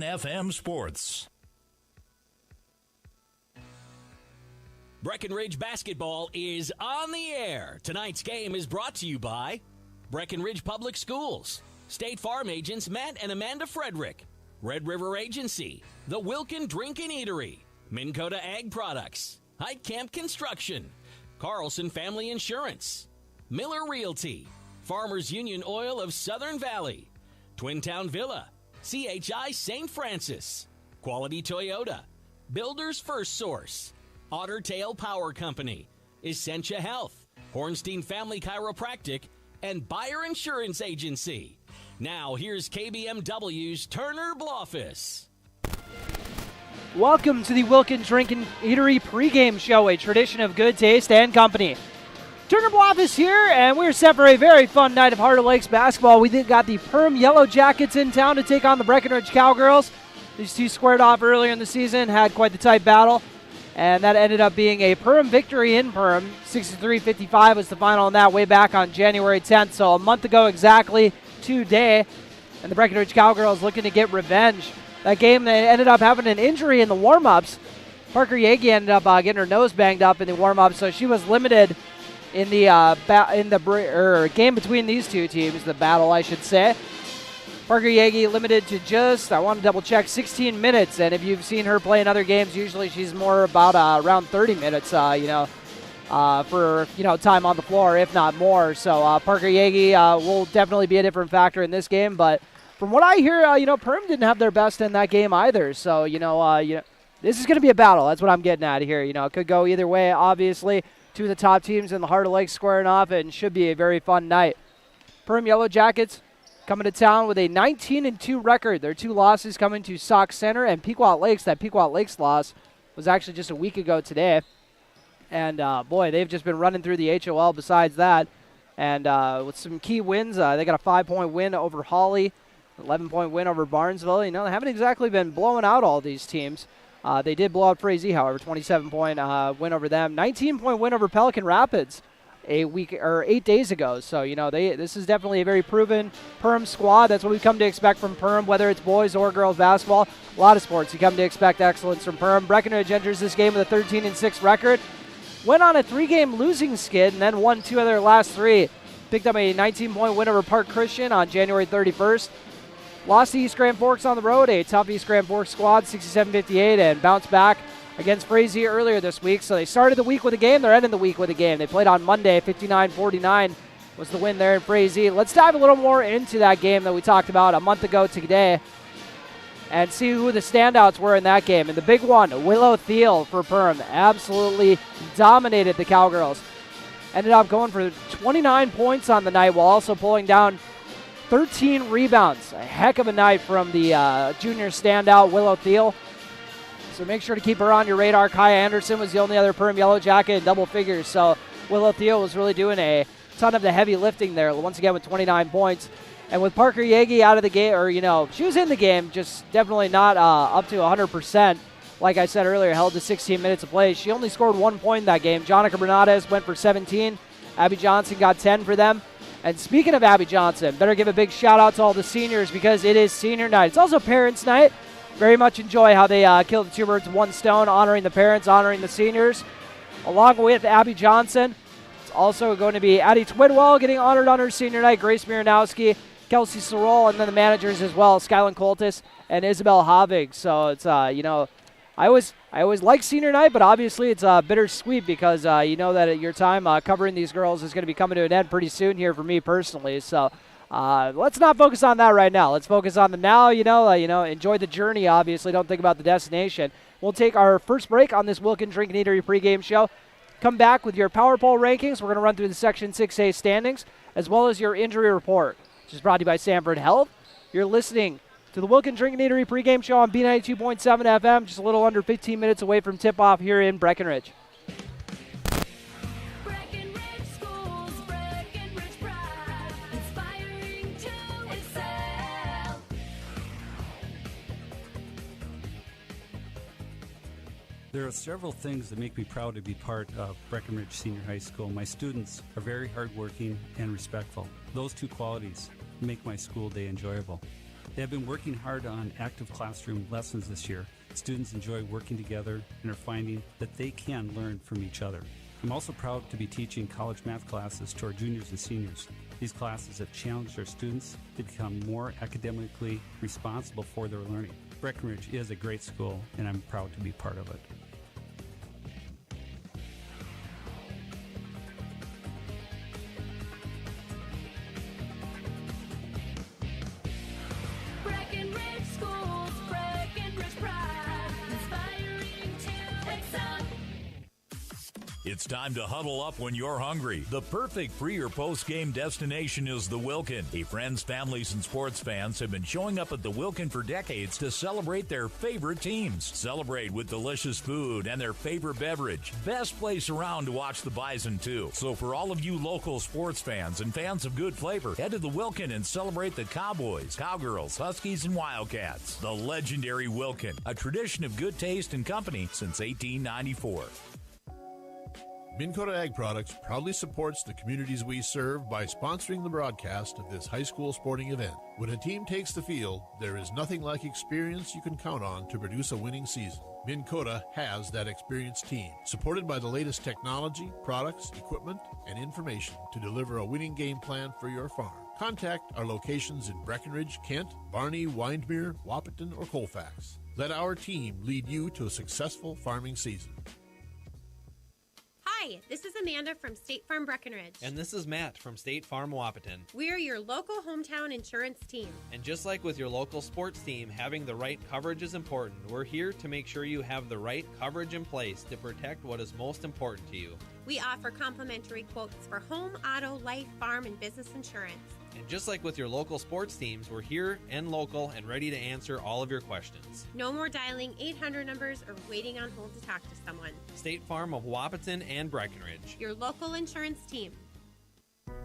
FM Sports. Breckenridge basketball is on the air. Tonight's game is brought to you by Breckenridge Public Schools, State Farm agents Matt and Amanda Frederick, Red River Agency, The Wilkin Drink and Eatery, Minn Kota Ag Products, Height Camp Construction, Carlson Family Insurance, Miller Realty, Farmers Union Oil of Southern Valley, Twin Town Villa, CHI St. Francis, Quality Toyota, Builders First Source, Otter Tail Power Company, Essentia Health, Hornstein Family Chiropractic, and Buyer Insurance Agency. Now, here's KBMW's Turner Blofis. Welcome to the Wilkin Drink and Eatery pregame show, a tradition of good taste and company. Turner Blofis here, and we're set for a very fun night of Heart of Lakes basketball. We got the Perham Yellowjackets in town to take on the Breckenridge Cowgirls. These two squared off earlier in the season, had quite the tight battle, and that ended up being a Perham victory in Perham. 63-55 was the final in that way back on January 10th, so a month ago exactly today, and the Breckenridge Cowgirls looking to get revenge. That game, they ended up having an injury in the warm-ups. Parker Yagi ended up getting her nose banged up in the warm-ups, so she was limited in the game between these two teams, the battle, I should say. Parker Yagi limited to just, I want to double-check, 16 minutes, and if you've seen her play in other games, usually she's more about around 30 minutes, for time on the floor, if not more. So Parker Yagi will definitely be a different factor in this game, but from what I hear, Perham didn't have their best in that game either, so, this is going to be a battle. That's what I'm getting at here. It could go either way, obviously. Two of the top teams in the Heart of Lakes squaring off, and should be a very fun night. Perham Yellowjackets coming to town with a 19-2 record. Their two losses coming to Sauk Center and Pequot Lakes. That Pequot Lakes loss was actually just a week ago today. And, they've just been running through the HOL besides that. And with some key wins, they got a 5-point win over Hawley, 11-point win over Barnesville. They haven't exactly been blowing out all these teams. They did blow out Frazee, however, 27-point win over them. 19-point win over Pelican Rapids 8 days ago. So, this is definitely a very proven Perham squad. That's what we come to expect from Perham, whether it's boys or girls basketball. A lot of sports, you come to expect excellence from Perham. Breckenridge enters this game with a 13-6 record. Went on a 3-game losing skid and then won 2 of their last 3. Picked up a 19-point win over Park Christian on January 31st. Lost to East Grand Forks on the road, a tough East Grand Forks squad, 67-58, and bounced back against Frazee earlier this week. So they started the week with a game, they're ending the week with a game. They played on Monday, 59-49 was the win there in Frazee. Let's dive a little more into that game that we talked about a month ago today and see who the standouts were in that game. And the big one, Willow Thiel for Perham, absolutely dominated the Cowgirls. Ended up going for 29 points on the night while also pulling down 13 rebounds. A heck of a night from the junior standout, Willow Thiel. So make sure to keep her on your radar. Kaya Anderson was the only other Perham Yellowjacket in double figures. So Willow Thiel was really doing a ton of the heavy lifting there, once again with 29 points. And with Parker Yagi out of the game, she was in the game, just definitely not up to 100%. Like I said earlier, held to 16 minutes of play. She only scored 1 point in that game. Jonica Bernades went for 17. Abby Johnson got 10 for them. And speaking of Abby Johnson, better give a big shout out to all the seniors because it is senior night. It's also parents' night. Very much enjoy how they killed the 2 birds with 1 stone, honoring the parents, honoring the seniors. Along with Abby Johnson, it's also going to be Addie Twidwell getting honored on her senior night, Grace Miranowski, Kelsey Sorol, and then the managers as well, Skylan Coltis and Isabel Havig. So it's, I always like senior night, but obviously it's bittersweet because that your time covering these girls is going to be coming to an end pretty soon here for me personally. So let's not focus on that right now. Let's focus on the now. Enjoy the journey. Obviously, don't think about the destination. We'll take our first break on this Wilkin Drink and Eatery pregame show. Come back with your Power Poll rankings. We're going to run through the Section 6A standings as well as your injury report, which is brought to you by Sanford Health. You're listening to the Wilkin Drink and Eatery pregame show on B92.7 FM, just a little under 15 minutes away from tip-off here in Breckenridge. Breckenridge Schools, Breckenridge pride, inspiring to excel. There are several things that make me proud to be part of Breckenridge Senior High School. My students are very hardworking and respectful. Those 2 qualities make my school day enjoyable. They have been working hard on active classroom lessons this year. Students enjoy working together and are finding that they can learn from each other. I'm also proud to be teaching college math classes to our juniors and seniors. These classes have challenged our students to become more academically responsible for their learning. Breckenridge is a great school, and I'm proud to be part of it. Breckenridge Schools, Breckenridge Pride, inspiring to excel. It's time to huddle up when you're hungry. The perfect pre- or post-game destination is the Wilkin. Friends, families, and sports fans have been showing up at the Wilkin for decades to celebrate their favorite teams. Celebrate with delicious food and their favorite beverage. Best place around to watch the Bison, too. So for all of you local sports fans and fans of good flavor, head to the Wilkin and celebrate the Cowboys, Cowgirls, Huskies, and Wildcats. The legendary Wilkin, a tradition of good taste and company since 1894. Minn Kota Ag Products proudly supports the communities we serve by sponsoring the broadcast of this high school sporting event. When a team takes the field, there is nothing like experience you can count on to produce a winning season. Minn Kota has that experienced team, supported by the latest technology, products, equipment, and information to deliver a winning game plan for your farm. Contact our locations in Breckenridge, Kent, Barney, Windmere, Wahpeton, or Colfax. Let our team lead you to a successful farming season. Hi, this is Amanda from State Farm Breckenridge. And this is Matt from State Farm Wahpeton. We are your local hometown insurance team. And just like with your local sports team, having the right coverage is important. We're here to make sure you have the right coverage in place to protect what is most important to you. We offer complimentary quotes for home, auto, life, farm, and business insurance. And just like with your local sports teams, we're here and local and ready to answer all of your questions. No more dialing 800 numbers or waiting on hold to talk to someone. State Farm of Wahpeton and Breckenridge. Your local insurance team.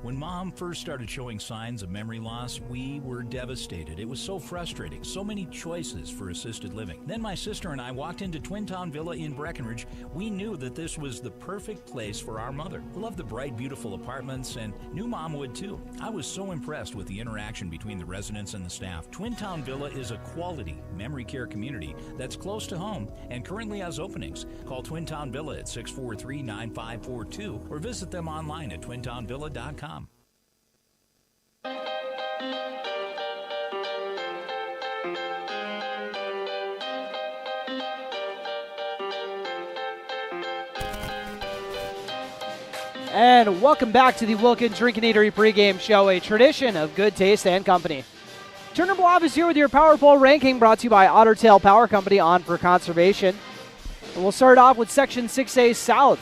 When Mom first started showing signs of memory loss, we were devastated. It was so frustrating. So many choices for assisted living. Then my sister and I walked into Twin Town Villa in Breckenridge. We knew that this was the perfect place for our mother. We loved the bright, beautiful apartments, and knew Mom would too. I was so impressed with the interaction between the residents and the staff. Twin Town Villa is a quality memory care community that's close to home and currently has openings. Call Twin Town Villa at 643-9542 or visit them online at twintownvilla.com. And welcome back to the Wilkin Drinking Eatery pregame show, a tradition of good taste and company. Turner Blob is here with your Power Poll ranking, brought to you by Otter Tail Power Company, on for conservation. And we'll start off with Section 6A South.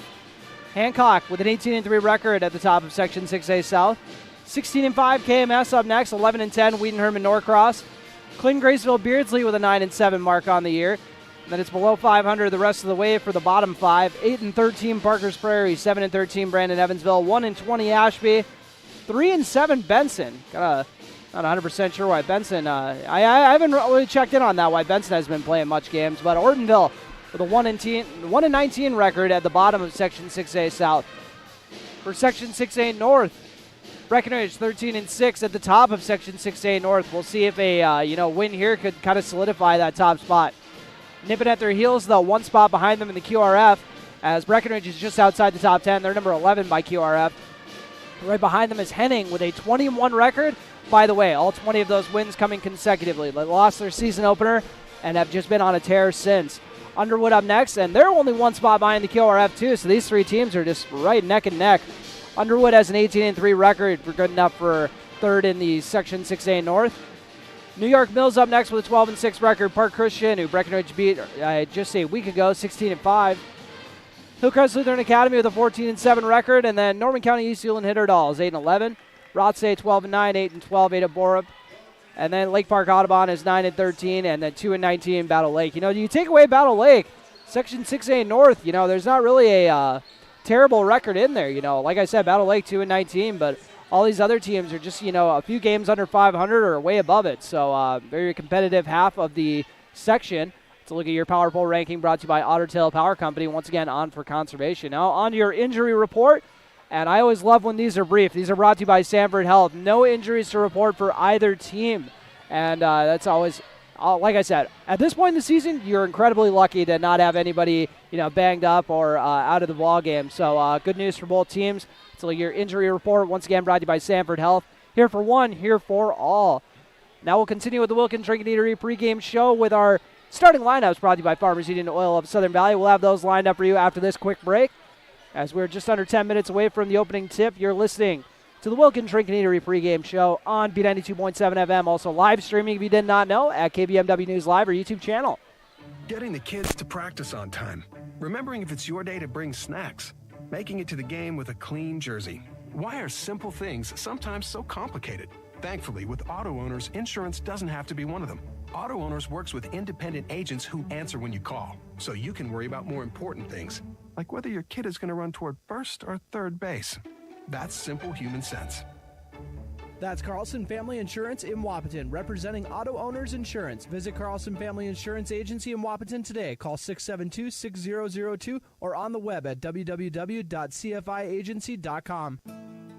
Hancock with an 18-3 record at the top of Section 6A South. 16-5 KMS up next, 11-10 Wheaton Herman Norcross. Clinton Graceville Beardsley with a 9-7 mark on the year. And then it's below 500 the rest of the way for the bottom five. 8-13 Parker's Prairie, 7-13 Brandon Evansville, 1-20 Ashby, 3-7 Benson. Not 100% sure why Benson. I haven't really checked in on that, why Benson has been playing much games. But Ortonville with a 1-19 record at the bottom of Section 6A South. For Section 6A North, Breckenridge 13-6 at the top of Section 6A North. We'll see if a win here could kind of solidify that top spot. Nipping at their heels, though, one spot behind them in the QRF, as Breckenridge is just outside the top 10. They're number 11 by QRF. Right behind them is Henning with a 21 record. By the way, all 20 of those wins coming consecutively. They lost their season opener and have just been on a tear since. Underwood up next, and they're only one spot behind the QRF, too, so these three teams are just right neck and neck. Underwood has an 18-3 record, for good enough for third in the Section 6A North. New York Mills up next with a 12-6 record. Park Christian, who Breckenridge beat just a week ago, 16-5. Hillcrest Lutheran Academy with a 14-7 record, and then Norman County East Hewlin Hitterdall is 8-11. Rothsay 12-9, 8-12, Ada Borup. And then Lake Park Audubon is 9-13, and then 2-19 Battle Lake. You take away Battle Lake, Section 6A North, there's not really a terrible record in there. Like I said, Battle Lake 2-19, but all these other teams are just, a few games under 500 or way above it. So very competitive half of the section. To look at your Power Poll ranking, brought to you by Otter Tail Power Company, once again on for conservation. Now on to your injury report, and I always love when these are brief. These are brought to you by Sanford Health. No injuries to report for either team. And that's always, like I said, at this point in the season, you're incredibly lucky to not have anybody, banged up or out of the ball game. So good news for both teams. So your injury report, once again, brought to you by Sanford Health. Here for one, here for all. Now we'll continue with the Wilkin Drink and Eatery pregame show with our starting lineups brought to you by Farmers Union Oil of Southern Valley. We'll have those lined up for you after this quick break. As we're just under 10 minutes away from the opening tip, you're listening to the Wilkin Drink and Eatery pregame show on B92.7 FM. Also live streaming, if you did not know, at KBMW News Live or YouTube channel. Getting the kids to practice on time. Remembering if it's your day to bring snacks. Making it to the game with a clean jersey. Why are simple things sometimes so complicated? Thankfully, with auto owners, insurance doesn't have to be one of them. Auto Owners works with independent agents who answer when you call, so you can worry about more important things, like whether your kid is going to run toward first or third base. That's simple human sense. That's Carlson Family Insurance in Wapaton, representing Auto Owners Insurance. Visit Carlson Family Insurance Agency in Wapaton today. Call 672-6002 or on the web at www.cfiagency.com.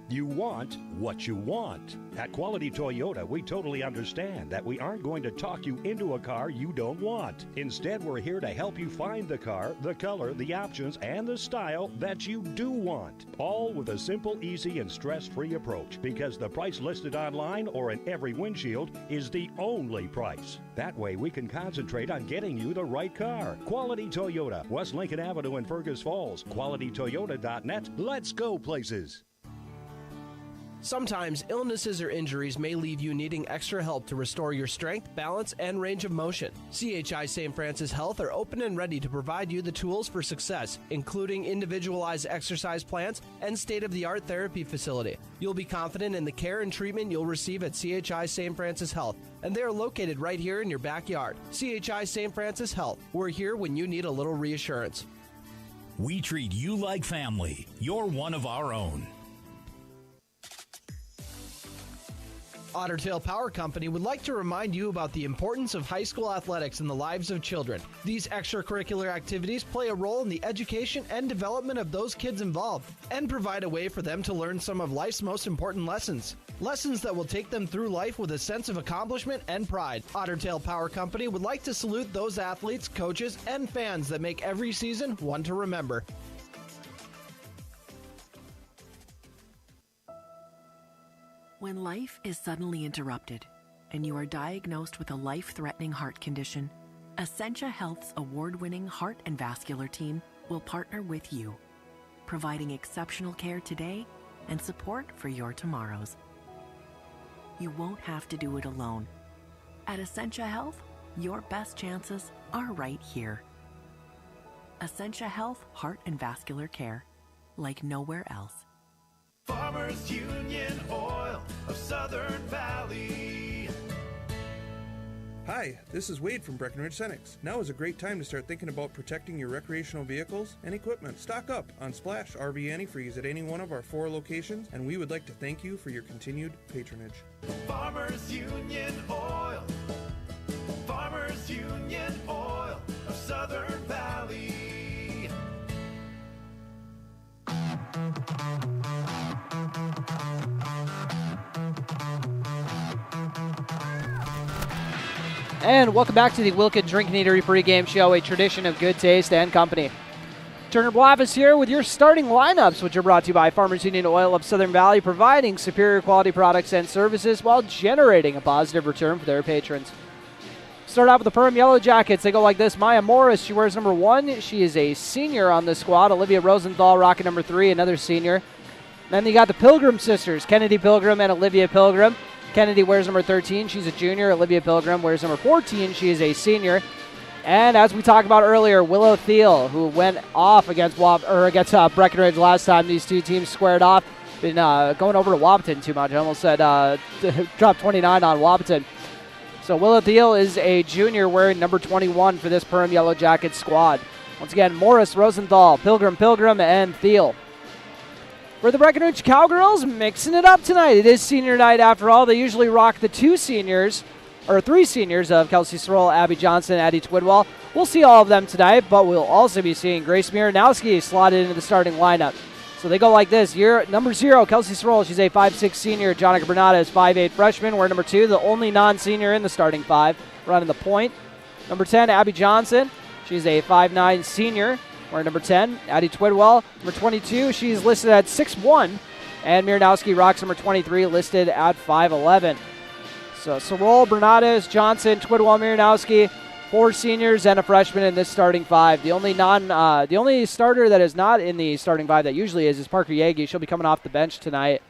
You want what you want. At Quality Toyota, we totally understand that we aren't going to talk you into a car you don't want. Instead, we're here to help you find the car, the color, the options, and the style that you do want. All with a simple, easy, and stress-free approach, because the price listed online or in every windshield is the only price. That way, we can concentrate on getting you the right car. Quality Toyota, West Lincoln Avenue in Fergus Falls. QualityToyota.net. Let's go places. Sometimes illnesses or injuries may leave you needing extra help to restore your strength, balance, and range of motion. CHI St. Francis Health are open and ready to provide you the tools for success, including individualized exercise plans and state-of-the-art therapy facility. You'll be confident in the care and treatment you'll receive at CHI St. Francis Health, and they are located right here in your backyard. CHI St. Francis Health. We're here when you need a little reassurance. We treat you like family. You're one of our own. Otter Tail Power Company would like to remind you about the importance of high school athletics in the lives of children. These extracurricular activities play a role in the education and development of those kids involved and provide a way for them to learn some of life's most important lessons. Lessons that will take them through life with a sense of accomplishment and pride. Otter Tail Power Company would like to salute those athletes, coaches, and fans that make every season one to remember. When life is suddenly interrupted and you are diagnosed with a life-threatening heart condition, Essentia Health's award-winning heart and vascular team will partner with you, providing exceptional care today and support for your tomorrows. You won't have to do it alone. At Essentia Health, your best chances are right here. Essentia Health Heart and Vascular Care, like nowhere else. Farmers Union Oil of Southern Valley. Hi, this is Wade from Breckenridge Cenex. Now is a great time to start thinking about protecting your recreational vehicles and equipment. Stock up on Splash RV Antifreeze at any one of our 4 locations, and we would like to thank you for your continued patronage. Farmers Union Oil. Farmers Union Oil of Southern Valley. And welcome back to the Wilkin Drink and Eatery pregame show, a tradition of good taste and company. Turner Blavis here with your starting lineups, which are brought to you by Farmers Union Oil of Southern Valley, providing superior quality products and services while generating a positive return for their patrons. Start out with the Perham Yellowjackets. They go like this. Maya Morris, she wears number 1. She is a senior on the squad. Olivia Rosenthal rocking number 3, another senior. Then you got the Pilgrim sisters, Kennedy Pilgrim and Olivia Pilgrim. Kennedy wears number 13. She's a junior. Olivia Pilgrim wears number 14. She is a senior. And as we talked about earlier, Willow Thiel, who went off against Breckenridge last time these two teams squared off. Been going over to Wapaton too much. I almost said dropped 29 on Wapaton. So Willow Thiel is a junior wearing number 21 for this Perham Yellowjackets squad. Once again, Morris, Rosenthal, Pilgrim, and Thiel. For the Breckenridge Cowgirls, mixing it up tonight. It is senior night after all. They usually rock the 3 seniors of Kelsey Stroll, Abby Johnson, Addie Twidwell. We'll see all of them tonight, but we'll also be seeing Grace Miranowski slotted into the starting lineup. So they go like this. Year number 0, Kelsey Soroll. She's a 5'6 senior. Jonica Bernata is 5'8 freshman. We're number 2, the only non-senior in the starting 5, running the point. Number 10, Abby Johnson. She's a 5'9 senior. We're number 10, Addie Twidwell. Number 22, she's listed at 6'1. And Miranowski rocks number 23, listed at 5'11. So Soroll, Bernadas, Johnson, Twidwell, Miranowski, 4 seniors and a freshman in this starting 5. The only starter that is not in the starting 5 that usually is Parker Yagi. She'll be coming off the bench tonight,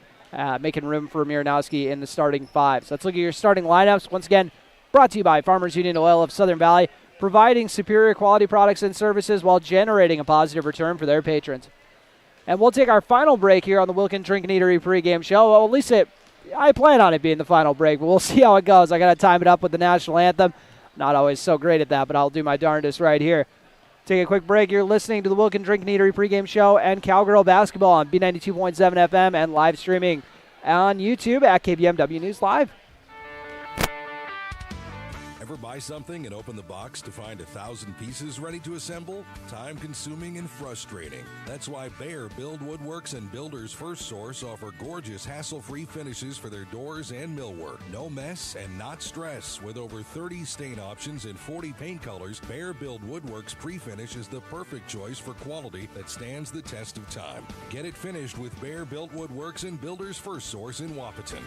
making room for Miranowski in the starting 5. So let's look at your starting lineups. Once again, brought to you by Farmers Union Oil of Southern Valley, providing superior quality products and services while generating a positive return for their patrons. And we'll take our final break here on the Wilkin Drink and Eatery pregame show. Well, at least I plan on it being the final break, but we'll see how it goes. I got to time it up with the national anthem. Not always so great at that, but I'll do my darndest right here. Take a quick break. You're listening to the Wilkin Drink and Eatery pregame show and Cowgirl basketball on B92.7 FM and live streaming on YouTube at KBMW News Live. Ever buy something and open the box to find 1,000 pieces ready to assemble? Time-consuming and frustrating. That's why Bear Build Woodworks and Builders First Source offer gorgeous, hassle-free finishes for their doors and millwork. No mess and not stress. With over 30 stain options and 40 paint colors, Bear Build Woodworks pre-finish is the perfect choice for quality that stands the test of time. Get it finished with Bear Built Woodworks and Builders First Source in Wapaton.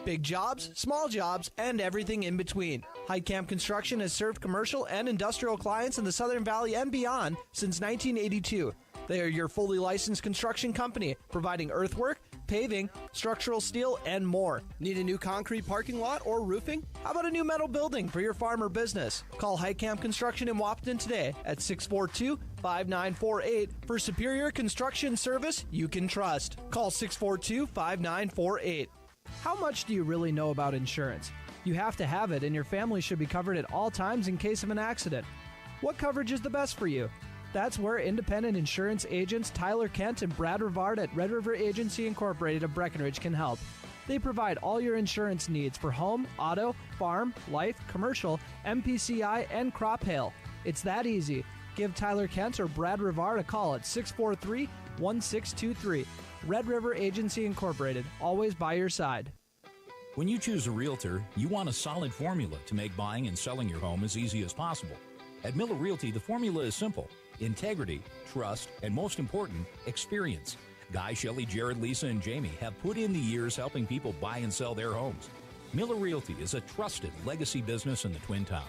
Big jobs, small jobs, and everything in between. Heitkamp Construction has served commercial and industrial clients in the Southern Valley and beyond since 1982. They are your fully licensed construction company, providing earthwork, paving, structural steel, and more. Need a new concrete parking lot or roofing? How about a new metal building for your farm or business? Call Heitkamp Construction in Wapaton today at 642-5948 for superior construction service you can trust. Call 642-5948. How much do you really know about insurance? You have to have it, and your family should be covered at all times in case of an accident. What coverage is the best for you? That's where independent insurance agents Tyler Kent and Brad Rivard at Red River Agency Incorporated of Breckenridge can help. They provide all your insurance needs for home, auto, farm, life, commercial, MPCI, and crop hail. It's that easy. Give Tyler Kent or Brad Rivard a call at 643-1623. Red River Agency Incorporated, always by your side. When you choose a realtor, you want a solid formula to make buying and selling your home as easy as possible. At Miller Realty, the formula is simple: integrity, trust, and most important, experience. Guy, Shelley, Jared, Lisa, and Jamie have put in the years helping people buy and sell their homes. Miller Realty is a trusted legacy business in the Twin Towns.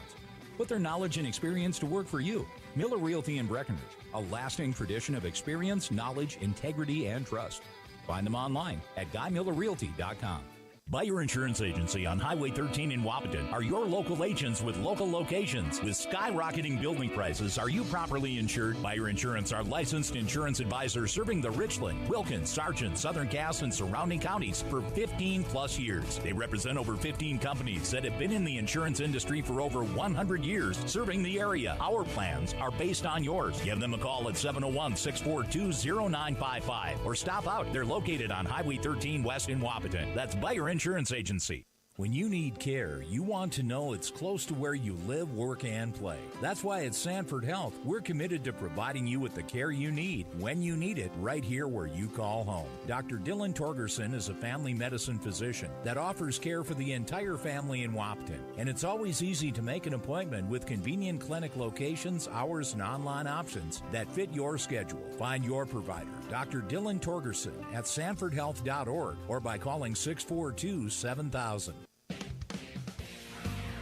Put their knowledge and experience to work for you. Miller Realty in Breckenridge, a lasting tradition of experience, knowledge, integrity, and trust. Find them online at GuyMillerRealty.com. Buy Your Insurance Agency on Highway 13 in Wapaton are your local agents with local locations. With skyrocketing building prices, are you properly insured? Buy Your Insurance are licensed insurance advisors serving the Richland, Wilkins, Sargent, Southern Cass, and surrounding counties for 15 plus years. They represent over 15 companies that have been in the insurance industry for over 100 years, serving the area. Our plans are based on yours. Give them a call at 701-642-0955 or stop out. They're located on Highway 13 West in Wapaton. That's Buy Your Insurance Agency. When you need care, you want to know it's close to where you live, work, and play. That's why at Sanford Health, we're committed to providing you with the care you need, when you need it, right here where you call home. Dr. Dylan Torgerson is a family medicine physician that offers care for the entire family in Wapaton. And it's always easy to make an appointment with convenient clinic locations, hours, and online options that fit your schedule. Find your provider, Dr. Dylan Torgerson, at sanfordhealth.org or by calling 642-7000.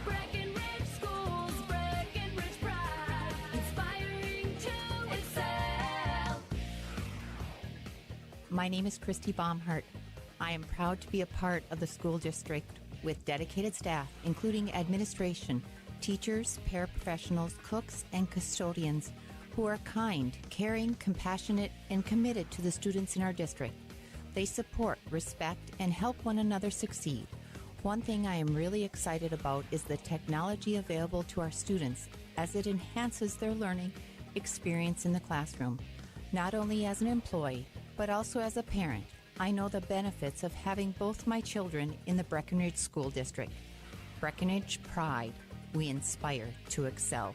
Breckenridge Schools, Breckenridge Pride, inspiring to excel. My name is Christy Baumhart. I am proud to be a part of the school district with dedicated staff, including administration, teachers, paraprofessionals, cooks, and custodians who are kind, caring, compassionate, and committed to the students in our district. They support, respect, and help one another succeed. One thing I am really excited about is the technology available to our students as it enhances their learning experience in the classroom. Not only as an employee, but also as a parent, I know the benefits of having both my children in the Breckenridge School District. Breckenridge Pride. We inspire to excel.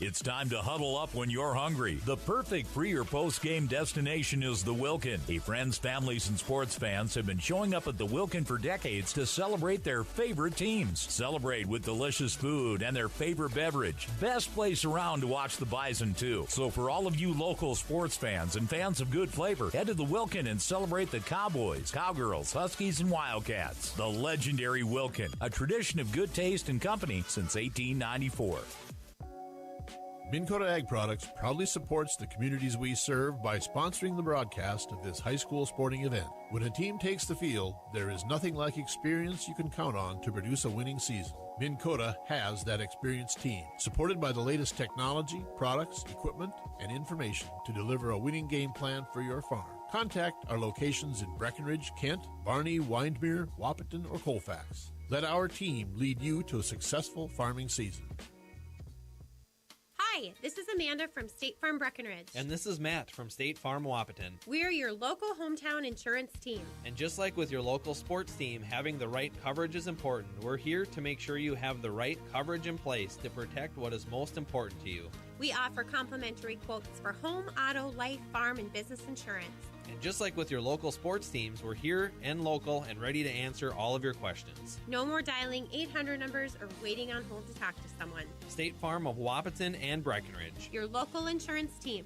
It's time to huddle up when you're hungry. The perfect pre- or post-game destination is the Wilkin. Friends, families, and sports fans have been showing up at the Wilkin for decades to celebrate their favorite teams. Celebrate with delicious food and their favorite beverage. Best place around to watch the Bison, too. So for all of you local sports fans and fans of good flavor, head to the Wilkin and celebrate the Cowboys, Cowgirls, Huskies, and Wildcats. The legendary Wilkin, a tradition of good taste and company since 1894. Minn Kota Ag Products proudly supports the communities we serve by sponsoring the broadcast of this high school sporting event. When a team takes the field, there is nothing like experience you can count on to produce a winning season. Minn Kota has that experienced team, supported by the latest technology, products, equipment, and information to deliver a winning game plan for your farm. Contact our locations in Breckenridge, Kent, Barney, Windmere, Wahpeton, or Colfax. Let our team lead you to a successful farming season. Hi, this is Amanda from State Farm Breckenridge. And this is Matt from State Farm Wahpeton. We're your local hometown insurance team. And just like with your local sports team, having the right coverage is important. We're here to make sure you have the right coverage in place to protect what is most important to you. We offer complimentary quotes for home, auto, life, farm, and business insurance. And just like with your local sports teams, we're here and local and ready to answer all of your questions. No more dialing 800 numbers or waiting on hold to talk to someone. State Farm of Wahpeton and Breckenridge. Your local insurance team.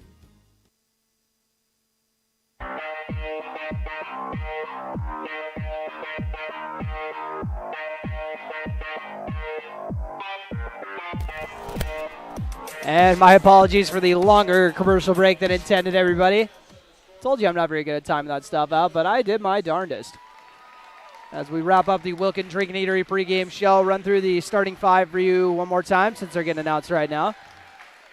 And my apologies for the longer commercial break than intended, everybody. Told you I'm not very good at timing that stuff out, but I did my darndest. As we wrap up the Wilkin Drink and Eatery pregame show, run through the starting five for you one more time since they're getting announced right now.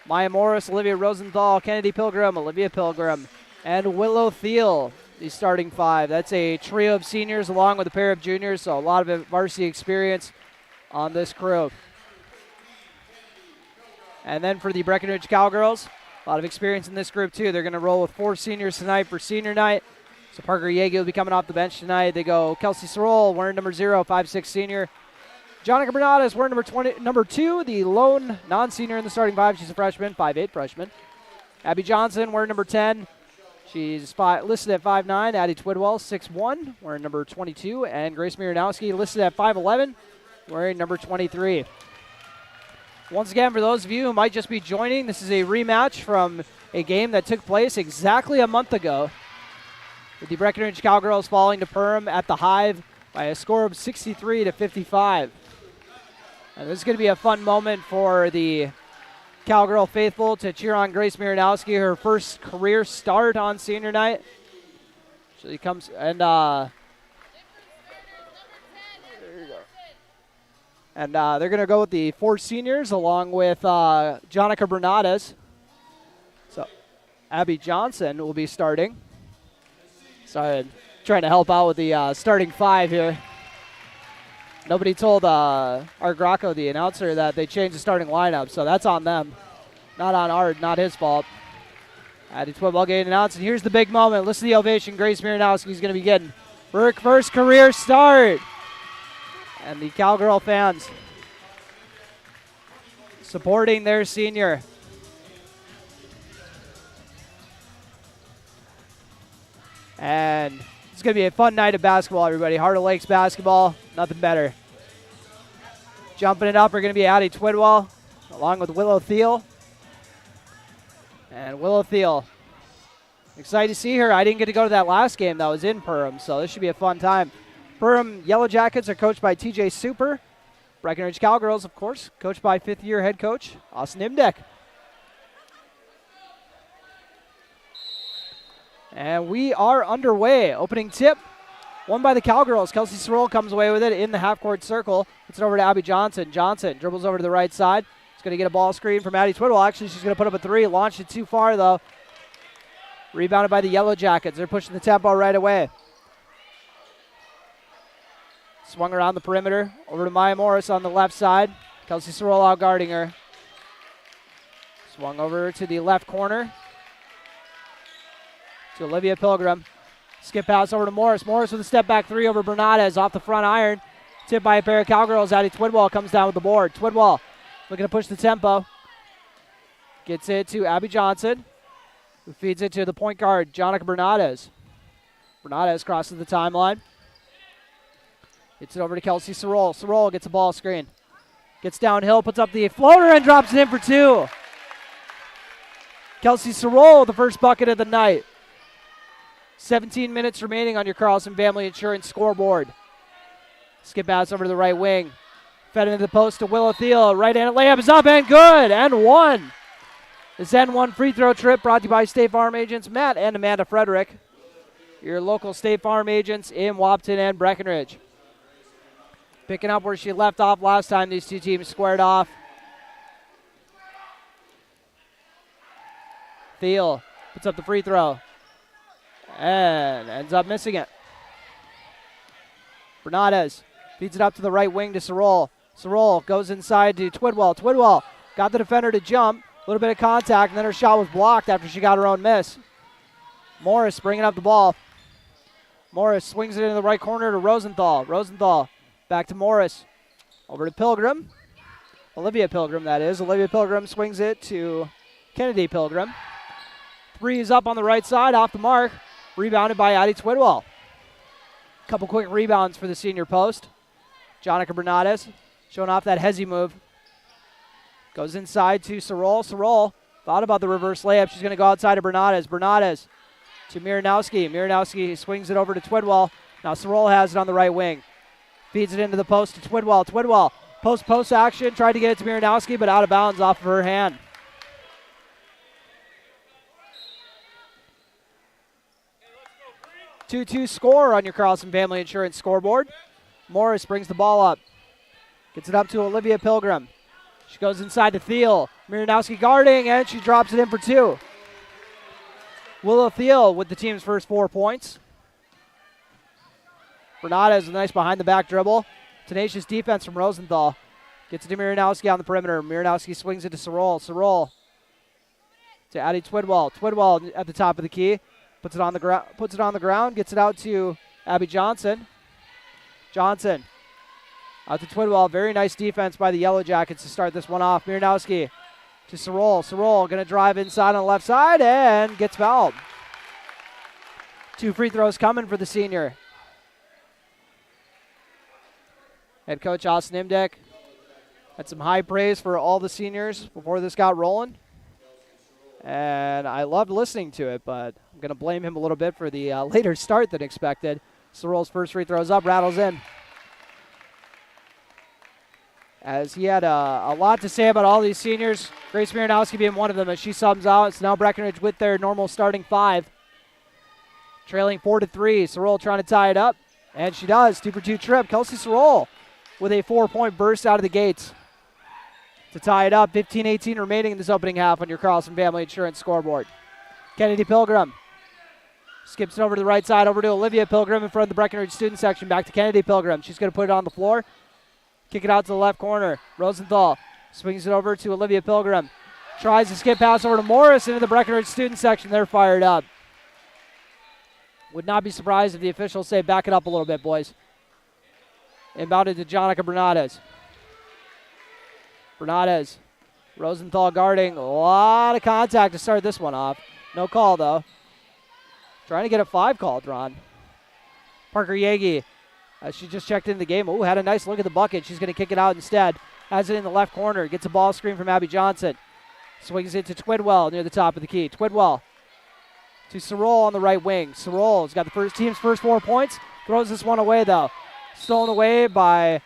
Maya Morris, Olivia Rosenthal, Kennedy Pilgrim, Olivia Pilgrim, and Willow Thiel, the starting five. That's a trio of seniors along with a pair of juniors, so a lot of varsity experience on this crew. And then for the Breckenridge Cowgirls, a lot of experience in this group, too. They're going to roll with 4 seniors tonight for senior night. So Parker Yagi will be coming off the bench tonight. They go Kelsey Sorrell, wearing number 0, 5'6" senior. Jonica Bernades, wearing number 2, the lone non-senior in the starting five. She's a freshman, 5'8" freshman. Abby Johnson, wearing number 10. She's listed at 5'9". Addie Twidwell, 6'1", wearing number 22. And Grace Miranowski, listed at 5'11", wearing number 23. Once again, for those of you who might just be joining, this is a rematch from a game that took place exactly a month ago, with the Breckenridge Cowgirls falling to Perham at the Hive by a score of 63-55. And this is going to be a fun moment for the Cowgirl faithful to cheer on Grace Miranowski, her first career start on senior night. She comes and And they're going to go with the 4 seniors along with Jonica Bernades. So Abby Johnson will be starting. Sorry, trying to help out with the starting 5 here. Nobody told Art Gracco, the announcer, that they changed the starting lineup, so that's on them. Not on Art, not his fault. Addie Twidwell getting announced, and here's the big moment. Listen to the ovation Grace Miranowski is going to be getting for her first career start. And the Cowgirl fans supporting their senior. And it's going to be a fun night of basketball, everybody. Heart of Lakes basketball, nothing better. Jumping it up are going to be Addie Twidwell along with Willow Thiel. And Willow Thiel, excited to see her. I didn't get to go to that last game that was in Perham, so this should be a fun time. Perham Yellowjackets are coached by TJ Super. Breckenridge Cowgirls, of course, coached by 5th-year head coach Austin Imdeck. And we are underway. Opening tip, won by the Cowgirls. Kelsey Sorrell comes away with it in the half-court circle. Puts it over to Abby Johnson. Johnson dribbles over to the right side. She's going to get a ball screen from Addie Twidwell. Actually, she's going to put up a 3. Launched it too far, though. Rebounded by the Yellowjackets. They're pushing the tempo right away. Swung around the perimeter. Over to Maya Morris on the left side. Kelsey Sorrell out guarding her. Swung over to the left corner. To Olivia Pilgrim. Skip pass over to Morris. Morris with a step back 3 over Bernades off the front iron. Tipped by a pair of Cowgirls. Addie Twidwell comes down with the board. Twidwell looking to push the tempo. Gets it to Abby Johnson, who feeds it to the point guard, Jonica Bernades. Bernades crosses the timeline. Gets it over to Kelsey Sorrell. Sorrell gets a ball screen. Gets downhill, puts up the floater, and drops it in for two. Kelsey Sorrell, the first bucket of the night. 17 minutes remaining on your Carlson Family Insurance scoreboard. Skip pass over to the right wing. Fed into the post to Willow Thiel. Right-handed layup is up and good, and one. This N1 free throw trip brought to you by State Farm agents Matt and Amanda Frederick, your local State Farm agents in Wapton and Breckenridge. Picking up where she left off last time these two teams squared off. Thiel puts up the free throw and ends up missing it. Bernades feeds it up to the right wing to Sorrell. Sorrell goes inside to Twidwell. Twidwell got the defender to jump. A little bit of contact, and then her shot was blocked after she got her own miss. Morris bringing up the ball. Morris swings it into the right corner to Rosenthal. Rosenthal back to Morris. Over to Pilgrim. Olivia Pilgrim, that is. Olivia Pilgrim swings it to Kennedy Pilgrim. Three is up on the right side, off the mark. Rebounded by Addie Twidwell. Couple quick rebounds for the senior post. Jonica Bernades showing off that hezzy move. Goes inside to Sorrell. Sorrell thought about the reverse layup. She's going to go outside to Bernades. Bernades to Miranowski. Miranowski swings it over to Twidwell. Now Sorrell has it on the right wing. Feeds it into the post to Twidwell. Twidwell, post action. Tried to get it to Miranowski, but out of bounds off of her hand. Two score on your Carlson Family Insurance scoreboard. Morris brings the ball up. Gets it up to Olivia Pilgrim. She goes inside to Thiel. Miranowski guarding, and she drops it in for two. Willow Thiel with the team's first 4 points. Bernades with a nice behind-the-back dribble. Tenacious defense from Rosenthal. Gets it to Miranowski on the perimeter. Miranowski swings it to Sorrell. Sorrell to Addie Twidwell. Twidwell at the top of the key. Puts it on the ground. Gets it out to Abby Johnson. Johnson out to Twidwell. Very nice defense by the Yellow Jackets to start this one off. Miranowski to Sorrell. Sorrell going to drive inside on the left side and gets fouled. 2 free throws coming for the senior. Head coach Austin Imdek had some high praise for all the seniors before this got rolling. And I loved listening to it, but I'm going to blame him a little bit for the later start than expected. Sorrell's first free throws up, rattles in. As he had a lot to say about all these seniors, Grace Miranowski being one of them as she subs out. It's now Breckenridge with their normal starting 5. Trailing 4-3. Sorrell trying to tie it up, and she does. 2-for-2 trip. Kelsey Sorrell with a 4-point burst out of the gates to tie it up. 15-18 remaining in this opening half on your Carlson Family Insurance scoreboard. Kennedy Pilgrim skips it over to the right side, over to Olivia Pilgrim in front of the Breckenridge student section. Back to Kennedy Pilgrim. She's going to put it on the floor. Kick it out to the left corner. Rosenthal swings it over to Olivia Pilgrim. Tries to skip pass over to Morris into the Breckenridge student section. They're fired up. Would not be surprised if the officials say back it up a little bit, boys. Inbounded to Jonica Bernades. Bernades. Rosenthal guarding. A lot of contact to start this one off. No call, though. Trying to get a 5 call drawn. Parker Yagi. She just checked into the game. Ooh, had a nice look at the bucket. She's going to kick it out instead. Has it in the left corner. Gets a ball screen from Abby Johnson. Swings it to Twidwell near the top of the key. Twidwell to Sorrell on the right wing. Sorrell's got the team's first 4 points. Throws this one away, though. Stolen away by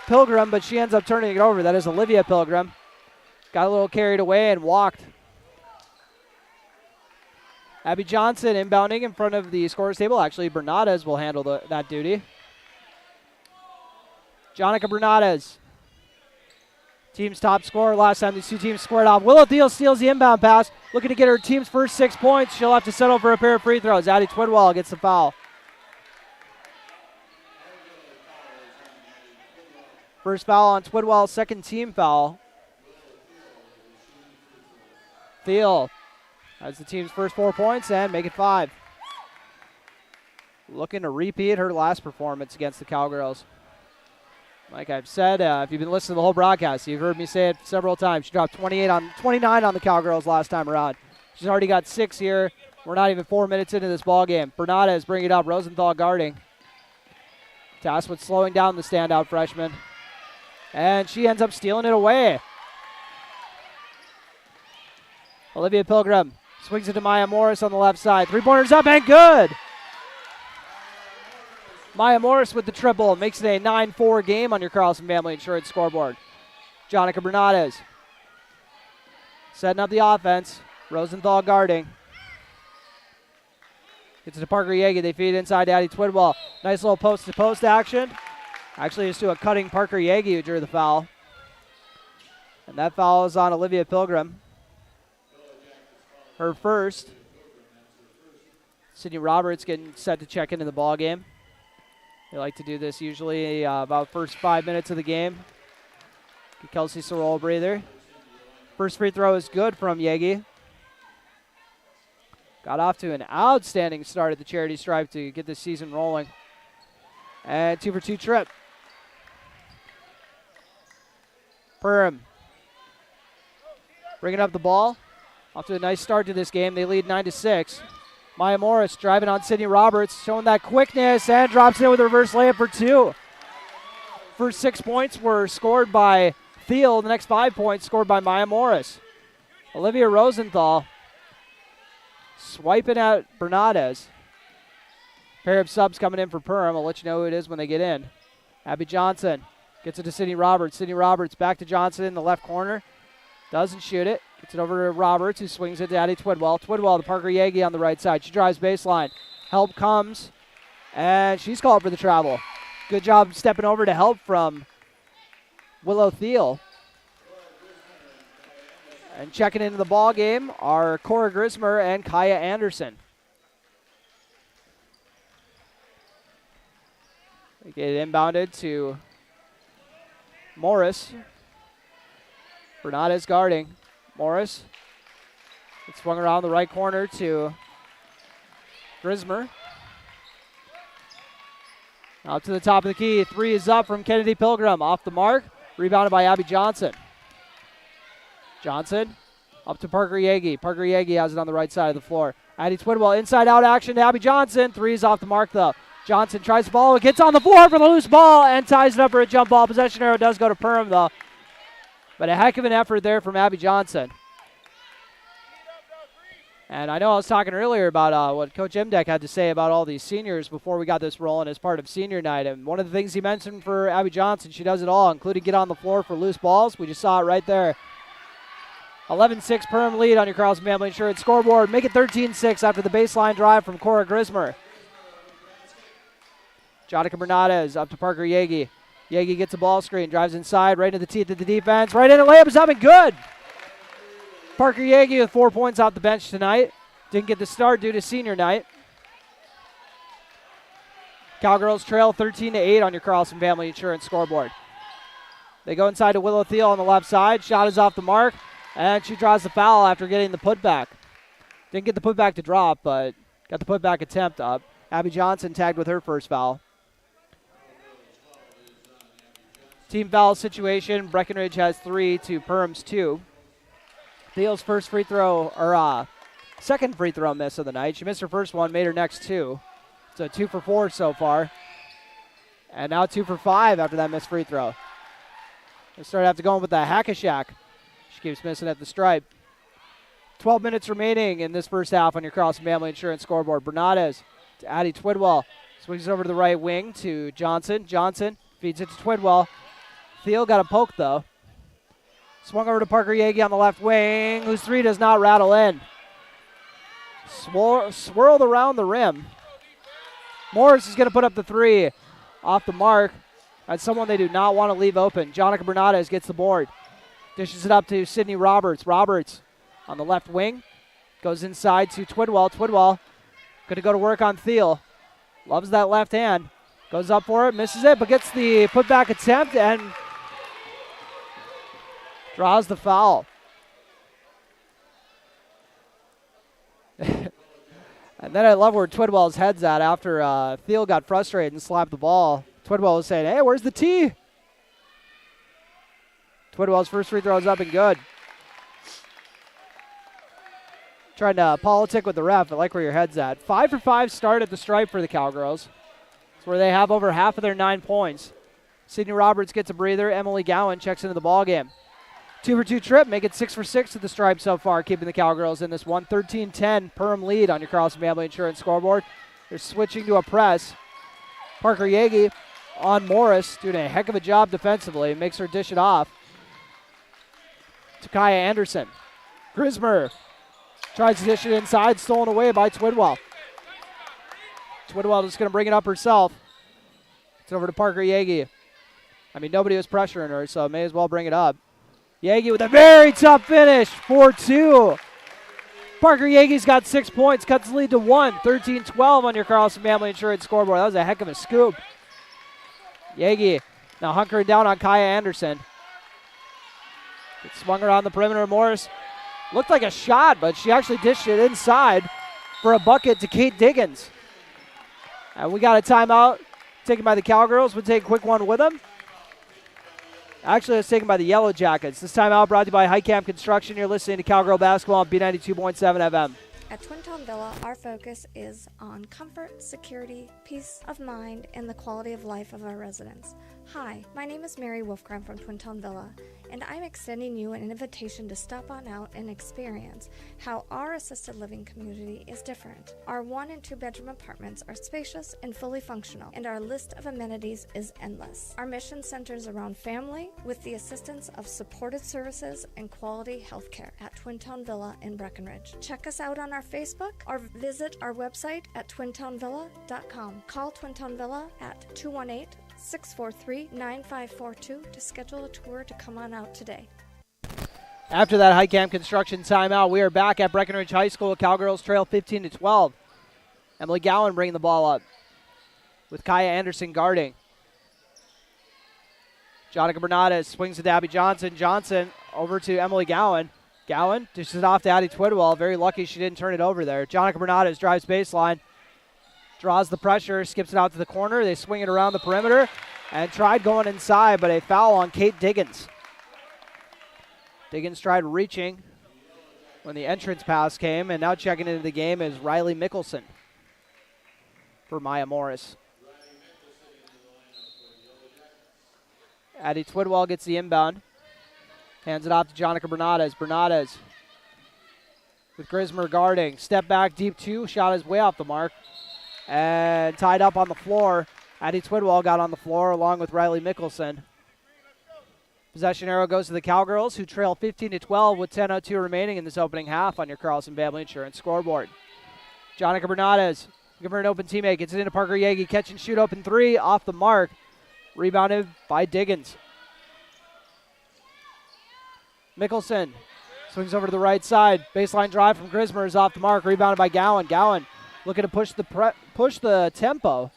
Pilgrim, but she ends up turning it over. That is Olivia Pilgrim. Got a little carried away and walked. Abby Johnson inbounding in front of the scorer's table. Actually, Bernades will handle that duty. Jonica Bernades, team's top scorer last time these two teams squared off. Willow Thiel steals the inbound pass, looking to get her team's first 6 points. She'll have to settle for a pair of free throws. Addie Twidwell gets the foul. First foul on Twidwell, second team foul. Thiel has the team's first 4 points and make it 5. Looking to repeat her last performance against the Cowgirls. Like I've said, if you've been listening to the whole broadcast, you've heard me say it several times. She dropped 29 on the Cowgirls last time around. She's already got 6 here. We're not even 4 minutes into this ball game. Bernadez bringing it up. Rosenthal guarding. Tasked with slowing down the standout freshman. And she ends up stealing it away. Olivia Pilgrim swings it to Maya Morris on the left side. 3-pointers up and good. Maya Morris with the triple makes it a 9-4 game on your Carlson Family Insurance scoreboard. Jonica Bernadez setting up the offense. Rosenthal guarding. Gets it to Parker Yagi. They feed inside to Addie Twidwell. Nice little post-to-post action. Actually, just to a cutting Parker Yagi who drew the foul. And that foul is on Olivia Pilgrim. Her first. Sydney Roberts getting set to check into the ball game. They like to do this usually about first 5 minutes of the game. Give Kelsey Sorrell a breather. First free throw is good from Yagi. Got off to an outstanding start at the charity stripe to get this season rolling. And 2-for-2 trip. Perham bringing up the ball. Off to a nice start to this game. They lead 9-6. Maya Morris driving on Sydney Roberts, showing that quickness and drops it in with a reverse layup for 2. First 6 points were scored by Thiel. The next 5 points scored by Maya Morris. Olivia Rosenthal swiping at Bernadez. Pair of subs coming in for Perham. I'll let you know who it is when they get in. Abby Johnson gets it to Sydney Roberts. Sydney Roberts back to Johnson in the left corner. Doesn't shoot it. Gets it over to Roberts, who swings it to Addie Twidwell. Twidwell to Parker Yagi on the right side. She drives baseline. Help comes, and she's called for the travel. Good job stepping over to help from Willow Thiel. And checking into the ball game are Cora Grismer and Kaya Anderson. They get it inbounded to Morris. Bernadez guarding. Morris. It's swung around the right corner to Grismer. Out to the top of the key. 3 is up from Kennedy Pilgrim. Off the mark. Rebounded by Abby Johnson. Johnson up to Parker Yagi. Parker Yagi has it on the right side of the floor. Addie Twidwell inside out action to Abby Johnson. 3 is off the mark though. Johnson tries the ball. Gets on the floor for the loose ball and ties it up for a jump ball. Possession arrow does go to Perham though. But a heck of an effort there from Abby Johnson. And I know I was talking earlier about what Coach Imdeck had to say about all these seniors before we got this rolling as part of senior night. And one of the things he mentioned for Abby Johnson, she does it all, including get on the floor for loose balls. We just saw it right there. 11-6 Perham lead on your Carlson Family Insurance scoreboard. Make it 13-6 after the baseline drive from Cora Grismer. Jonica Bernadez up to Parker Yagi. Yagi gets a ball screen, drives inside, right into the teeth of the defense. Right in, a layup is up and good. Parker Yagi with 4 points off the bench tonight. Didn't get the start due to senior night. Cowgirls trail 13-8 on your Carlson Family Insurance scoreboard. They go inside to Willow Thiel on the left side. Shot is off the mark, and she draws the foul after getting the putback. Didn't get the putback to drop, but got the putback attempt up. Abby Johnson tagged with her first foul. Team foul situation. Breckenridge has 3 to Perham's 2. Thiel's first free throw, or second free throw miss of the night. She missed her first one, made her next 2. So 2 for 4 so far. And now 2 for 5 after that missed free throw. They start after going with the hack-a-shack. She keeps missing at the stripe. 12 minutes remaining in this first half on your Carlson Family Insurance scoreboard. Bernadez to Addie Twidwell. Swings it over to the right wing to Johnson. Johnson feeds it to Twidwell. Thiel got a poke, though. Swung over to Parker Yagi on the left wing, whose 3 does not rattle in. Swirled around the rim. Morris is going to put up the 3 off the mark. That's someone they do not want to leave open. Jonica Bernadez gets the board. Dishes it up to Sydney Roberts. Roberts on the left wing. Goes inside to Twidwell. Twidwell going to go to work on Thiel. Loves that left hand. Goes up for it, misses it, but gets the putback attempt and draws the foul. And then I love where Twidwell's head's at after Thiel got frustrated and slapped the ball. Twidwell was saying, hey, where's the tee? Twidwell's first free throw is up and good. Trying to politic with the ref. I like where your head's at. 5 for 5 start at the stripe for the Cowgirls. It's where they have over half of their 9 points. Sydney Roberts gets a breather. Emily Gowan checks into the ballgame. 2 for 2 trip, make it 6 for 6 at the stripe so far, keeping the Cowgirls in this one. 13-10 Perham lead on your Carlson Family Insurance scoreboard. They're switching to a press. Parker Yagi on Morris, doing a heck of a job defensively. Makes her dish it off to Kaya Anderson. Grismer tries to dish it inside, stolen away by Twidwell. Twidwell just going to bring it up herself. It's over to Parker Yagi. I mean, nobody was pressuring her, so may as well bring it up. Yagi with a very tough finish, 4-2. Parker Yagi's got 6 points, cuts the lead to 1, 13-12 on your Carlson Family Insurance scoreboard. That was a heck of a scoop. Yagi now hunkering down on Kaya Anderson. It swung around the perimeter. Morris looked like a shot, but she actually dished it inside for a bucket to Kate Diggins. And we got a timeout taken by the Cowgirls. We'll take a quick one with them. Actually, it's taken by the Yellowjackets. This timeout brought to you by Highcamp Construction. You're listening to Cowgirl Basketball on B92.7 FM. At Twin Town Villa, our focus is on comfort, security, peace of mind, and the quality of life of our residents. Hi, my name is Mary Wolfgram from Twin Town Villa, and I'm extending you an invitation to stop on out and experience how our assisted living community is different. Our 1 and 2 bedroom apartments are spacious and fully functional, and our list of amenities is endless. Our mission centers around family with the assistance of supported services and quality health care at Twin Town Villa in Breckenridge. Check us out on our Facebook or visit our website at twintownvilla.com. Call Twin Town Villa at 218-643-9542 to schedule a tour to come on out today. After that Highcamp Construction timeout, we are back at Breckenridge High School. Cowgirls trail 15-12. Emily Gowan bringing the ball up with Kaya Anderson guarding. Jonica Bernades swings to Abby Johnson. Johnson over to Emily Gowan. Gowan dishes it off to Addie Twidwell. Very lucky she didn't turn it over there. Jonica Bernades drives baseline. Draws the pressure, skips it out to the corner. They swing it around the perimeter and tried going inside, but a foul on Kate Diggins. Diggins tried reaching when the entrance pass came, and now checking into the game is Riley Mickelson for Maya Morris. Addie Twidwell gets the inbound. Hands it off to Jonica Bernades. Bernades with Grismer guarding. Step back, deep 2. Shot is way off the mark. And tied up on the floor. Addie Twidwell got on the floor along with Riley Mickelson. Possession arrow goes to the Cowgirls, who trail 15-12 with 10:02 remaining in this opening half on your Carlson Family Insurance scoreboard. Jonica Bernades, give her an open teammate, gets it into Parker Yagi, catch and shoot open 3, off the mark. Rebounded by Diggins. Mickelson swings over to the right side. Baseline drive from Grismer is off the mark, rebounded by Gowan. Gowan looking to push the tempo.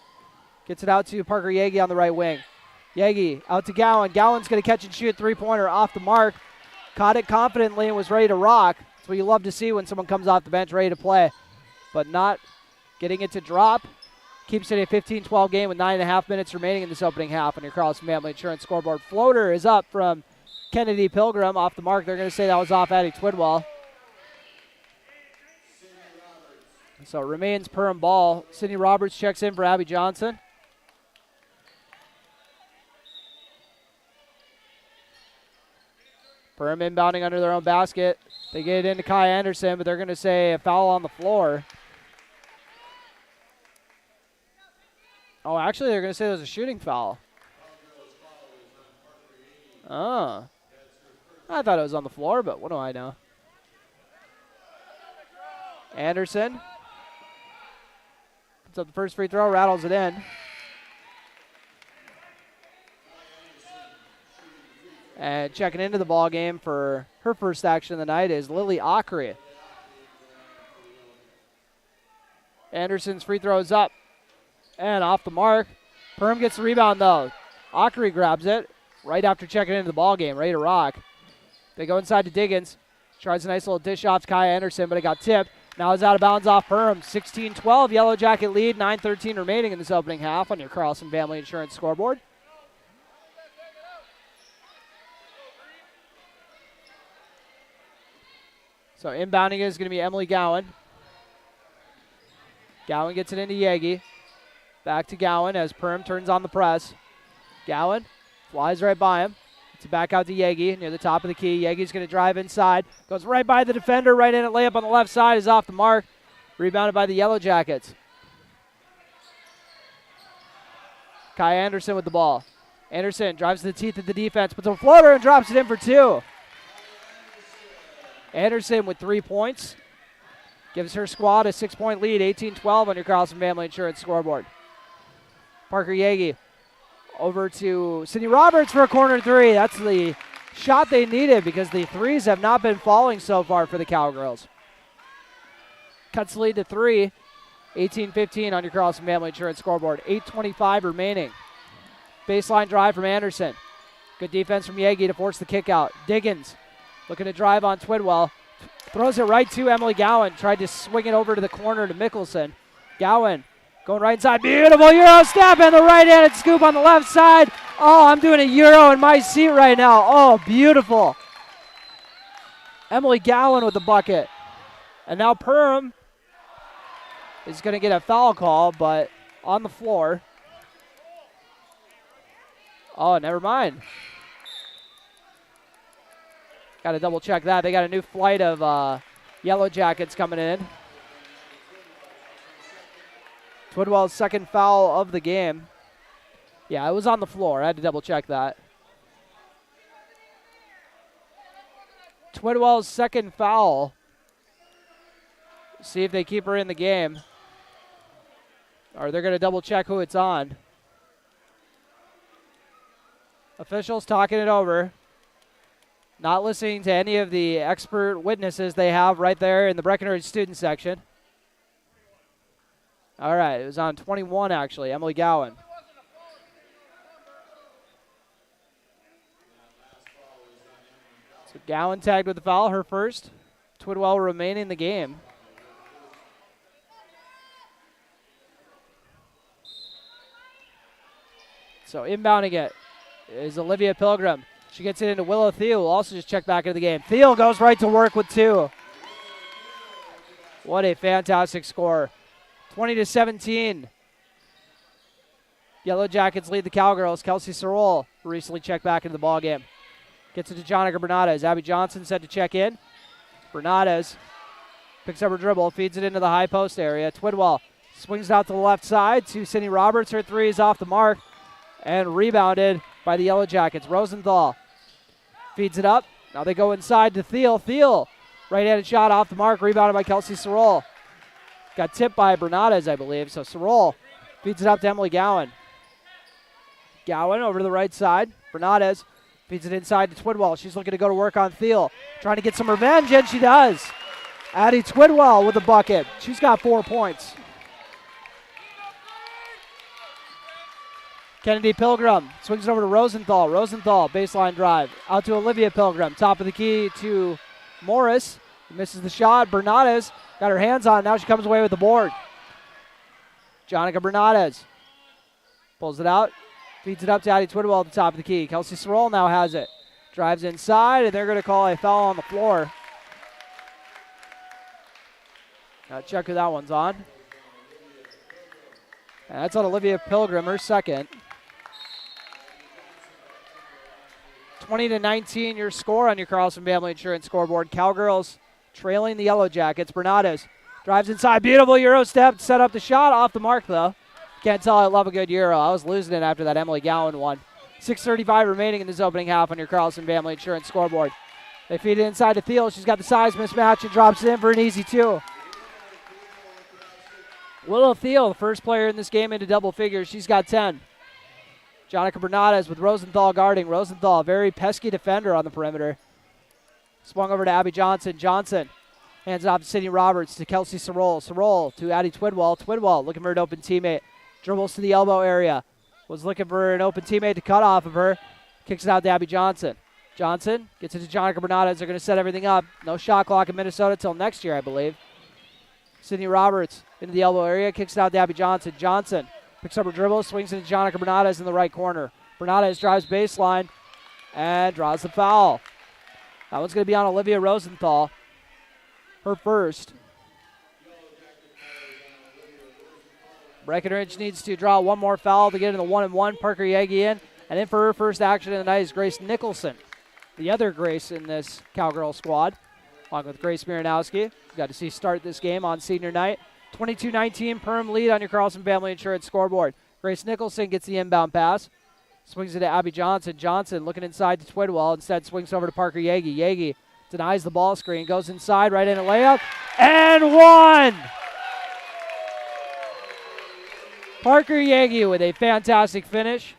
Gets it out to Parker Yagi on the right wing. Yagi out to Gowan. Gowan's going to catch and shoot, three-pointer off the mark. Caught it confidently and was ready to rock. That's what you love to see when someone comes off the bench ready to play. But not getting it to drop. Keeps it a 15-12 game with 9.5 minutes remaining in this opening half on your Carlson Family Insurance scoreboard. Floater is up from Kennedy Pilgrim off the mark. They're going to say that was off Addie Twidwell. So it remains Perham ball. Sydney Roberts checks in for Abby Johnson. Perham inbounding under their own basket. They get it into Kai Anderson, but they're going to say a foul on the floor. Oh, actually, they're going to say there's a shooting foul. Oh. I thought it was on the floor, but what do I know? Anderson. Puts up the first free throw, rattles it in. And checking into the ball game for her first action of the night is Lily Ockery. Anderson's free throw is up and off the mark. Perham gets the rebound, though. Ockery grabs it right after checking into the ball game, ready to rock. They go inside to Diggins. Tries a nice little dish off to Kaya Anderson, but it got tipped. Now it's out of bounds off Perham. 16-12, Yellow Jacket lead, 9:13 remaining in this opening half on your Carlson Family Insurance scoreboard. So inbounding is going to be Emily Gowan. Gowan gets it into Yagi. Back to Gowan as Perham turns on the press. Gowan flies right by him. It's back out to Yagi near the top of the key. Yagi's going to drive inside. Goes right by the defender. Right in it. Layup on the left side is off the mark. Rebounded by the Yellow Jackets. Kai Anderson with the ball. Anderson drives to the teeth of the defense. Puts a floater and drops it in for 2. Anderson with 3 points. Gives her squad a 6-point lead. 18-12 on your Carlson Family Insurance scoreboard. Parker Yagi over to Sydney Roberts for a corner 3. That's the shot they needed because the threes have not been falling so far for the Cowgirls. Cuts the lead to 3. 18-15 on your Carlson Family Insurance scoreboard. 8:25 remaining. Baseline drive from Anderson. Good defense from Yagi to force the kick out. Diggins looking to drive on Twidwell. Throws it right to Emily Gowan. Tried to swing it over to the corner to Mickelson. Gowan going right inside. Beautiful Euro step and the right-handed scoop on the left side. Oh, I'm doing a Euro in my seat right now. Oh, beautiful. Emily Gowan with the bucket. And now Perham is going to get a foul call, but on the floor. Oh, never mind. Got to double check that. They got a new flight of Yellow Jackets coming in. Twidwell's second foul of the game. Yeah, it was on the floor. I had to double check that. Twidwell's second foul. See if they keep her in the game. Or they're going to double check who it's on. Officials talking it over. Not listening to any of the expert witnesses they have right there in the Breckenridge student section. All right, it was on 21 actually, Emily Gowan. So Gowan tagged with the foul, her first. Twidwell remaining in the game. So inbounding it is Olivia Pilgrim. She gets it into Willow Thiel, who also just checked back into the game. Thiel goes right to work with 2. What a fantastic score. 20-17. Yellow Jackets lead the Cowgirls. Kelsey Sorrell recently checked back into the ballgame. Gets it to Jonica Bernades. Abby Johnson said to check in. Bernades picks up her dribble, feeds it into the high post area. Twidwell swings it out to the left side to Sydney Roberts. Her 3 is off the mark and rebounded by the Yellow Jackets. Rosenthal feeds it up. Now they go inside to Thiel. Thiel, right-handed shot off the mark, rebounded by Kelsey Sorrell. Got tipped by Bernades, I believe. So Sorrell feeds it up to Emily Gowan. Gowan over to the right side. Bernades feeds it inside to Twidwell. She's looking to go to work on Thiel. Trying to get some revenge, and she does. Addie Twidwell with a bucket. She's got 4 points. Kennedy Pilgrim swings it over to Rosenthal. Rosenthal, baseline drive. Out to Olivia Pilgrim. Top of the key to Morris. Misses the shot. Bernades got her hands on it. Now she comes away with the board. Jonica Bernades pulls it out. Feeds it up to Addie Twidwell at the top of the key. Kelsey Sorrell now has it. Drives inside, and they're going to call a foul on the floor. Now check who that one's on. And that's on Olivia Pilgrim, her second. 20-19 your score on your Carlson Family Insurance scoreboard. Cowgirls trailing the Yellow Jackets. Bernades drives inside. Beautiful Euro step. Set up the shot. Off the mark, though. Can't tell I love a good Euro. I was losing it after that Emily Gowan one. 6:35 remaining in this opening half on your Carlson Family Insurance scoreboard. They feed it inside to Thiel. She's got the size mismatch and drops it in for an easy 2. Willow Thiel, the first player in this game into double figures. She's got 10. Jonica Bernades with Rosenthal guarding. Rosenthal, very pesky defender on the perimeter. Swung over to Abby Johnson. Johnson hands it off to Sydney Roberts to Kelsey Sorrell. Sorrell to Addie Twidwell. Twidwell looking for an open teammate. Dribbles to the elbow area. Was looking for an open teammate to cut off of her. Kicks it out to Abby Johnson. Johnson gets it to Jonica Bernades. They're going to set everything up. No shot clock in Minnesota till next year, I believe. Sydney Roberts into the elbow area. Kicks it out to Abby Johnson. Johnson picks up her dribble, swings into Jonica Bernades in the right corner. Bernades drives baseline and draws the foul. That one's going to be on Olivia Rosenthal. her first. Breckenridge needs to draw one more foul to get in the 1-1. Parker Yagi in. And in for her first action of the night is Grace Nicholson, the other Grace in this Cowgirl squad, along with Grace Miranowski. Got to see start this game on senior night. 22-19, Perham lead on your Carlson Family Insurance scoreboard. Grace Nicholson gets the inbound pass. Swings it to Abby Johnson. Johnson looking inside to Twidwell. Instead swings over to Parker Yagi. Yagi denies the ball screen. Goes inside, right in a layup. And one! Parker Yagi with a fantastic finish.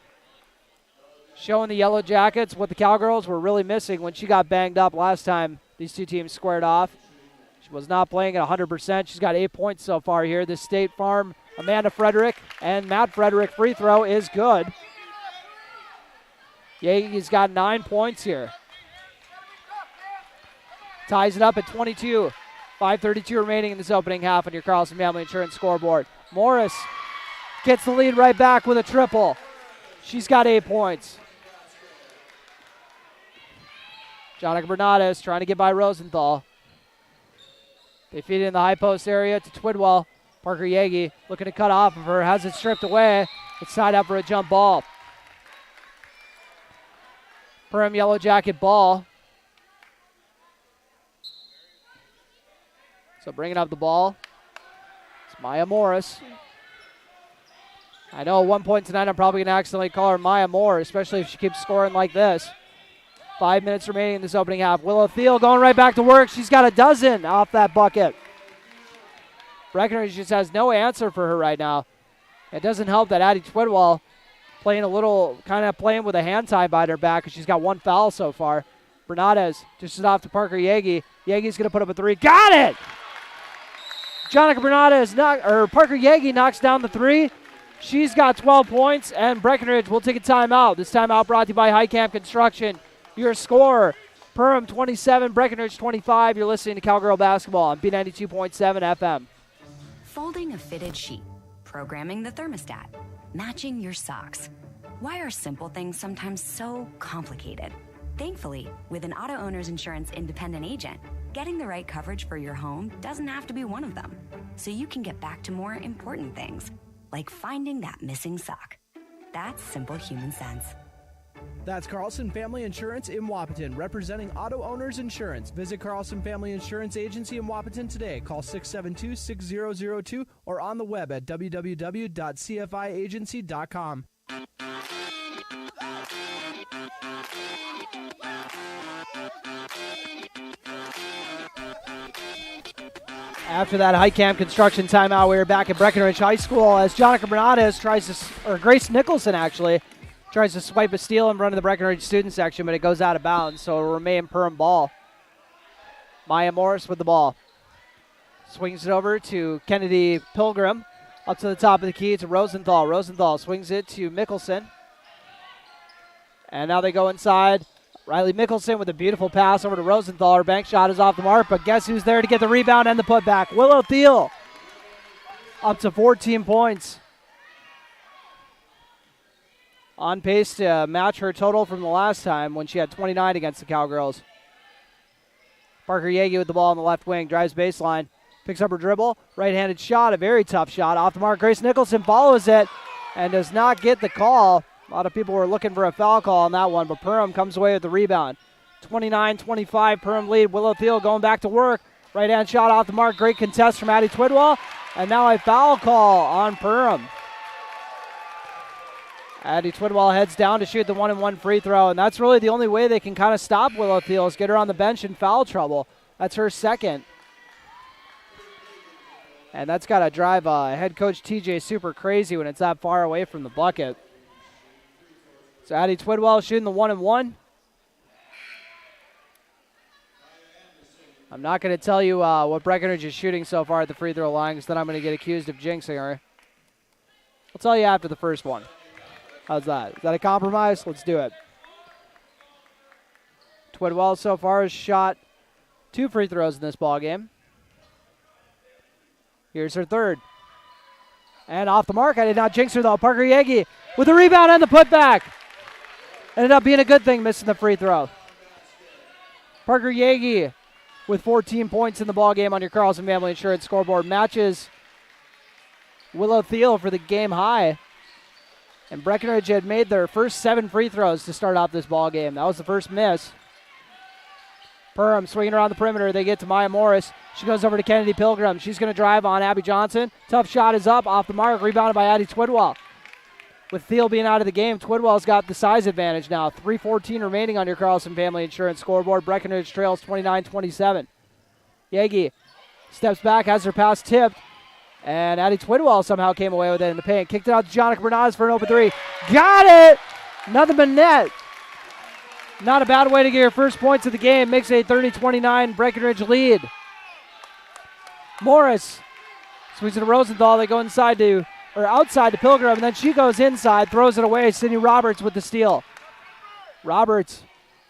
Showing the Yellow Jackets what the Cowgirls were really missing when she got banged up last time these two teams squared off. She was not playing at 100%. She's got 8 points so far here. This State Farm Amanda Frederick and Matt Frederick free throw is good. Yagi's got 9 points here. Ties it up at 22. 5:32 remaining in this opening half on your Carlson Family Insurance scoreboard. Morris gets the lead right back with a triple. She's got 8 points. Jonica Bernades trying to get by Rosenthal. They feed it in the high post area to Twidwell. Parker Yagi looking to cut off of her, has it stripped away. It's tied up for a jump ball. Perham Yellow Jacket ball. So bringing up the ball, it's Maya Morris. I know at one point tonight I'm probably going to accidentally call her Maya Moore, especially if she keeps scoring like this. 5 minutes remaining in this opening half. Willow Thiel going right back to work. She's got a dozen off that bucket. Breckenridge just has no answer for her right now. It doesn't help that Addie Twidwell playing a little, kind of playing with a hand tie behind her back because she's got one foul so far. Bernades dishes off to Parker Yagi. Yagi's going to put up a three. Got it! Jonica Bernades, Parker Yagi knocks down the three. She's got 12 points, and Breckenridge will take a timeout. This timeout brought to you by Highcamp Construction. Your score, Perham 27, Breckenridge 25. You're listening to Cowgirl Basketball on B92.7 FM. Folding a fitted sheet, programming the thermostat, matching your socks. Why are simple things sometimes so complicated? Thankfully, with an Auto Owners Insurance independent agent, getting the right coverage for your home doesn't have to be one of them. So you can get back to more important things, like finding that missing sock. That's simple human sense. That's Carlson Family Insurance in Wapaton, representing Auto Owners Insurance. Visit Carlson Family Insurance Agency in Wapaton today. Call 672-6002 or on the web at www.cfiagency.com. After that Highcamp Construction timeout, we are back at Breckenridge High School as Jonica Bernades tries to, or Grace Nicholson actually, tries to swipe a steal and run to the Breckenridge student section, but it goes out of bounds, so it will remain Perham ball. Maya Morris with the ball. Swings it over to Kennedy Pilgrim. Up to the top of the key to Rosenthal. Rosenthal swings it to Mickelson. And now they go inside. Riley Mickelson with a beautiful pass over to Rosenthal. Her bank shot is off the mark, but guess who's there to get the rebound and the putback? Willow Thiel. Up to 14 points. On pace to match her total from the last time when she had 29 against the Cowgirls. Parker Yagi with the ball on the left wing. Drives baseline. Picks up her dribble. Right-handed shot. A very tough shot. Off the mark. Grace Nicholson follows it and does not get the call. A lot of people were looking for a foul call on that one, but Perham comes away with the rebound. 29-25, Perham lead. Willow Thiel going back to work. Right-hand shot off the mark. Great contest from Addie Twidwell. And now a foul call on Perham. Addie Twidwell heads down to shoot the 1-and-1 free throw, and that's really the only way they can kind of stop Willow Thiel is get her on the bench in foul trouble. That's her second. And that's got to drive head coach TJ super crazy when it's that far away from the bucket. So Addie Twidwell shooting the 1-and-1. I'm not going to tell you what Breckenridge is shooting so far at the free throw line because then I'm going to get accused of jinxing her. I'll tell you after the first one. How's that? Is that a compromise? Let's do it. Twidwell so far has shot 2 free throws in this ballgame. Here's her third. And off the mark. I did not jinx her though. Parker Yagi with the rebound and the putback. Ended up being a good thing, missing the free throw. Parker Yagi with 14 points in the ball game on your Carlson Family Insurance scoreboard. Matches Willow Thiel for the game high. And Breckenridge had made their first 7 free throws to start off this ball game. That was the first miss. Perham swinging around the perimeter. They get to Maya Morris. She goes over to Kennedy Pilgrim. She's going to drive on Abby Johnson. Tough shot is up, off the mark, rebounded by Addie Twidwell. With Thiel being out of the game, Twidwell's got the size advantage now. 3:14 remaining on your Carlson Family Insurance scoreboard. Breckenridge trails 29-27. Yagi steps back, has her pass tipped, and Addie Twidwell somehow came away with it in the paint. Kicked it out to Jonica Bernaz for an open 3. Got it! Nothing but net. Not a bad way to get your first points of the game. Makes a 30-29 Breckenridge lead. Morris swings it to Rosenthal. They go outside to Pilgrim, and then she goes inside, throws it away. Sydney Roberts with the steal. Roberts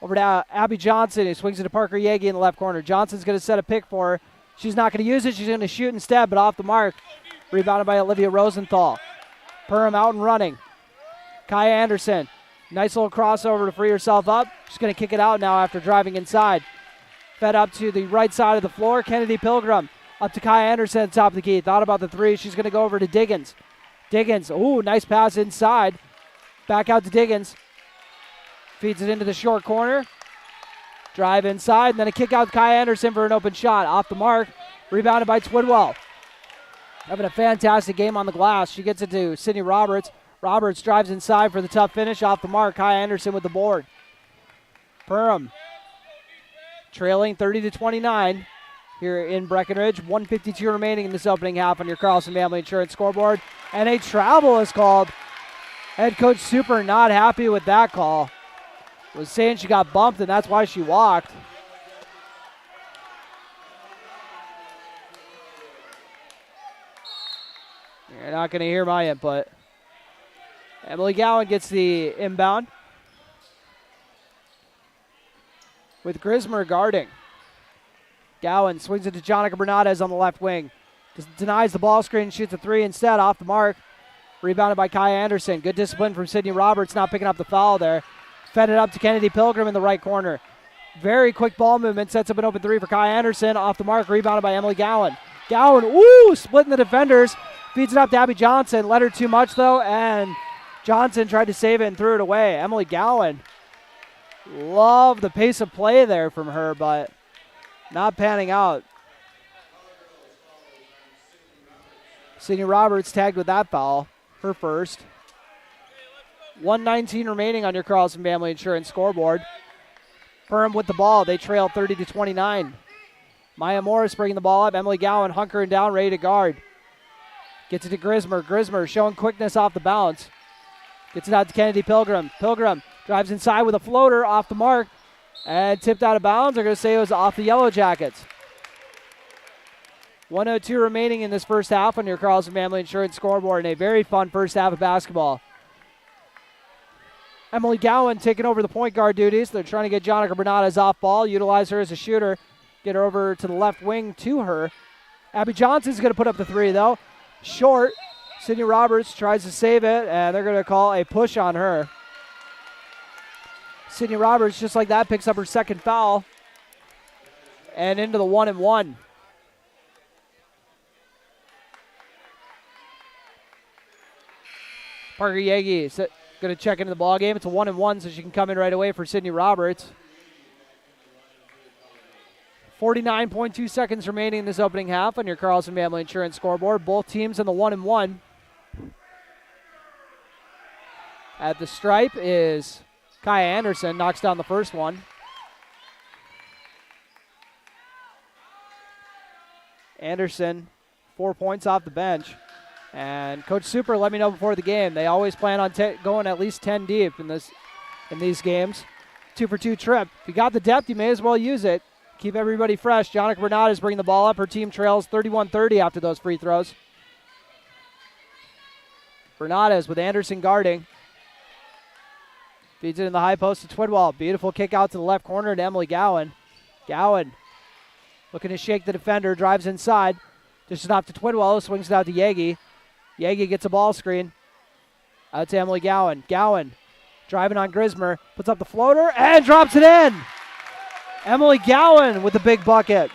over to Abby Johnson, who swings it to Parker Yagi in the left corner. Johnson's going to set a pick for her. She's not going to use it. She's going to shoot instead, but off the mark. Rebounded by Olivia Rosenthal. Perham out and running. Kaya Anderson. Nice little crossover to free herself up. She's going to kick it out now after driving inside. Fed up to the right side of the floor. Kennedy Pilgrim up to Kaya Anderson at the top of the key. Thought about the 3. She's going to go over to Diggins. Diggins, ooh, nice pass inside. Back out to Diggins. Feeds it into the short corner. Drive inside, and then a kick out to Kaya Anderson for an open shot. Off the mark. Rebounded by Twidwell. Having a fantastic game on the glass. She gets it to Sydney Roberts. Roberts drives inside for the tough finish. Off the mark. Kaya Anderson with the board. Perham trailing 30-29 here in Breckenridge. 1:52 remaining in this opening half on your Carlson Family Insurance scoreboard. And a travel is called. Head coach Super not happy with that call. Was saying she got bumped and that's why she walked. You're not going to hear my input. Emily Gowan gets the inbound. With Grismer guarding. Gowan swings it to Jonica Bernadez on the left wing. Denies the ball screen, shoots a 3 instead, off the mark. Rebounded by Kaya Anderson. Good discipline from Sydney Roberts, not picking up the foul there. Fed it up to Kennedy Pilgrim in the right corner. Very quick ball movement, sets up an open 3 for Kaya Anderson. Off the mark, rebounded by Emily Gowan. Gowan, ooh, splitting the defenders. Feeds it up to Abby Johnson. Let her too much though, and Johnson tried to save it and threw it away. Emily Gowan, love the pace of play there from her, but not panning out. Sydney Roberts tagged with that foul, her first. 1:19 remaining on your Carlson Family Insurance scoreboard. Perham with the ball. They trail 30-29. Maya Morris bringing the ball up. Emily Gowan hunkering down, ready to guard. Gets it to Grismer. Grismer showing quickness off the bounce. Gets it out to Kennedy Pilgrim. Pilgrim drives inside with a floater off the mark and tipped out of bounds. They're going to say it was off the Yellowjackets. 1:02 remaining in this first half on your Carlson Family Insurance scoreboard, and a very fun first half of basketball. Emily Gowan taking over the point guard duties. They're trying to get Jonica Bernadez off ball, utilize her as a shooter, get her over to the left wing to her. Abby Johnson's going to put up the 3, though. Short. Sydney Roberts tries to save it, and they're going to call a push on her. Sydney Roberts, just like that, picks up her second foul. And into the 1-and-1. Parker Yagi is going to check into the ball game. It's a 1-and-1, so she can come in right away for Sydney Roberts. 49.2 seconds remaining in this opening half on your Carlson Family Insurance scoreboard. Both teams in the 1-and-1. At the stripe is Kaya Anderson, knocks down the first one. Anderson, 4 points off the bench. And Coach Super let me know before the game, they always plan on going at least 10 deep in these games. 2-for-2 trip. If you got the depth, you may as well use it. Keep everybody fresh. Jonica Bernadez bringing the ball up. Her team trails 31-30 after those free throws. Bernadez with Anderson guarding. Feeds it in the high post to Twidwell. Beautiful kick out to the left corner to Emily Gowan. Gowan looking to shake the defender. Drives inside. Dishes off to Twidwell. Swings it out to Yagi. Yagi gets a ball screen. Out to Emily Gowan. Gowan driving on Grismer. Puts up the floater and drops it in. Emily Gowan with the big bucket.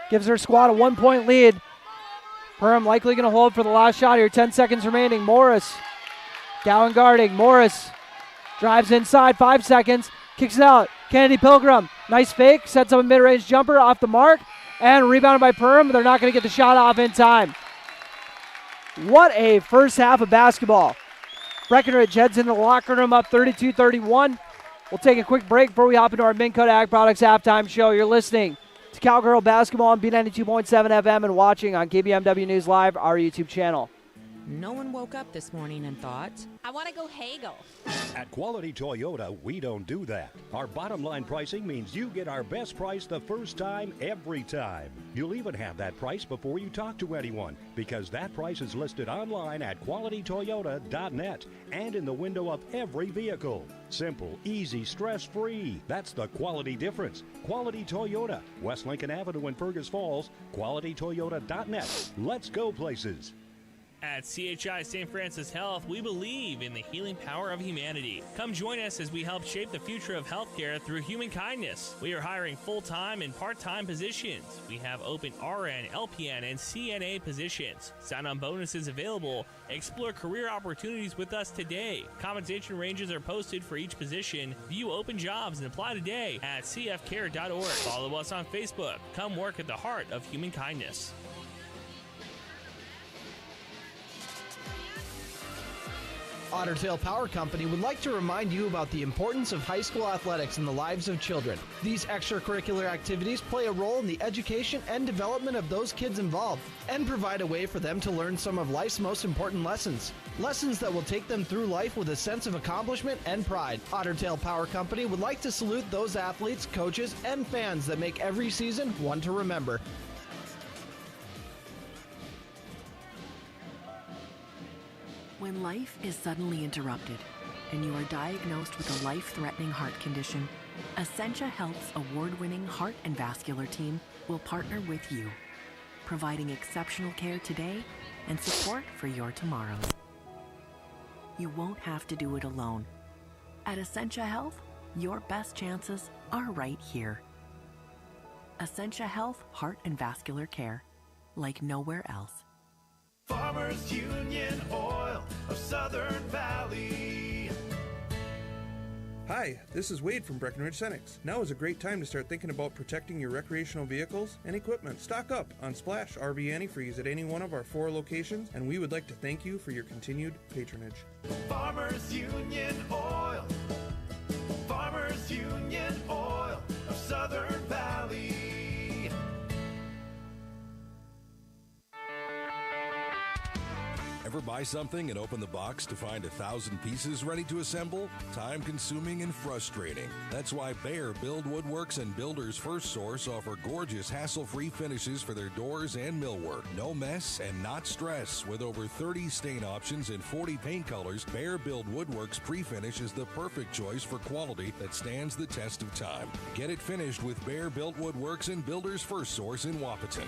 Gives her squad a 1-point lead. Perham likely going to hold for the last shot here. 10 seconds remaining. Morris. Gowan guarding. Morris drives inside. 5 seconds. Kicks it out. Kennedy Pilgrim. Nice fake. Sets up a mid-range jumper off the mark. And rebounded by Perham. They're not going to get the shot off in time. What a first half of basketball. Breckenridge heads into the locker room up 32-31. We'll take a quick break before we hop into our Minn Kota Ag Products halftime show. You're listening to Cowgirl Basketball on B92.7 FM and watching on KBMW News Live, our YouTube channel. No one woke up this morning and thought, I want to go haggle. At Quality Toyota, we don't do that. Our bottom line pricing means you get our best price the first time, every time. You'll even have that price before you talk to anyone, because that price is listed online at qualitytoyota.net and in the window of every vehicle. Simple, easy, stress-free. That's the quality difference. Quality Toyota, West Lincoln Avenue in Fergus Falls, qualitytoyota.net. Let's go places. At CHI St. Francis Health, we believe in the healing power of humanity. Come join us as we help shape the future of healthcare through human kindness. We are hiring full-time and part-time positions. We have open RN, LPN, and CNA positions. Sign-on bonuses available. Explore career opportunities with us today. Compensation ranges are posted for each position. View open jobs and apply today at cfcare.org. Follow us on Facebook. Come work at the heart of human kindness. Otter Tail Power Company would like to remind you about the importance of high school athletics in the lives of children. These extracurricular activities play a role in the education and development of those kids involved and provide a way for them to learn some of life's most important lessons. Lessons that will take them through life with a sense of accomplishment and pride. Otter Tail Power Company would like to salute those athletes, coaches, and fans that make every season one to remember. When life is suddenly interrupted and you are diagnosed with a life-threatening heart condition, Essentia Health's award-winning heart and vascular team will partner with you, providing exceptional care today and support for your tomorrow. You won't have to do it alone. At Essentia Health, your best chances are right here. Essentia Health Heart and Vascular Care, like nowhere else. Farmers Union Oil of Southern Valley. Hi, this is Wade from Breckenridge Cowgirls. Now is a great time to start thinking about protecting your recreational vehicles and equipment. Stock up on Splash RV Antifreeze at any one of our 4 locations, and we would like to thank you for your continued patronage. Farmers Union Oil. Farmers Union Oil of Southern Valley. Ever buy something and open the box to find 1,000 pieces ready to assemble? Time consuming and frustrating. That's why Bear Build Woodworks and Builders First Source offer gorgeous hassle-free finishes for their doors and millwork. No mess and not stress. With over 30 stain options and 40 paint colors, Bear Build Woodworks pre-finish is the perfect choice for quality that stands the test of time. Get it finished with Bear Built Woodworks and Builders First Source in Wapaton.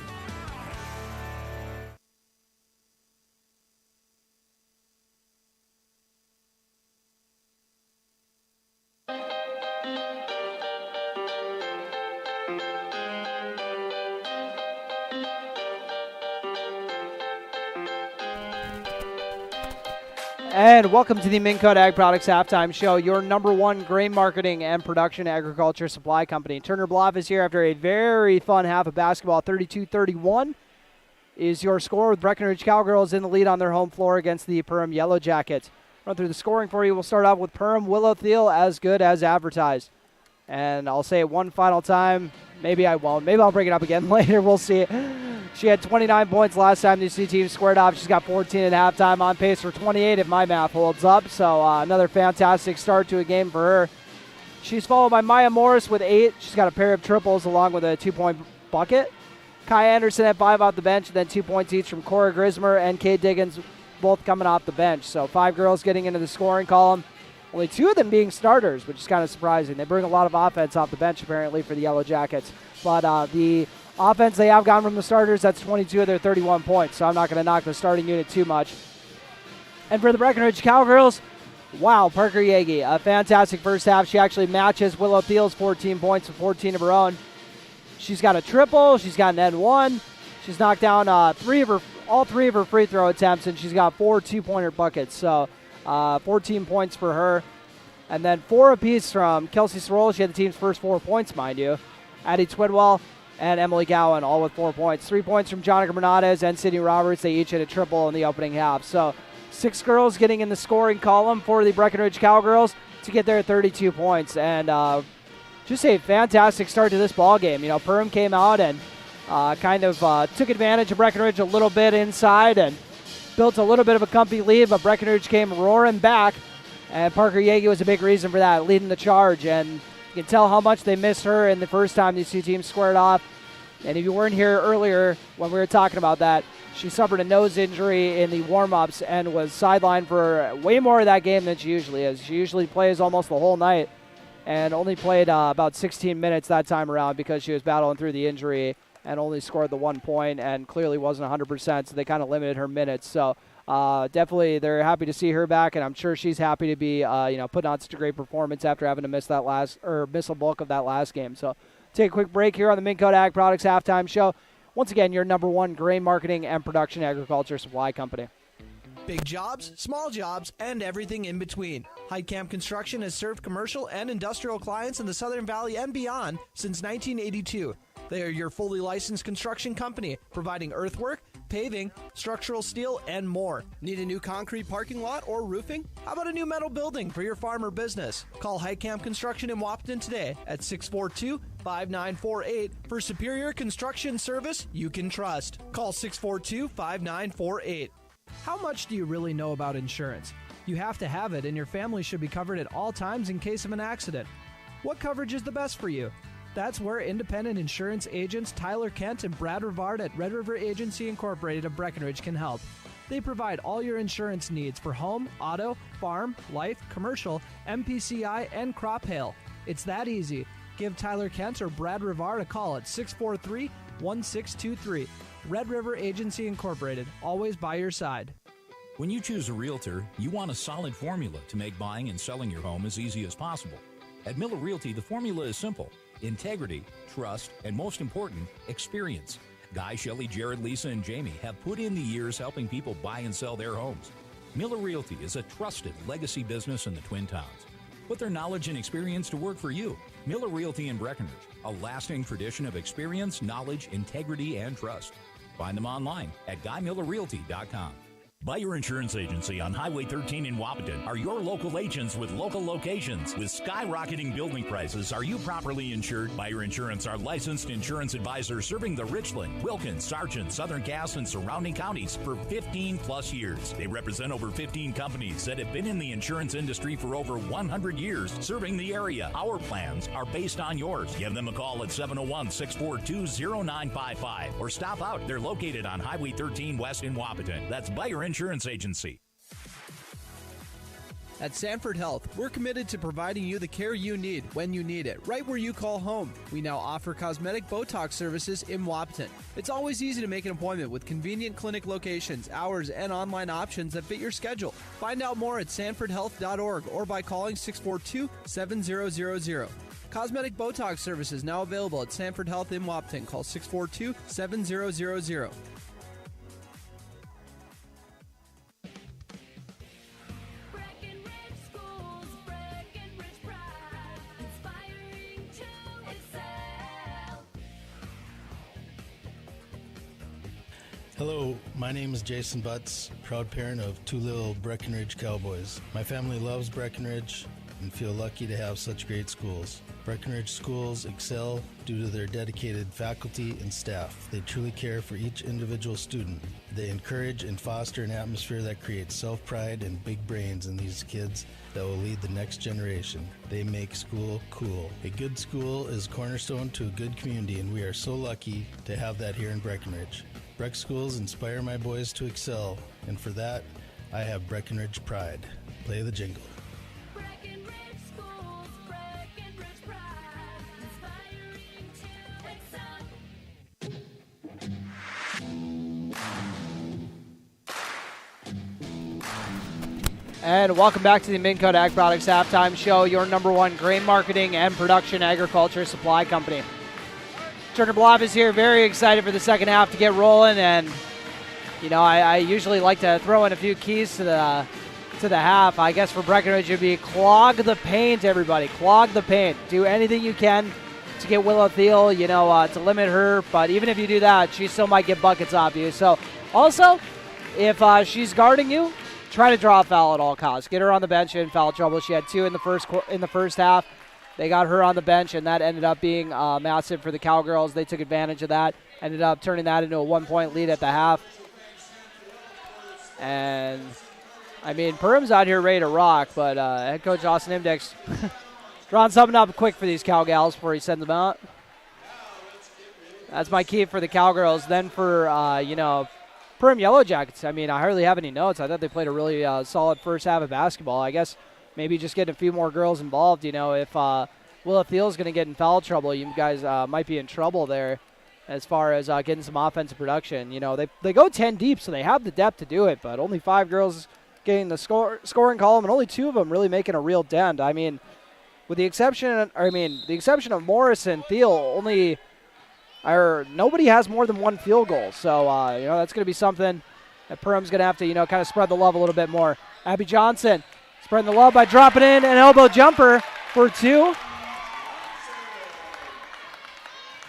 And welcome to the Minn Kota Ag Products Halftime Show, your #1 grain marketing and production agriculture supply company. Turner Bluff is here after a very fun half of basketball. 32-31 is your score, with Breckenridge Cowgirls in the lead on their home floor against the Perham Yellowjackets. Run through the scoring for you. We'll start off with Perham. Willow Thiel, as good as advertised. And I'll say it one final time. Maybe I won't. Maybe I'll bring it up again later. We'll see. She had 29 points last time these two teams squared off. She's got 14 at halftime, on pace for 28 if my math holds up. So another fantastic start to a game for her. She's followed by Maya Morris with 8. She's got a pair of triples along with a 2-point bucket. Kai Anderson at 5 off the bench, and then 2 points each from Cora Grismer and Kate Diggins, both coming off the bench. So 5 girls getting into the scoring column. Only 2 of them being starters, which is kind of surprising. They bring a lot of offense off the bench, apparently, for the Yellow Jackets. But the offense they have gotten from the starters, that's 22 of their 31 points. So I'm not going to knock the starting unit too much. And for the Breckenridge Cowgirls, Wow, Parker Yagi, a fantastic first half. She actually matches Willow Thiel's 14 points with 14 of her own. She's got a triple. She's got an N1. She's knocked down all three of her free throw attempts, and she's got 4 2-pointer buckets. So 14 points for her. And then 4 apiece from Kelsey Sorrell. She had the team's first 4 points, mind you. Addie Twidwell and Emily Gowan, all with 4 points. 3 points from Jonica Bernardes and Sydney Roberts. They each hit a triple in the opening half. So 6 girls getting in the scoring column for the Breckenridge Cowgirls to get their 32 points. And just a fantastic start to this ball game. You know, Perham came out and kind of took advantage of Breckenridge a little bit inside and built a little bit of a comfy lead, but Breckenridge came roaring back, and Parker Yagi was a big reason for that, leading the charge. And you can tell how much they missed her in the first time these two teams squared off. And if you weren't here earlier when we were talking about that, she suffered a nose injury in the warm-ups and was sidelined for way more of that game than she usually is. She usually plays almost the whole night and only played about 16 minutes that time around because she was battling through the injury and only scored the 1 point and clearly wasn't 100%, so they kind of limited her minutes. So definitely they're happy to see her back, and I'm sure she's happy to be putting on such a great performance after having to miss a bulk of that last game. So take a quick break here on the Minn Kota Ag Products Halftime Show. Once again, your number one grain marketing and production agriculture supply company. Big jobs, small jobs, and everything in between. Heidkamp Construction has served commercial and industrial clients in the Southern Valley and beyond since 1982. They are your fully licensed construction company, providing earthwork, paving, structural steel, and more. Need a new concrete parking lot or roofing? How about a new metal building for your farm or business? Call Heidkamp Construction in Wahpeton today at 642-5948 for superior construction service you can trust. Call 642-5948. How much do you really know about insurance? You have to have it, and your family should be covered at all times in case of an accident. What coverage is the best for you? That's where independent insurance agents Tyler Kent and Brad Rivard at Red River Agency Incorporated of Breckenridge can help. They provide all your insurance needs for home, auto, farm, life, commercial, MPCI, and crop hail. It's that easy. Give Tyler Kent or Brad Rivard a call at 643-1623. Red River Agency Incorporated, always by your side. When you choose a realtor, you want a solid formula to make buying and selling your home as easy as possible. At Miller Realty, the formula is simple: integrity, trust, and most important, experience. Guy, Shelley, Jared, Lisa, and Jamie have put in the years helping people buy and sell their homes. Miller Realty is a trusted legacy business in the Twin Towns. Put their knowledge and experience to work for you. Miller Realty in Breckenridge, a lasting tradition of experience, knowledge, integrity, and trust. Find them online at GuyMillerRealty.com. Buyer Insurance Agency on Highway 13 in Wahpeton are your local agents with local locations. With skyrocketing building prices, are you properly insured? Buyer Insurance are licensed insurance advisors serving the Richland, Wilkins, Sargent, Southern Cass, and surrounding counties for 15 plus years. They represent over 15 companies that have been in the insurance industry for over 100 years, serving the area. Our plans are based on yours. Give them a call at 701-642-0955 or stop out. They're located on Highway 13 West in Wahpeton. That's Buyer Insurance Agency. At Sanford Health, we're committed to providing you the care you need when you need it, right where you call home. We now offer cosmetic Botox services in Wahpeton. It's always easy to make an appointment with convenient clinic locations, hours, and online options that fit your schedule. Find out more at sanfordhealth.org or by calling 642-7000. Cosmetic Botox services now available at Sanford Health in Wahpeton. Call 642-7000. Hello, my name is Jason Butts, proud parent of 2 little Breckenridge Cowboys. My family loves Breckenridge and feel lucky to have such great schools. Breckenridge schools excel due to their dedicated faculty and staff. They truly care for each individual student. They encourage and foster an atmosphere that creates self-pride and big brains in these kids that will lead the next generation. They make school cool. A good school is cornerstone to a good community, and we are so lucky to have that here in Breckenridge. Breck schools inspire my boys to excel, and for that, I have Breckenridge pride. Play the jingle. And welcome back to the Minn Kota Ag Products Halftime Show, your number one grain marketing and production agriculture supply company. Turner Blob is here, very excited for the second half to get rolling. And, you know, I usually like to throw in a few keys to the half. I guess for Breckenridge, it would be clog the paint, everybody. Clog the paint. Do anything you can to get Willow Thiel, you know, to limit her. But even if you do that, she still might get buckets off you. So, also, if she's guarding you, try to draw a foul at all costs. Get her on the bench in foul trouble. She had 2 in the first half. They got her on the bench, and that ended up being massive for the Cowgirls. They took advantage of that, ended up turning that into a 1-point lead at the half. And, I mean, Perham's out here ready to rock, but head coach Austin Imdex drawing something up quick for these Cowgals before he sends them out. That's my key for the Cowgirls. Then for, you know, Perham Yellowjackets, I mean, I hardly have any notes. I thought they played a really solid first half of basketball. I guess maybe just getting a few more girls involved. You know, if Willa Thiel's going to get in foul trouble, you guys might be in trouble there as far as getting some offensive production. You know, they go 10 deep, so they have the depth to do it, but only 5 girls getting the scoring column, and only 2 of them really making a real dent. I mean, with the exception of Morris and Thiel, nobody has more than 1 field goal. So, you know, that's going to be something that Perham's going to have to, you know, kind of spread the love a little bit more. Abby Johnson spreading the love by dropping in an elbow jumper for 2.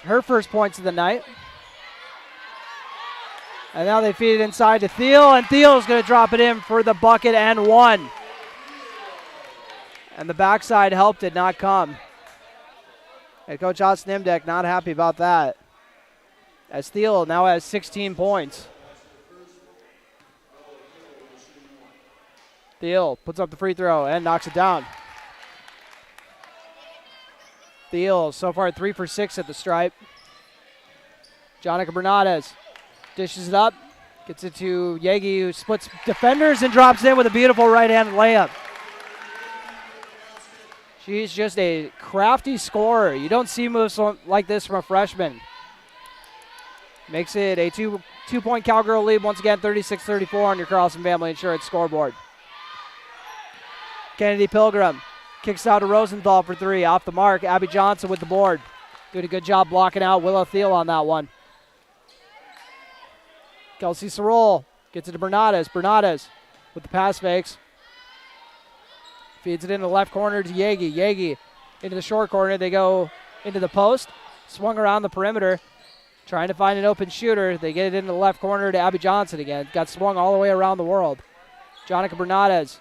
Her first points of the night. And now they feed it inside to Thiel, and Thiel's going to drop it in for the bucket and 1. And the backside help did not come. Head coach Austin Imdeck not happy about that, as Thiel now has 16 points. Thiel puts up the free throw and knocks it down. Thiel so far 3 for 6 at the stripe. Jonica Bernades dishes it up, gets it to Yegi, who splits defenders and drops in with a beautiful right-handed layup. She's just a crafty scorer. You don't see moves like this from a freshman. Makes it a two-point Cowgirl lead once again, 36-34 on your Carlson Family Insurance scoreboard. Kennedy Pilgrim kicks out to Rosenthal for 3. Off the mark, Abby Johnson with the board. Doing a good job blocking out Willow Thiel on that one. Kelsey Sorrell gets it to Bernades. Bernades with the pass fakes. Feeds it into the left corner to Yegi. Yegi into the short corner. They go into the post. Swung around the perimeter. Trying to find an open shooter. They get it into the left corner to Abby Johnson again. Got swung all the way around the world. Jonica Bernades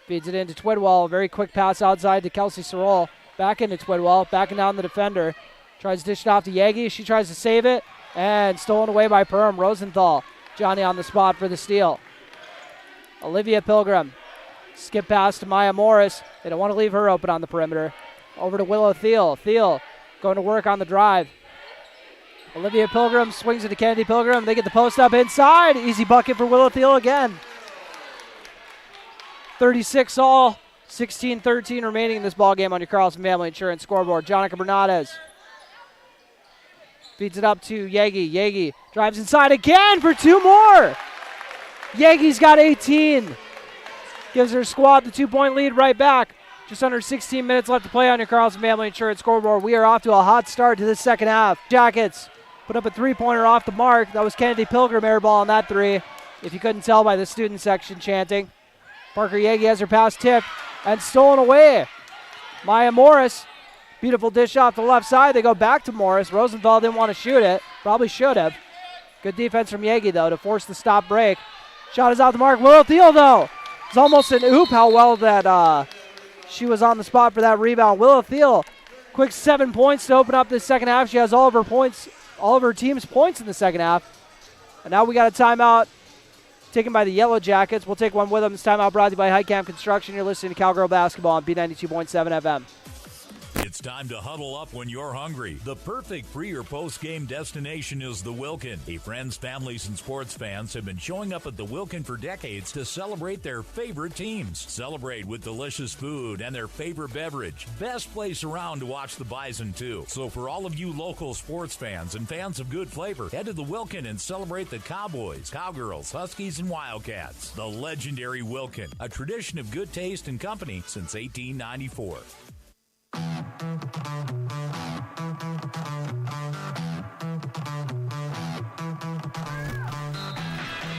feeds it into Twidwell. Very quick pass outside to Kelsey Sorrell. Back into Twidwell. Backing down the defender. Tries to dish it off to Yegi. She tries to save it. And stolen away by Perham. Rosenthal. Johnny on the spot for the steal. Olivia Pilgrim. Skip pass to Maya Morris. They don't want to leave her open on the perimeter. Over to Willow Thiel. Thiel going to work on the drive. Olivia Pilgrim swings it to Kennedy Pilgrim. They get the post up inside. Easy bucket for Willow Thiel again. 36 all. 16-13 remaining in this ball game on your Carlson Family Insurance scoreboard. Jonica Bernades feeds it up to Yegi. Yegi drives inside again for 2 more. Yegi's got 18. Gives her squad the 2-point lead right back. Just under 16 minutes left to play on your Carlson Family Insurance scoreboard. We are off to a hot start to this second half. Jackets put up a 3-pointer off the mark. That was Kennedy Pilgrim air ball on that 3, if you couldn't tell by the student section chanting. Parker Yegi has her pass tipped and stolen away. Maya Morris, beautiful dish off the left side. They go back to Morris. Rosenthal didn't want to shoot it. Probably should have. Good defense from Yegi, though, to force the stop break. Shot is out the mark. Willow Thiel, though. It's almost an oop how well that she was on the spot for that rebound. Willow Thiel, quick 7 points to open up this second half. She has all of her team's points in the second half. And now we got a timeout taken by the Yellow Jackets. We'll take one with them. This timeout brought to you by Highcamp Construction. You're listening to Cowgirl Basketball on B92.7 FM. It's time to huddle up when you're hungry. The perfect pre- or post-game destination is the Wilkin. Friends, families, and sports fans have been showing up at the Wilkin for decades to celebrate their favorite teams. Celebrate with delicious food and their favorite beverage. Best place around to watch the Bison, too. So for all of you local sports fans and fans of good flavor, head to the Wilkin and celebrate the Cowboys, Cowgirls, Huskies, and Wildcats. The legendary Wilkin, a tradition of good taste and company since 1894.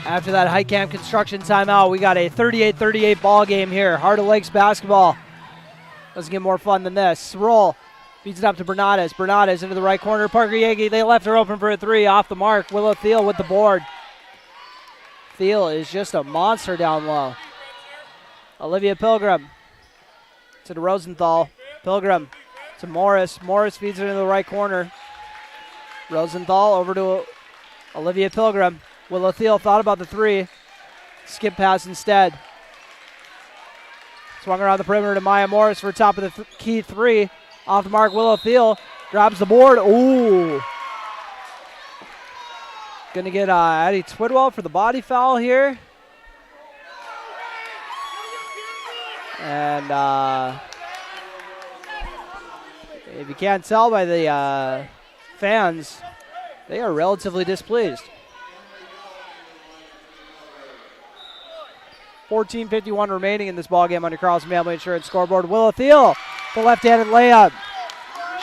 After that high camp construction timeout, we got a 38-38 ball game here. Heart of Lakes basketball. Doesn't get more fun than this. Roll. Feeds it up to Bernades. Bernades into the right corner. Parker Yagi, they left her open for a three. Off the mark. Willow Thiel with the board. Thiel is just a monster down low. Olivia Pilgrim to the Rosenthal. Pilgrim to Morris. Morris feeds it into the right corner. Rosenthal over to Olivia Pilgrim. Willow Thiel thought about the three. Skip pass instead. Swung around the perimeter to Maya Morris for top of the key three. Off the mark, Willow Thiel grabs the board. Ooh. Gonna get Addie Twidwell for the body foul here. And if you can't tell by the fans, they are relatively displeased. 14:51 remaining in this ballgame on your Carlson Family Insurance scoreboard. Willow Thiel, the left-handed layup.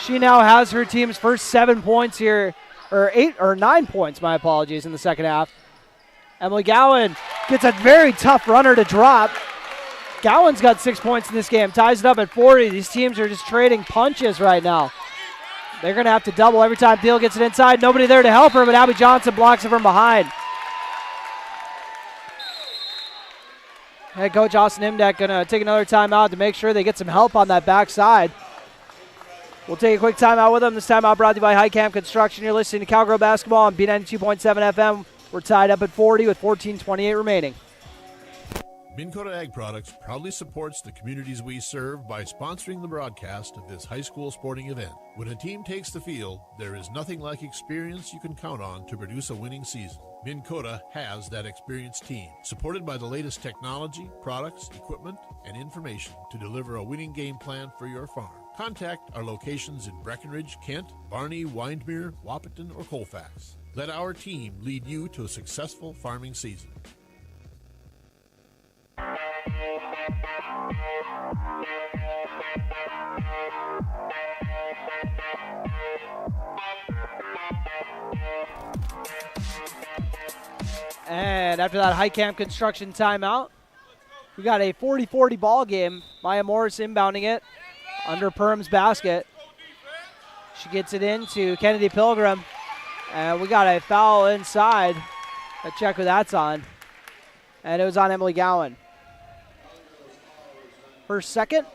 She now has her team's first 7 points here, or 9 points, my apologies, in the second half. Emily Gowan gets a very tough runner to drop. Gowan's got 6 points in this game, ties it up at 40. These teams are just trading punches right now. They're going to have to double every time Thiel gets it inside. Nobody there to help her, but Abby Johnson blocks it from behind. Head coach Austin Imdeck going to take another timeout to make sure they get some help on that backside. We'll take a quick timeout with them. This timeout brought to you by High Camp Construction. You're listening to Cowgirl Basketball on B92.7 FM. We're tied up at 40 with 14:28 remaining. Minn Kota Ag Products proudly supports the communities we serve by sponsoring the broadcast of this high school sporting event. When a team takes the field, there is nothing like experience you can count on to produce a winning season. Minn Kota has that experienced team, supported by the latest technology, products, equipment, and information to deliver a winning game plan for your farm. Contact our locations in Breckenridge, Kent, Barney, Windmere, Wahpeton, or Colfax. Let our team lead you to a successful farming season. And after that high camp construction timeout, we got a 40-40 ball game. Maya Morris inbounding it under Perham's basket. She gets it into Kennedy Pilgrim. And we got a foul inside. Let's check who that's on. And it was on Emily Gowan. First, second.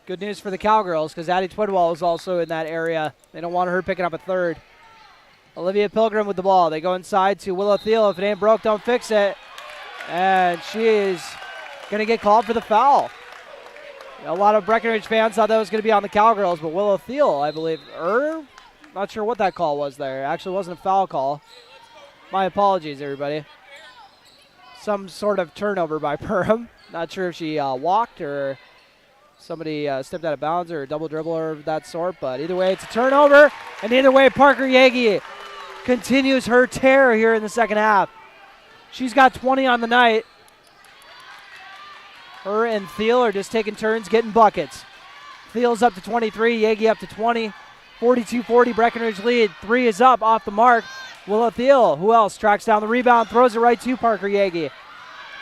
Good news for the Cowgirls because Addie Twidwell is also in that area. They don't want her picking up a third. Olivia Pilgrim with the ball. They go inside to Willow Thiel. If it ain't broke, don't fix it. And she is going to get called for the foul. A lot of Breckenridge fans thought that was going to be on the Cowgirls, but Willow Thiel, I believe, not sure what that call was there. Actually, wasn't a foul call. My apologies, everybody. Some sort of turnover by Perham. Not sure if she walked or somebody stepped out of bounds or a double dribble or of that sort, but either way, it's a turnover. And either way, Parker Yagi continues her tear here in the second half. She's got 20 on the night. Her and Thiel are just taking turns getting buckets. Thiel's up to 23, Yagi up to 20. 42-40 Breckenridge lead. Three is up off the mark. Willow Thiel, who else? Tracks down the rebound, throws it right to Parker Yagi.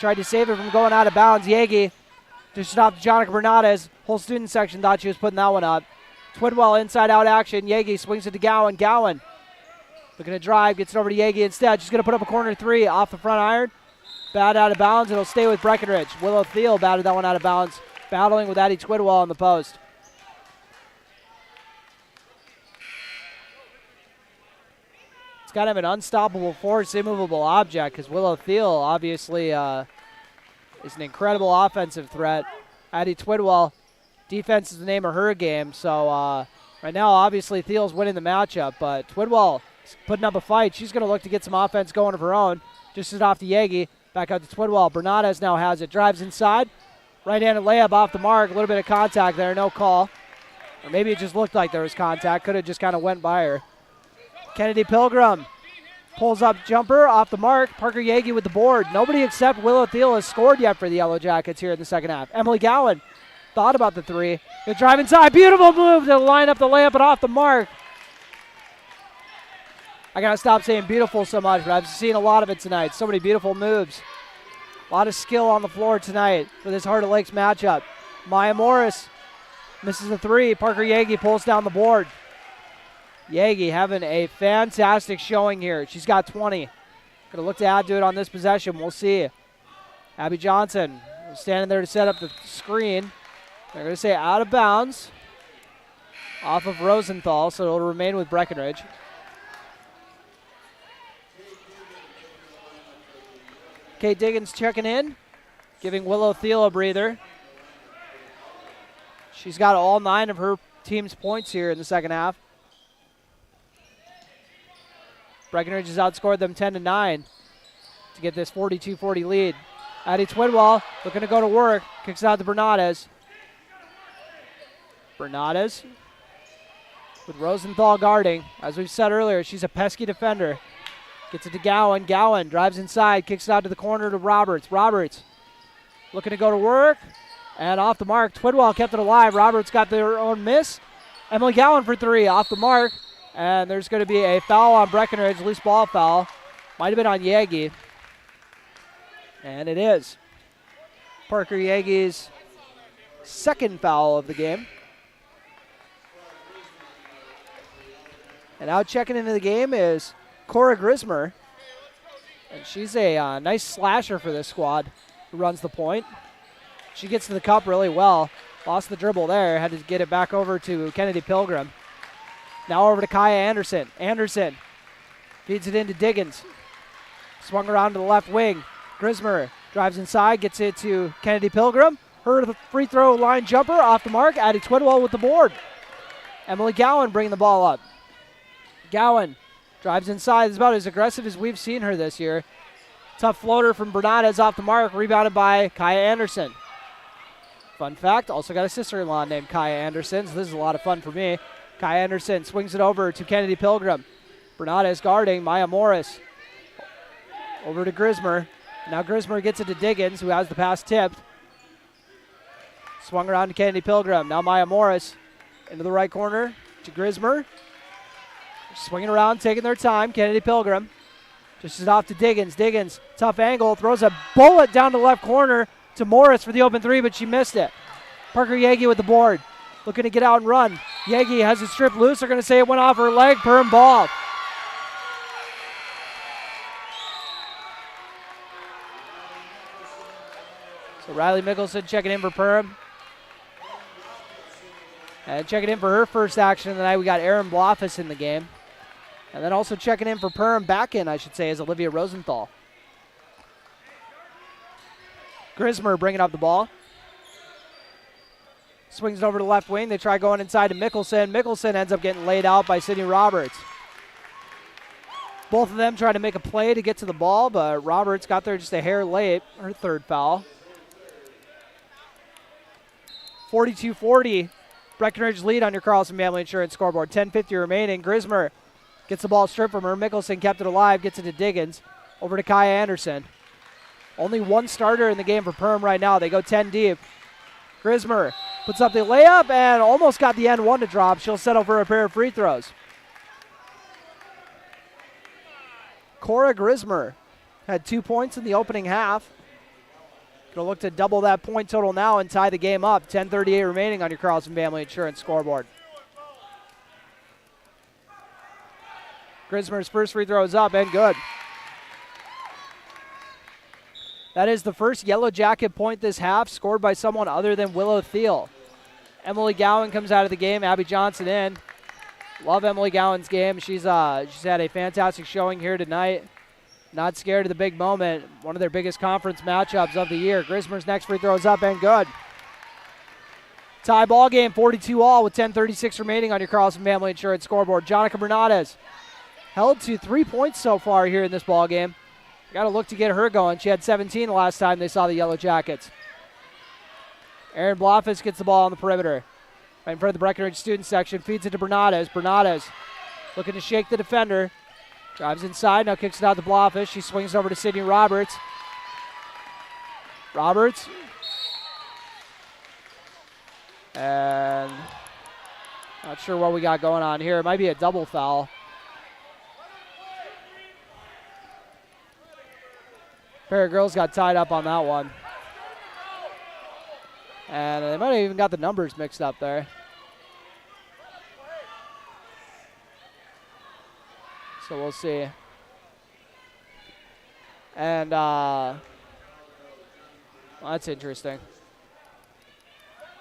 Tried to save it from going out of bounds. Yagi to stop Jonica Bernades. Whole student section thought she was putting that one up. Twidwell inside-out action. Yagi swings it to Gowan. Gowan looking to drive, gets it over to Yagi instead. She's going to put up a corner three off the front iron. Bat out of bounds. It'll stay with Breckenridge. Willow Thiel batted that one out of bounds, battling with Addie Twidwell on the post. It's got to have an unstoppable force, immovable object, because Willow Thiel obviously is an incredible offensive threat. Addie Twidwell defense is the name of her game. So right now, obviously, Thiel's winning the matchup, but Twidwell is putting up a fight. She's going to look to get some offense going of her own. Just off to Yagi. Back out to Twidwell. Bernades now has it. Drives inside. Right-handed layup off the mark. A little bit of contact there. No call. Or maybe it just looked like there was contact. Could have just kind of went by her. Kennedy Pilgrim pulls up jumper off the mark. Parker Yagi with the board. Nobody except Willow Thiel has scored yet for the Yellow Jackets here in the second half. Emily Gowan thought about the three. Good drive inside. Beautiful move to line up the layup and off the mark. I got to stop saying beautiful so much, but I've seen a lot of it tonight. So many beautiful moves. A lot of skill on the floor tonight for this Heart of Lakes matchup. Maya Morris misses the three. Parker Yagi pulls down the board. Yagi having a fantastic showing here. She's got 20. Going to look to add to it on this possession. We'll see. Abby Johnson standing there to set up the screen. They're going to say out of bounds off of Rosenthal, so it'll remain with Breckenridge. Kate Diggins checking in, giving Willow Thiel a breather. She's got all 9 of her team's points here in the second half. Breckenridge has outscored them 10-9 to get this 42-40 lead. Addie Twidwell looking to go to work. Kicks it out to Bernades. Bernades with Rosenthal guarding. As we've said earlier, she's a pesky defender. Gets it to Gowan. Gowan drives inside, kicks it out to the corner to Roberts. Roberts looking to go to work. And off the mark, Twidwell kept it alive. Roberts got their own miss. Emily Gowan for three, off the mark. And there's going to be a foul on Breckenridge, loose ball foul. Might have been on Yagi. And it is. Parker Yagi's second foul of the game. And out checking into the game is Cora Grismer. And she's a nice slasher for this squad who runs the point. She gets to the cup really well. Lost the dribble there. Had to get it back over to Kennedy Pilgrim. Now over to Kaya Anderson. Anderson feeds it into Diggins. Swung around to the left wing. Grismer drives inside, gets it to Kennedy Pilgrim. Her free throw line jumper off the mark. Addie Twidwell with the board. Emily Gowan bringing the ball up. Gowan drives inside. It's about as aggressive as we've seen her this year. Tough floater from Bernades off the mark. Rebounded by Kaya Anderson. Fun fact, also got a sister-in-law named Kaya Anderson, so this is a lot of fun for me. Kaya Anderson swings it over to Kennedy Pilgrim. Bernades guarding Maya Morris. Over to Grismer. Now Grismer gets it to Diggins, who has the pass tipped. Swung around to Kennedy Pilgrim. Now Maya Morris into the right corner to Grismer. Swinging around, taking their time. Kennedy Pilgrim. Just is off to Diggins. Diggins, tough angle, throws a bullet down the left corner to Morris for the open three, but she missed it. Parker Yagi with the board. Looking to get out and run. Yagi has it stripped loose. They're going to say it went off her leg. Perham ball. So Riley Mickelson checking in for Perham. And checking in for her first action of the night, we got Erin Bloffus in the game. And then also checking in for Perham, back in, I should say, is Olivia Rosenthal. Grismer bringing up the ball. Swings it over to the left wing. They try going inside to Mickelson. Mickelson ends up getting laid out by Sydney Roberts. Both of them try to make a play to get to the ball, but Roberts got there just a hair late. Her third foul. 42-40. Breckenridge lead on your Carlson Family Insurance scoreboard. 10:50 remaining. Grismer gets the ball stripped from her. Mickelson kept it alive. Gets it to Diggins. Over to Kaya Anderson. Only one starter in the game for Perham right now. They go 10 deep. Grismer puts up the layup and almost got the N1 to drop. She'll settle for a pair of free throws. Cora Grismer had 2 points in the opening half. Going to look to double that point total now and tie the game up. 10:38 remaining on your Carlson Family Insurance scoreboard. Grismer's first free throw is up and good. That is the first Yellow Jacket point this half, scored by someone other than Willow Thiel. Emily Gowan comes out of the game. Abby Johnson in. Love Emily Gowan's game. She's had a fantastic showing here tonight. Not scared of the big moment. One of their biggest conference matchups of the year. Grismer's next free throw is up and good. Tie ball game, 42-all with 10:36 remaining on your Carlson Family Insurance scoreboard. Jonica Bernades held to 3 points so far here in this ball game. Got to look to get her going. She had 17 the last time they saw the Yellow Jackets. Erin Blofis gets the ball on the perimeter. Right in front of the Breckenridge student section. Feeds it to Bernades. Bernades looking to shake the defender. Drives inside. Now kicks it out to Blofis. She swings over to Sydney Roberts. Roberts. And not sure what we got going on here. It might be a double foul. Pair of girls got tied up on that one. And they might have even got the numbers mixed up there. So we'll see. And well, that's interesting.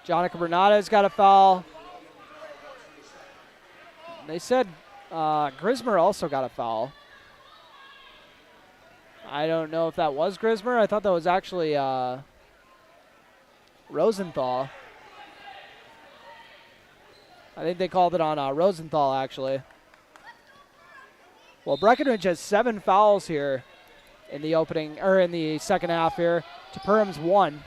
Jonica Bernades got a foul. They said Grismer also got a foul. I don't know if that was Grismer. I thought that was actually Rosenthal. I think they called it on Rosenthal, actually. Well, Breckenridge has 7 fouls here in the opening, or in the second half here, to Perham's 1.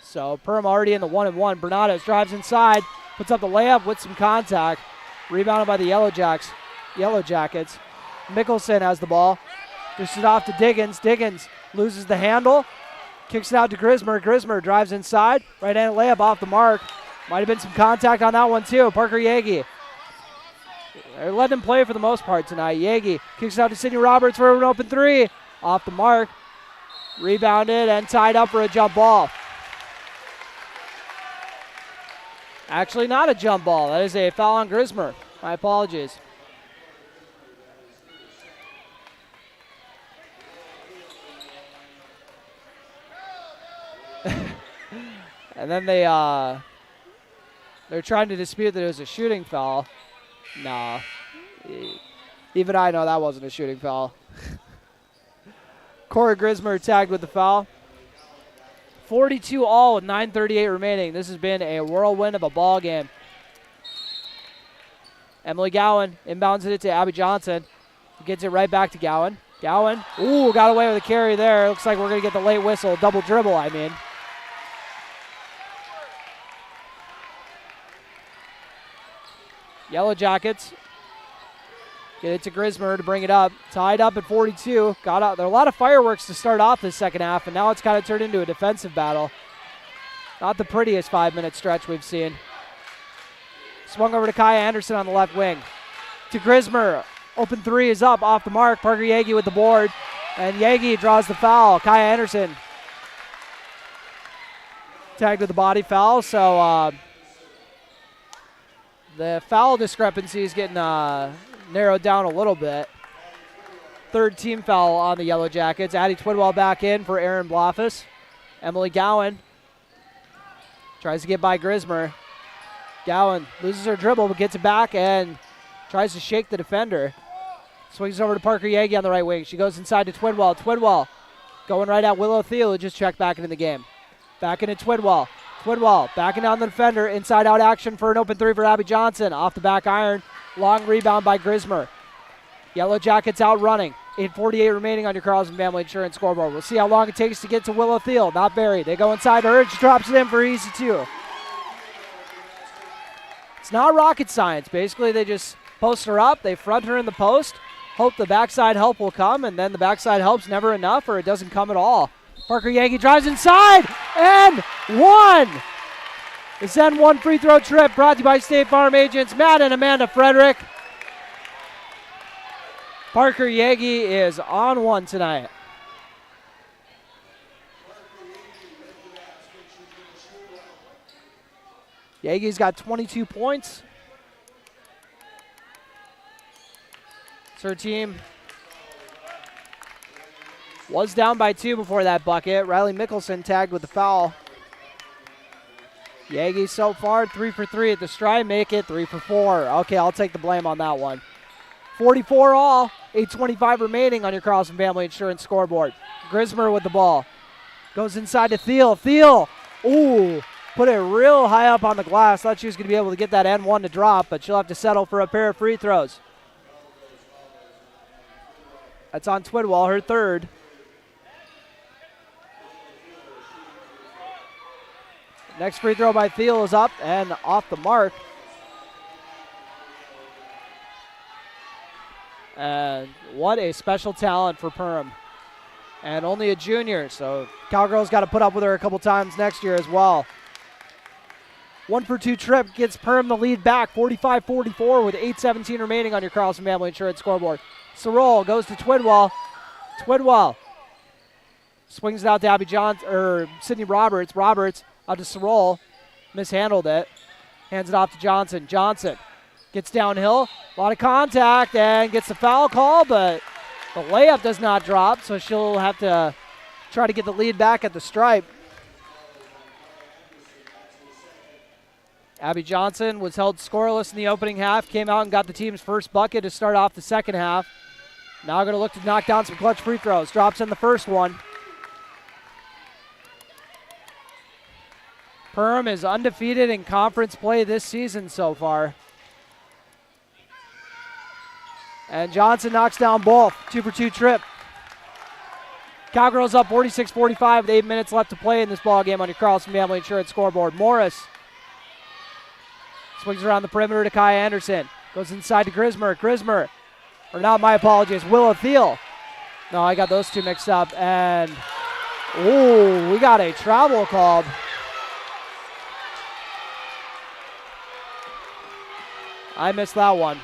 So Perham already in the 1-and-1. Bernades drives inside, puts up the layup with some contact. Rebounded by the Yellow Jackets. Mickelson has the ball. Dishes it off to Diggins. Diggins loses the handle. Kicks it out to Grismer. Grismer drives inside. Right-handed layup off the mark. Might have been some contact on that one too. Parker Yagi. They're letting him play for the most part tonight. Yagi kicks it out to Sydney Roberts for an open 3. Off the mark. Rebounded and tied up for a jump ball. Actually not a jump ball. That is a foul on Grismer. My apologies. And then they're trying to dispute that it was a shooting foul. Nah. Even I know that wasn't a shooting foul. Corey Grismer tagged with the foul. 42-all with 9:38 remaining. This has been a whirlwind of a ball game. Emily Gowan inbounds it to Abby Johnson. Gets it right back to Gowan. Gowan, ooh, got away with a carry there. Looks like we're going to get the late whistle. Double dribble, I mean. Yellow Jackets get it to Grismer to bring it up. Tied up at 42. Got out. There are a lot of fireworks to start off this second half, and now it's kind of turned into a defensive battle. Not the prettiest 5-minute stretch we've seen. Swung over to Kaya Anderson on the left wing. To Grismer. Open 3 is up off the mark. Parker Yagi with the board. And Yagi draws the foul. Kaya Anderson tagged with the body foul. So the foul discrepancy is getting narrowed down a little bit. Third team foul on the Yellow Jackets. Addie Twidwell back in for Erin Blofis. Emily Gowan tries to get by Grismer. Gowan loses her dribble but gets it back and tries to shake the defender. Swings over to Parker Yagi on the right wing. She goes inside to Twidwell. Twidwell going right at Willow Thiel, who just checked back into the game. Back into Twidwell. Twidwell backing down the defender. Inside out action for an open 3 for Abby Johnson. Off the back iron. Long rebound by Grismer. Yellow Jackets out running. 8:48 remaining on your Carlson Family Insurance scoreboard. We'll see how long it takes to get to Willow Thiel. Not very. They go inside her. She drops it in for easy 2. It's not rocket science. Basically, they just post her up. They front her in the post. Hope the backside help will come, and then the backside help's never enough, or it doesn't come at all. Parker Yagi drives inside, and 1. It's then 1 free throw trip brought to you by State Farm agents Matt and Amanda Frederick. Parker Yagi is on 1 tonight. Yagi's got 22 points. It's her team. Was down by 2 before that bucket. Riley Mickelson tagged with the foul. Yagi so far 3 for 3 at the stride. Make it 3 for 4. Okay, I'll take the blame on that one. 44 all. 8:25 remaining on your Carlson Family Insurance scoreboard. Grismer with the ball. Goes inside to Thiel. Thiel. Ooh. put it real high up on the glass. Thought she was going to be able to get that N1 to drop, but she'll have to settle for a pair of free throws. That's on Twidwell, her third. Next free throw by Thiel is up and off the mark. And what a special talent for Perham. And only a junior, so Cowgirls got to put up with her a couple times next year as well. 1-for-2 trip gets Perham the lead back, 45-44 with 8:17 remaining on your Carlson Family Insurance scoreboard. Sorrell goes to Twidwell. Twidwell swings it out to Abby Johnson, or Sydney Roberts. Roberts out to Sorrell, mishandled it. Hands it off to Johnson. Johnson gets downhill, a lot of contact, and gets the foul call, but the layup does not drop, so she'll have to try to get the lead back at the stripe. Abby Johnson was held scoreless in the opening half, came out and got the team's first bucket to start off the second half. Now going to look to knock down some clutch free throws. Drops in the first one. Perham is undefeated in conference play this season so far. And Johnson knocks down both. 2-for-2 trip. Cowgirls up 46-45 with 8 minutes left to play in this ballgame on your Carlson Family Insurance scoreboard. Morris swings around the perimeter to Kai Anderson. Goes inside to Grismer. Grismer, or not, my apologies, Willow Thiel. No, I got those two mixed up. And, ooh, we got a travel called. I missed that one.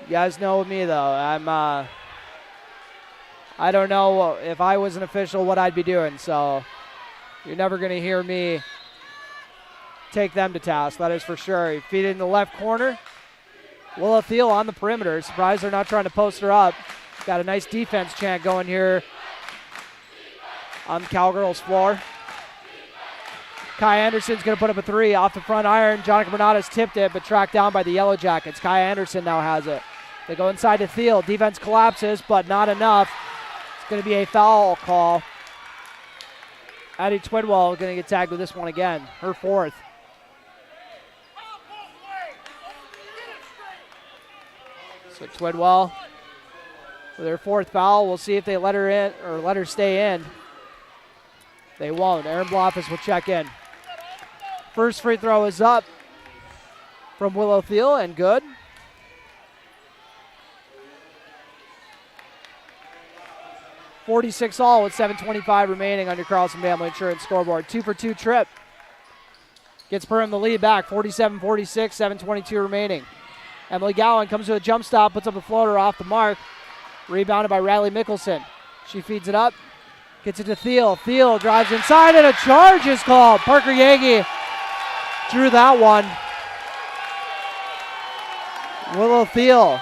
You guys know me, though. I don't know if I was an official what I'd be doing, so you're never going to hear me take them to task, that is for sure. He feed it in the left corner. Willow Thiel on the perimeter. Surprised they're not trying to post her up. Got a nice defense chant going here on the Cowgirls floor. Kai Anderson's going to put up a three off the front iron. Jonica Bernada's tipped it, but tracked down by the Yellowjackets. Kai Anderson now has it. They go inside to Thiel. Defense collapses, but not enough. It's going to be a foul call. Addie Twidwell going to get tagged with this one again, her fourth. So Twidwell with her fourth foul. We'll see if they let her in or let her stay in. They won't. Aaron Bloffus will check in. First free throw is up from Willow Thiel and good. .46 all with 7:25 remaining on your Carlson Family Insurance scoreboard. 2-for-2 trip. Gets Perham the lead back. 47-46, 7:22 remaining. Emily Gowan comes to a jump stop, puts up a floater off the mark. Rebounded by Riley Mickelson. She feeds it up. Gets it to Thiel. Thiel drives inside and a charge is called. Parker Yagi drew that one. Willow Thiel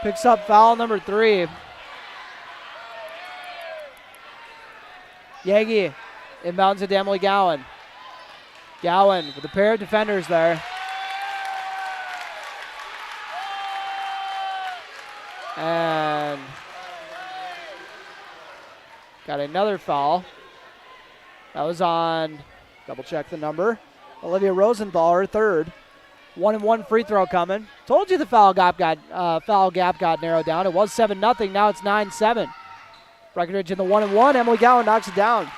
picks up foul number 3. Yagi inbounds it to Emily Gowan. Gowan with a pair of defenders there. And got another foul. That was on, double check the number, Olivia Rosenthal, her third. 1-and-1 free throw coming. Told you the foul gap got narrowed down. It was 7-0. Now it's 9-7. Breckenridge in the 1-and-1. Emily Gowan knocks it down.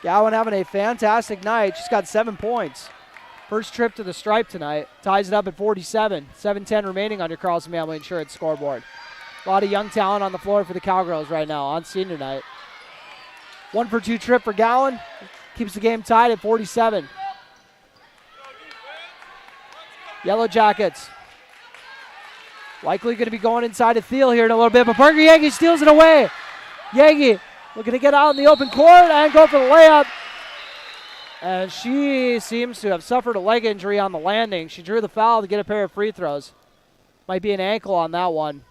Gowan having a fantastic night. She's got 7 points. First trip to the stripe tonight. Ties it up at 47. 7:10 remaining on your Carlson Family Insurance scoreboard. A lot of young talent on the floor for the Cowgirls right now on senior night. 1-for-2 trip for Gowan. Keeps the game tied at 47. Yellowjackets likely going to be going inside to Thiel here in a little bit, but Parker Yagi steals it away. Yagi looking to get out in the open court and go for the layup. And she seems to have suffered a leg injury on the landing. She drew the foul to get a pair of free throws. Might be an ankle on that one.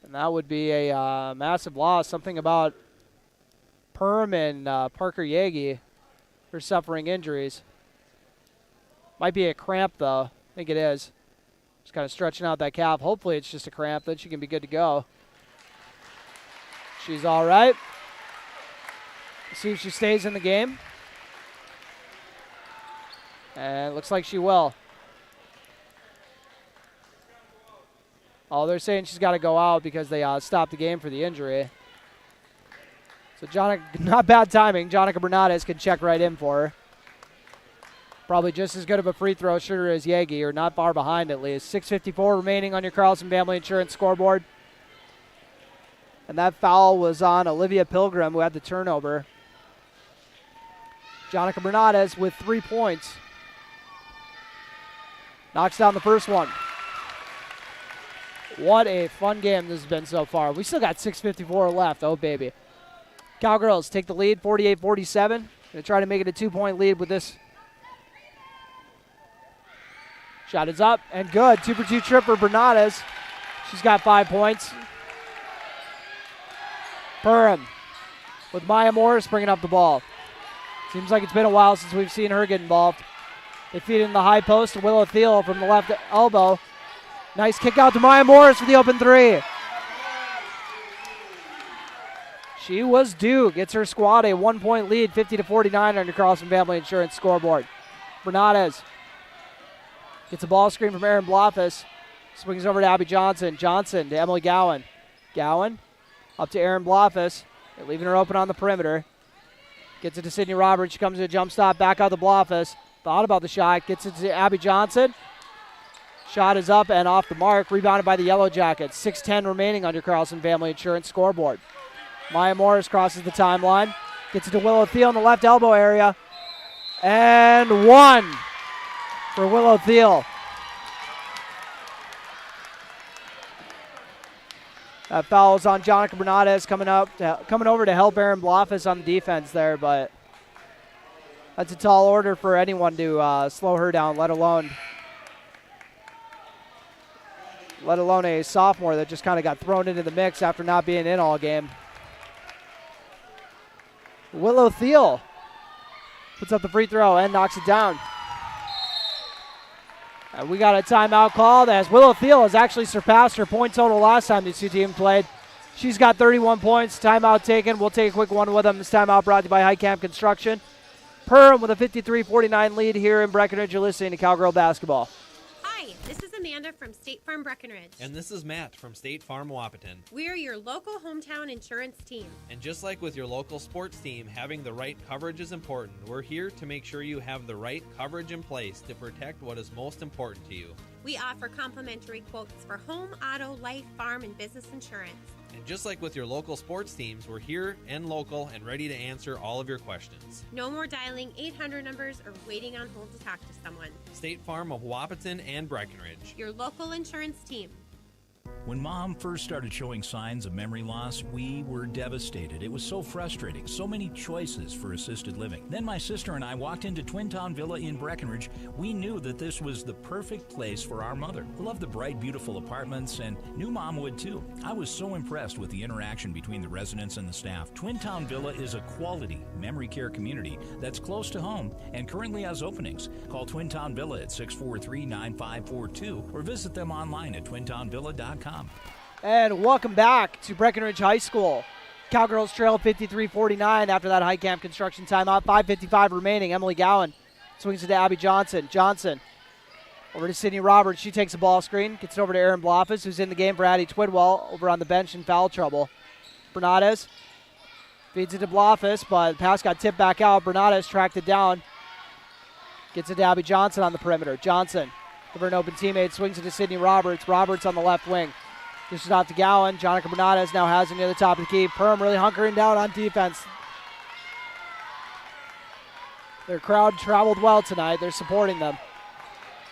And that would be a massive loss. Something about Perham and Parker Yagi for suffering injuries. Might be a cramp, though. I think it is. Just kind of stretching out that calf. Hopefully it's just a cramp. Then she can be good to go. She's all right. Let's see if she stays in the game. And it looks like she will. Oh, they're saying she's got to go out because they stopped the game for the injury. So, not bad timing. Jonica Bernades can check right in for her. Probably just as good of a free throw shooter as Yagi, or not far behind at least. 6:54 remaining on your Carlson Family Insurance scoreboard. And that foul was on Olivia Pilgrim, who had the turnover. Jonica Bernades with 3 points. Knocks down the first one. What a fun game this has been so far. We still got 6:54 left. Oh, baby. Cowgirls take the lead, 48-47. Going to try to make it a 2-point lead with this. Shot is up and good. 2-for-2 trip for Bernades. She's got 5 points. Perham with Maya Morris bringing up the ball. Seems like it's been a while since we've seen her get involved. They feed in the high post to Willow Thiel from the left elbow. Nice kick out to Maya Morris for the open three. She was due. Gets her squad a 1-point lead, 50-49 on your Carlson Family Insurance scoreboard. Bernades gets a ball screen from Erin Blofis. Swings over to Abby Johnson. Johnson to Emily Gowan. Gowan up to Erin Blofis. They're leaving her open on the perimeter. Gets it to Sydney Roberts. She comes to a jump stop. Back out to Blofis. Thought about the shot. Gets it to Abby Johnson. Shot is up and off the mark. Rebounded by the Yellowjackets. 6:10 remaining on your Carlson Family Insurance scoreboard. Maya Morris crosses the timeline. Gets it to Willow Thiel in the left elbow area. And one for Willow Thiel. That foul is on Jonica Bernades coming over to help Erin Blofis on the defense there, but that's a tall order for anyone to slow her down, let alone a sophomore that just kind of got thrown into the mix after not being in all game. Willow Thiel puts up the free throw and knocks it down. And we got a timeout called as Willow Thiel has actually surpassed her point total last time these two teams played. She's got 31 points. Timeout taken. We'll take a quick one with them. This timeout brought to you by Highcamp Construction. Perham with a 53-49 lead here in Breckenridge. You're listening to Cowgirl Basketball. Hi, this is Amanda from State Farm Breckenridge. And this is Matt from State Farm Wapaton. We are your local hometown insurance team. And just like with your local sports team, having the right coverage is important. We're here to make sure you have the right coverage in place to protect what is most important to you. We offer complimentary quotes for home, auto, life, farm, and business insurance. And just like with your local sports teams, we're here and local and ready to answer all of your questions. No more dialing 800 numbers or waiting on hold to talk to someone. State Farm of Wapaton and Breckenridge. Your local insurance team. When Mom first started showing signs of memory loss, we were devastated. It was so frustrating. So many choices for assisted living. Then my sister and I walked into Twin Town Villa in Breckenridge. We knew that this was the perfect place for our mother. We loved the bright, beautiful apartments and knew Mom would too. I was so impressed with the interaction between the residents and the staff. Twin Town Villa is a quality memory care community that's close to home and currently has openings. Call Twin Town Villa at 643-9542 or visit them online at twintownvilla.com. And welcome back to Breckenridge High School. Cowgirls trail 53-49 after that Highcamp Construction timeout. 5:55 remaining. Emily Gowan swings it to Abby Johnson. Johnson over to Sydney Roberts. She takes a ball screen. Gets it over to Erin Blofis, who's in the game for Addie Twidwell, over on the bench in foul trouble. Bernades feeds it to Blofis, but the pass got tipped back out. Bernades tracked it down. Gets it to Abby Johnson on the perimeter. Johnson over an open teammate, swings it to Sydney Roberts. Roberts on the left wing. Dishes off to Gowan. Jonica Bernades now has it near the top of the key. Perham really hunkering down on defense. Their crowd traveled well tonight. They're supporting them.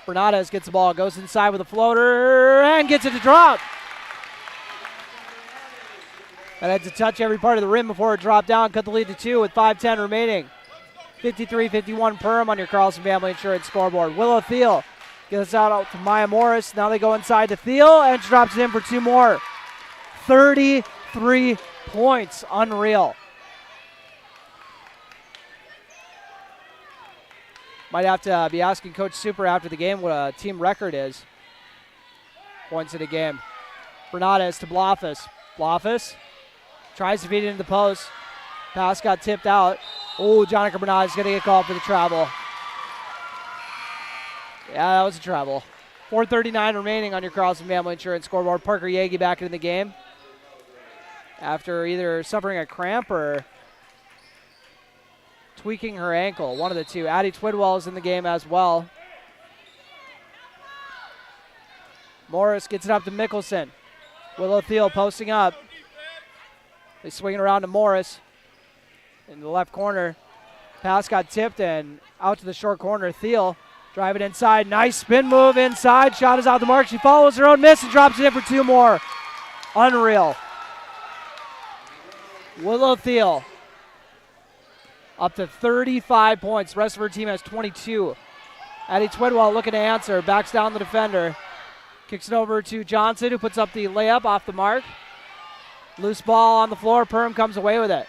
Bernades gets the ball, goes inside with a floater, and gets it to drop. That had to touch every part of the rim before it dropped down. Cut the lead to 2 with 5:10 remaining. 53-51 Perham on your Carlson Family Insurance scoreboard. Willow Thiel gets out to Maya Morris. Now they go inside to Thiel, and she drops it in for 2 more. 33 points. Unreal. Might have to be asking Coach Super after the game what a team record is. Points in a game. Bernades to Blofus. Blofus tries to feed it into the post. Pass got tipped out. Oh, Jonica Bernades is going to get called for the travel. Yeah, that was a travel. 4:39 remaining on your Carlson Family Insurance scoreboard. Parker Yagi back into the game after either suffering a cramp or tweaking her ankle. One of the two. Addie Twidwell is in the game as well. Morris gets it up to Mickelson. Willow Thiel posting up. They swing it around to Morris in the left corner. Pass got tipped and out to the short corner. Thiel drive it inside. Nice spin move inside. Shot is out the mark. She follows her own miss and drops it in for two more. Unreal. Willow Thiel up to 35 points. The rest of her team has 22. Addie Twidwell looking to answer. Backs down the defender. Kicks it over to Johnson, who puts up the layup off the mark. Loose ball on the floor. Perham comes away with it.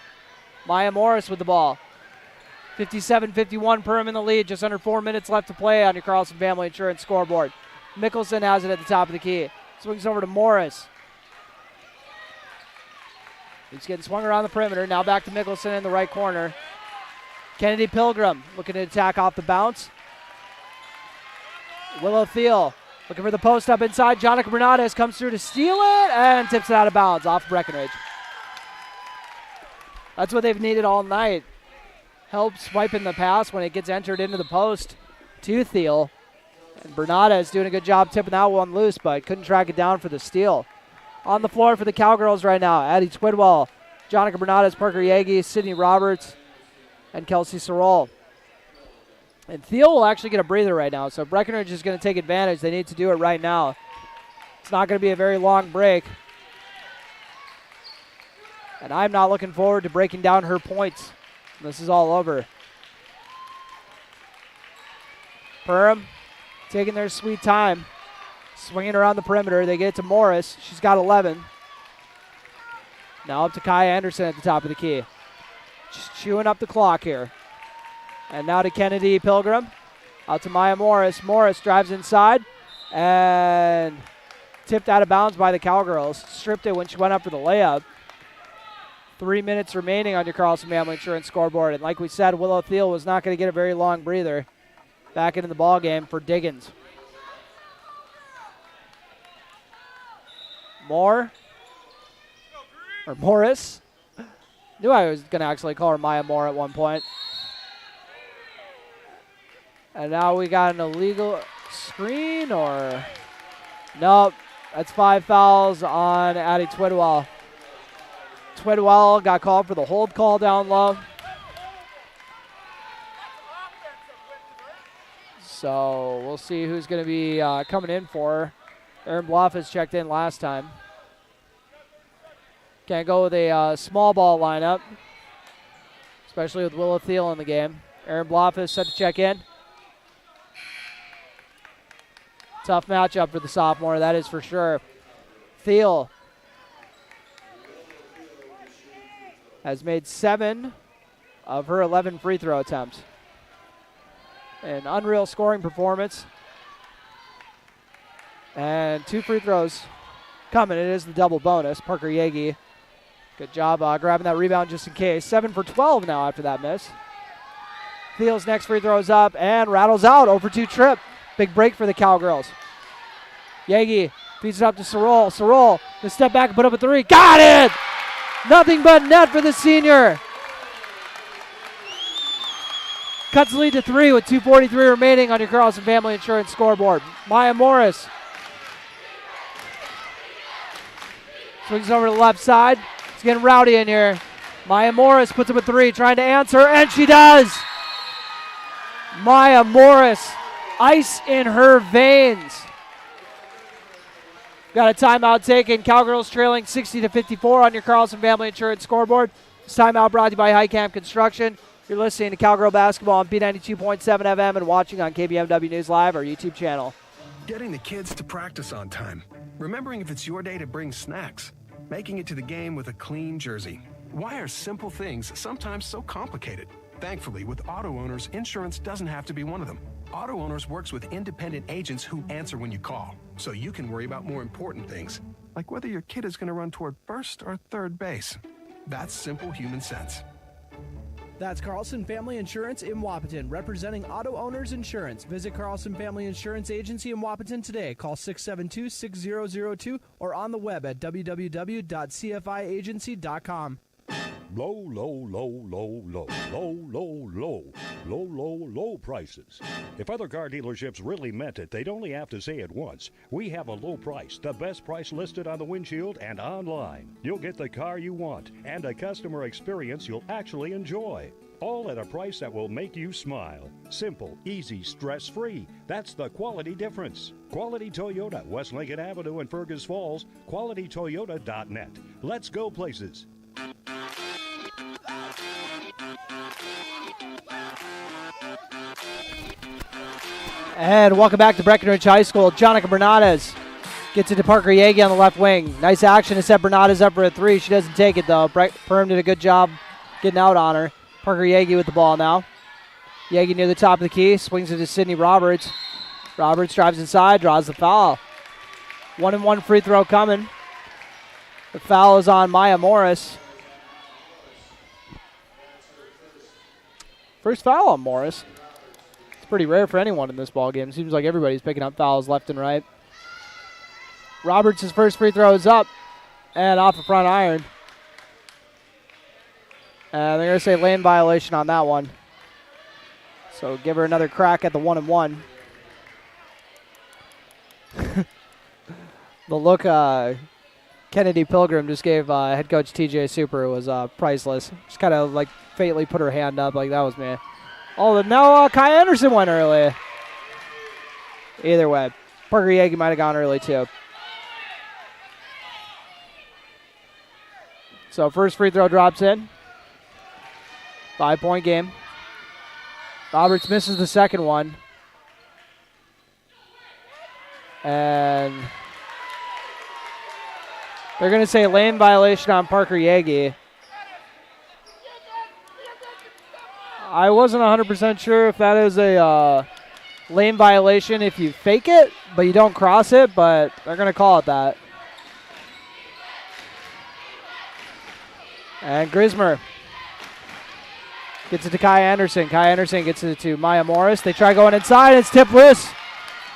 Maya Morris with the ball. 57-51, Perham in the lead. Just under 4 minutes left to play on your Carlson Family Insurance scoreboard. Mickelson has it at the top of the key. Swings over to Morris. He's getting swung around the perimeter. Now back to Mickelson in the right corner. Kennedy Pilgrim looking to attack off the bounce. Willow Thiel looking for the post up inside. Jonica Bernades comes through to steal it and tips it out of bounds off Breckenridge. That's what they've needed all night. Help swiping the pass when it gets entered into the post to Thiel. And Bernades doing a good job tipping that one loose, but couldn't track it down for the steal. On the floor for the Cowgirls right now, Addie Twidwell, Jonica Bernades, Parker Yagi, Sydney Roberts, and Kelsey Sorrell. And Thiel will actually get a breather right now, so Breckenridge is going to take advantage. They need to do it right now. It's not going to be a very long break. And I'm not looking forward to breaking down her points. This is all over. Perham taking their sweet time. Swinging around the perimeter. They get it to Morris. She's got 11. Now up to Kaya Anderson at the top of the key. Just chewing up the clock here. And now to Kennedy Pilgrim. Out to Maya Morris. Morris drives inside. And tipped out of bounds by the Cowgirls. Stripped it when she went up for the layup. 3 minutes remaining on your Carlson Family Insurance scoreboard. And like we said, Willow Thiel was not going to get a very long breather back into the ball game for Diggins. Morris. Knew I was going to actually call her Maya Moore at one point. And now we got an illegal screen or... Nope. That's 5 fouls on Addie Twidwell. Twidwell got called for the hold call down low. So we'll see who's going to be coming in for her. Aaron Blofus checked in last time. Can't go with a small ball lineup, especially with Willow Thiel in the game. Aaron Blofus set to check in. Tough matchup for the sophomore, that is for sure. Thiel has made 7 of her 11 free throw attempts. An unreal scoring performance. And 2 free throws coming. It is the double bonus. Parker Yagi, good job grabbing that rebound just in case. 7 for 12 now after that miss. Thiel's next free throw is up and rattles out. 0 for 2 trip. Big break for the Cowgirls. Yagi feeds it up to Sorrell. Sorrell, the step back and put up a 3. Got it! Nothing but net for the senior. Cuts the lead to 3 with 2:43 remaining on your Carlson Family Insurance scoreboard. Maya Morris swings over to the left side. It's getting rowdy in here. Maya Morris puts up a 3, trying to answer, and she does. Maya Morris, ice in her veins. Got a timeout taken. Cowgirls trailing 60-54 on your Carlson Family Insurance scoreboard. This timeout brought to you by Highcamp Construction. You're listening to Cowgirl Basketball on B92.7 FM and watching on KBMW News Live, our YouTube channel. Getting the kids to practice on time. Remembering if it's your day to bring snacks. Making it to the game with a clean jersey. Why are simple things sometimes so complicated? Thankfully, with auto owners, insurance doesn't have to be one of them. Auto Owners works with independent agents who answer when you call, so you can worry about more important things, like whether your kid is going to run toward first or third base. That's simple human sense. That's Carlson Family Insurance in Wapaton, representing Auto Owners Insurance. Visit Carlson Family Insurance Agency in Wapaton today. Call 672-6002 or on the web at www.cfiagency.com. Low, low, low, low, low, low, low, low, low, low, low prices. If other car dealerships really meant it, they'd only have to say it once. We have a low price, the best price listed on the windshield and online. You'll get the car you want and a customer experience you'll actually enjoy. All at a price that will make you smile. Simple, easy, stress-free. That's the quality difference. Quality Toyota, West Lincoln Avenue in Fergus Falls, qualitytoyota.net. Let's go places. And welcome back to Breckenridge High School. Jonica Bernades gets it to Parker Yagi on the left wing. Nice action to set Bernades up for a three. She doesn't take it, though. Perham did a good job getting out on her. Parker Yagi with the ball now. Yagi near the top of the key. Swings it to Sydney Roberts. Roberts drives inside, draws the foul. 1-and-1 free throw coming. The foul is on Maya Morris. First foul on Morris. It's pretty rare for anyone in this ball game. Seems like everybody's picking up fouls left and right. Roberts' first free throw is up and off the front iron. And they're going to say lane violation on that one. So give her another crack at the 1-and-1. The look Kennedy Pilgrim just gave head coach TJ Super was priceless. Just kind of like fatally put her hand up like that was me. Oh, now Kai Anderson went early. Either way, Parker Yagi might have gone early too. So first free throw drops in. 5-point game. Roberts misses the second one. And they're going to say lane violation on Parker Yagi. I wasn't 100% sure if that is a lane violation if you fake it, but you don't cross it, but they're going to call it that. And Grismer gets it to Kai Anderson. Kai Anderson gets it to Maya Morris. They try going inside. It's tipped loose.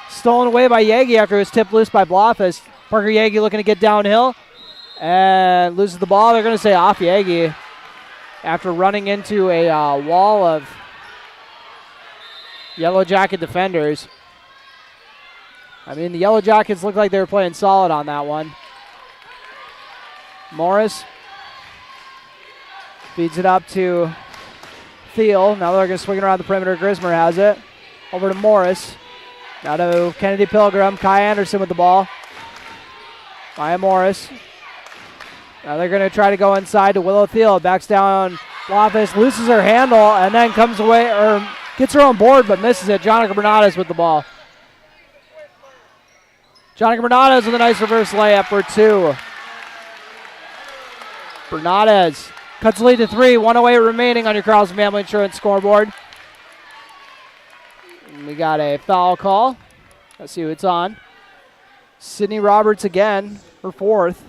Stolen away by Yagi after it was tipped loose by Blofis. Parker Yagi looking to get downhill and loses the ball. They're going to say off Yagi after running into a wall of Yellow Jacket defenders. I mean, the Yellow Jackets looked like they were playing solid on that one. Morris feeds it up to Thiel. Now they're going to swing it around the perimeter. Grismer has it. Over to Morris. Now to Kennedy Pilgrim. Kai Anderson with the ball. Maya Morris. Now they're going to try to go inside to Willow Thiel. Backs down. Blofis loses her handle and then comes away or gets her on board but misses it. Jonica Bernades with the ball. Jonica Bernades with a nice reverse layup for two. Bernades cuts the lead to 3. 1:08 remaining on your Carlson Family Insurance scoreboard. And we got a foul call. Let's see who it's on. Sydney Roberts again, her fourth.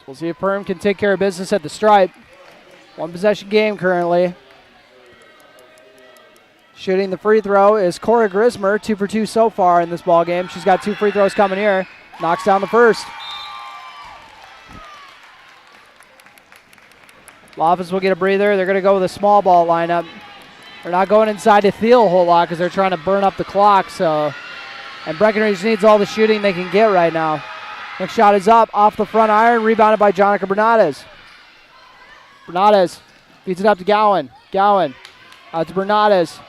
We'll see if Perham can take care of business at the stripe. One possession game currently. Shooting the free throw is Cora Grismer, 2 for 2 so far in this ball game. She's got 2 free throws coming here. Knocks down the first. Loftus will get a breather. They're going to go with a small ball lineup. They're not going inside to Thiel a whole lot because they're trying to burn up the clock. And Breckenridge needs all the shooting they can get right now. Next shot is up, off the front iron, rebounded by Jonica Bernades. Bernades feeds it up to Gowan. Gowan out to Bernades.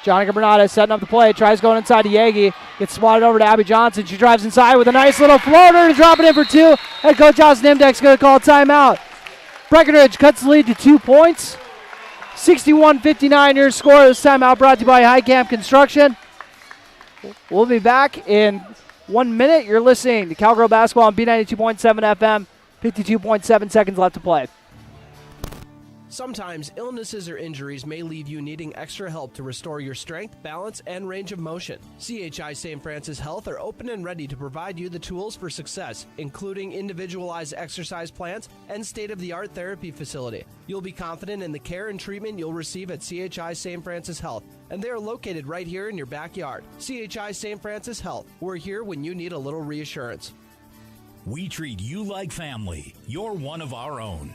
Jonica Bernades setting up the play, tries going inside to Yagi. Gets swatted over to Abby Johnson. She drives inside with a nice little floater to drop it in for 2. Head coach Austin Nimdeck's going to call a timeout. Breckenridge cuts the lead to 2 points. 61-59 your score. This timeout brought to you by High Camp Construction. We'll be back in 1 minute. You're listening to Cowgirl Basketball on B92.7 FM. 52.7 seconds left to play. Sometimes illnesses or injuries may leave you needing extra help to restore your strength, balance, and range of motion. CHI St. Francis Health are open and ready to provide you the tools for success, including individualized exercise plans and state-of-the-art therapy facility. You'll be confident in the care and treatment you'll receive at CHI St. Francis Health, and they are located right here in your backyard. CHI St. Francis Health. We're here when you need a little reassurance. We treat you like family. You're one of our own.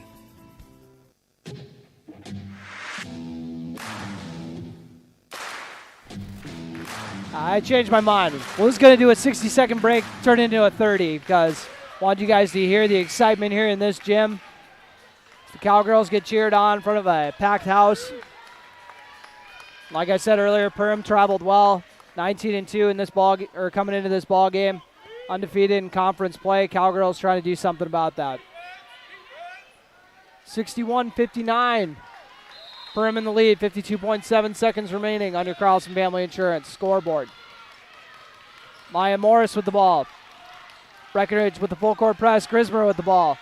I changed my mind. I was going to do a 60-second break, turn it into a 30, because I want you guys to hear the excitement here in this gym. The Cowgirls get cheered on in front of a packed house. Like I said earlier, Perham traveled well, 19-2 in this coming into this ball game, undefeated in conference play. Cowgirls trying to do something about that. 61-59. Perham in the lead, 52.7 seconds remaining under Carlson Family Insurance. Scoreboard. Maya Morris with the ball. Breckenridge with the full court press. Grismer with the ball.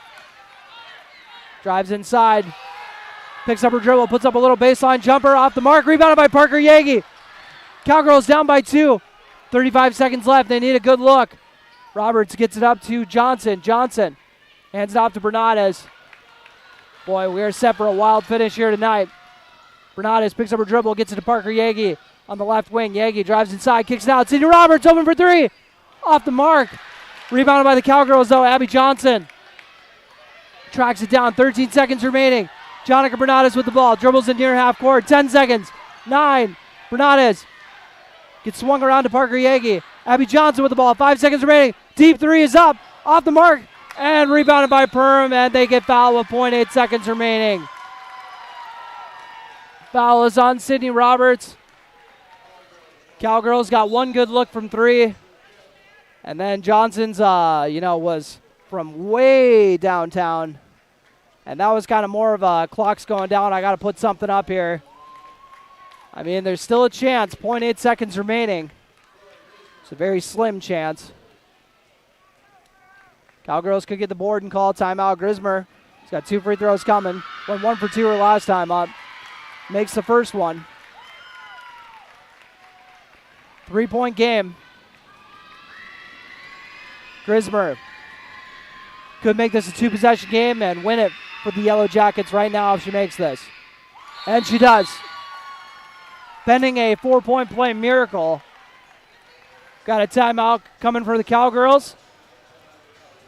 Drives inside. Picks up her dribble, puts up a little baseline jumper off the mark. Rebounded by Parker Yagi. Cowgirls down by 2. 35 seconds left. They need a good look. Roberts gets it up to Johnson. Johnson hands it off to Bernades. Boy, we are set for a wild finish here tonight. Bernades picks up her dribble, gets it to Parker Yagi on the left wing. Yagi drives inside, kicks it out. Sydney Roberts open for 3. Off the mark. Rebounded by the Cowgirls, though. Abby Johnson tracks it down. 13 seconds remaining. Jonica Bernades with the ball. Dribbles in near half court. 10 seconds. 9. Bernades gets swung around to Parker Yagi. Abby Johnson with the ball. 5 seconds remaining. Deep 3 is up. Off the mark. And rebounded by Perham, and they get fouled with 0.8 seconds remaining. Foul is on Sydney Roberts. Cowgirls got one good look from 3. And then Johnson's, was from way downtown. And that was kind of more of a clock's going down. I got to put something up here. I mean, there's still a chance. 0.8 seconds remaining. It's a very slim chance. Cowgirls could get the board and call timeout. Grismer, he's got 2 free throws coming. Went 1 for 2 her last time up. Makes the first one. 3-point game. Grismer could make this a 2-possession game and win it for the Yellow Jackets right now if she makes this. And she does. Pending a 4-point play miracle. Got a timeout coming for the Cowgirls.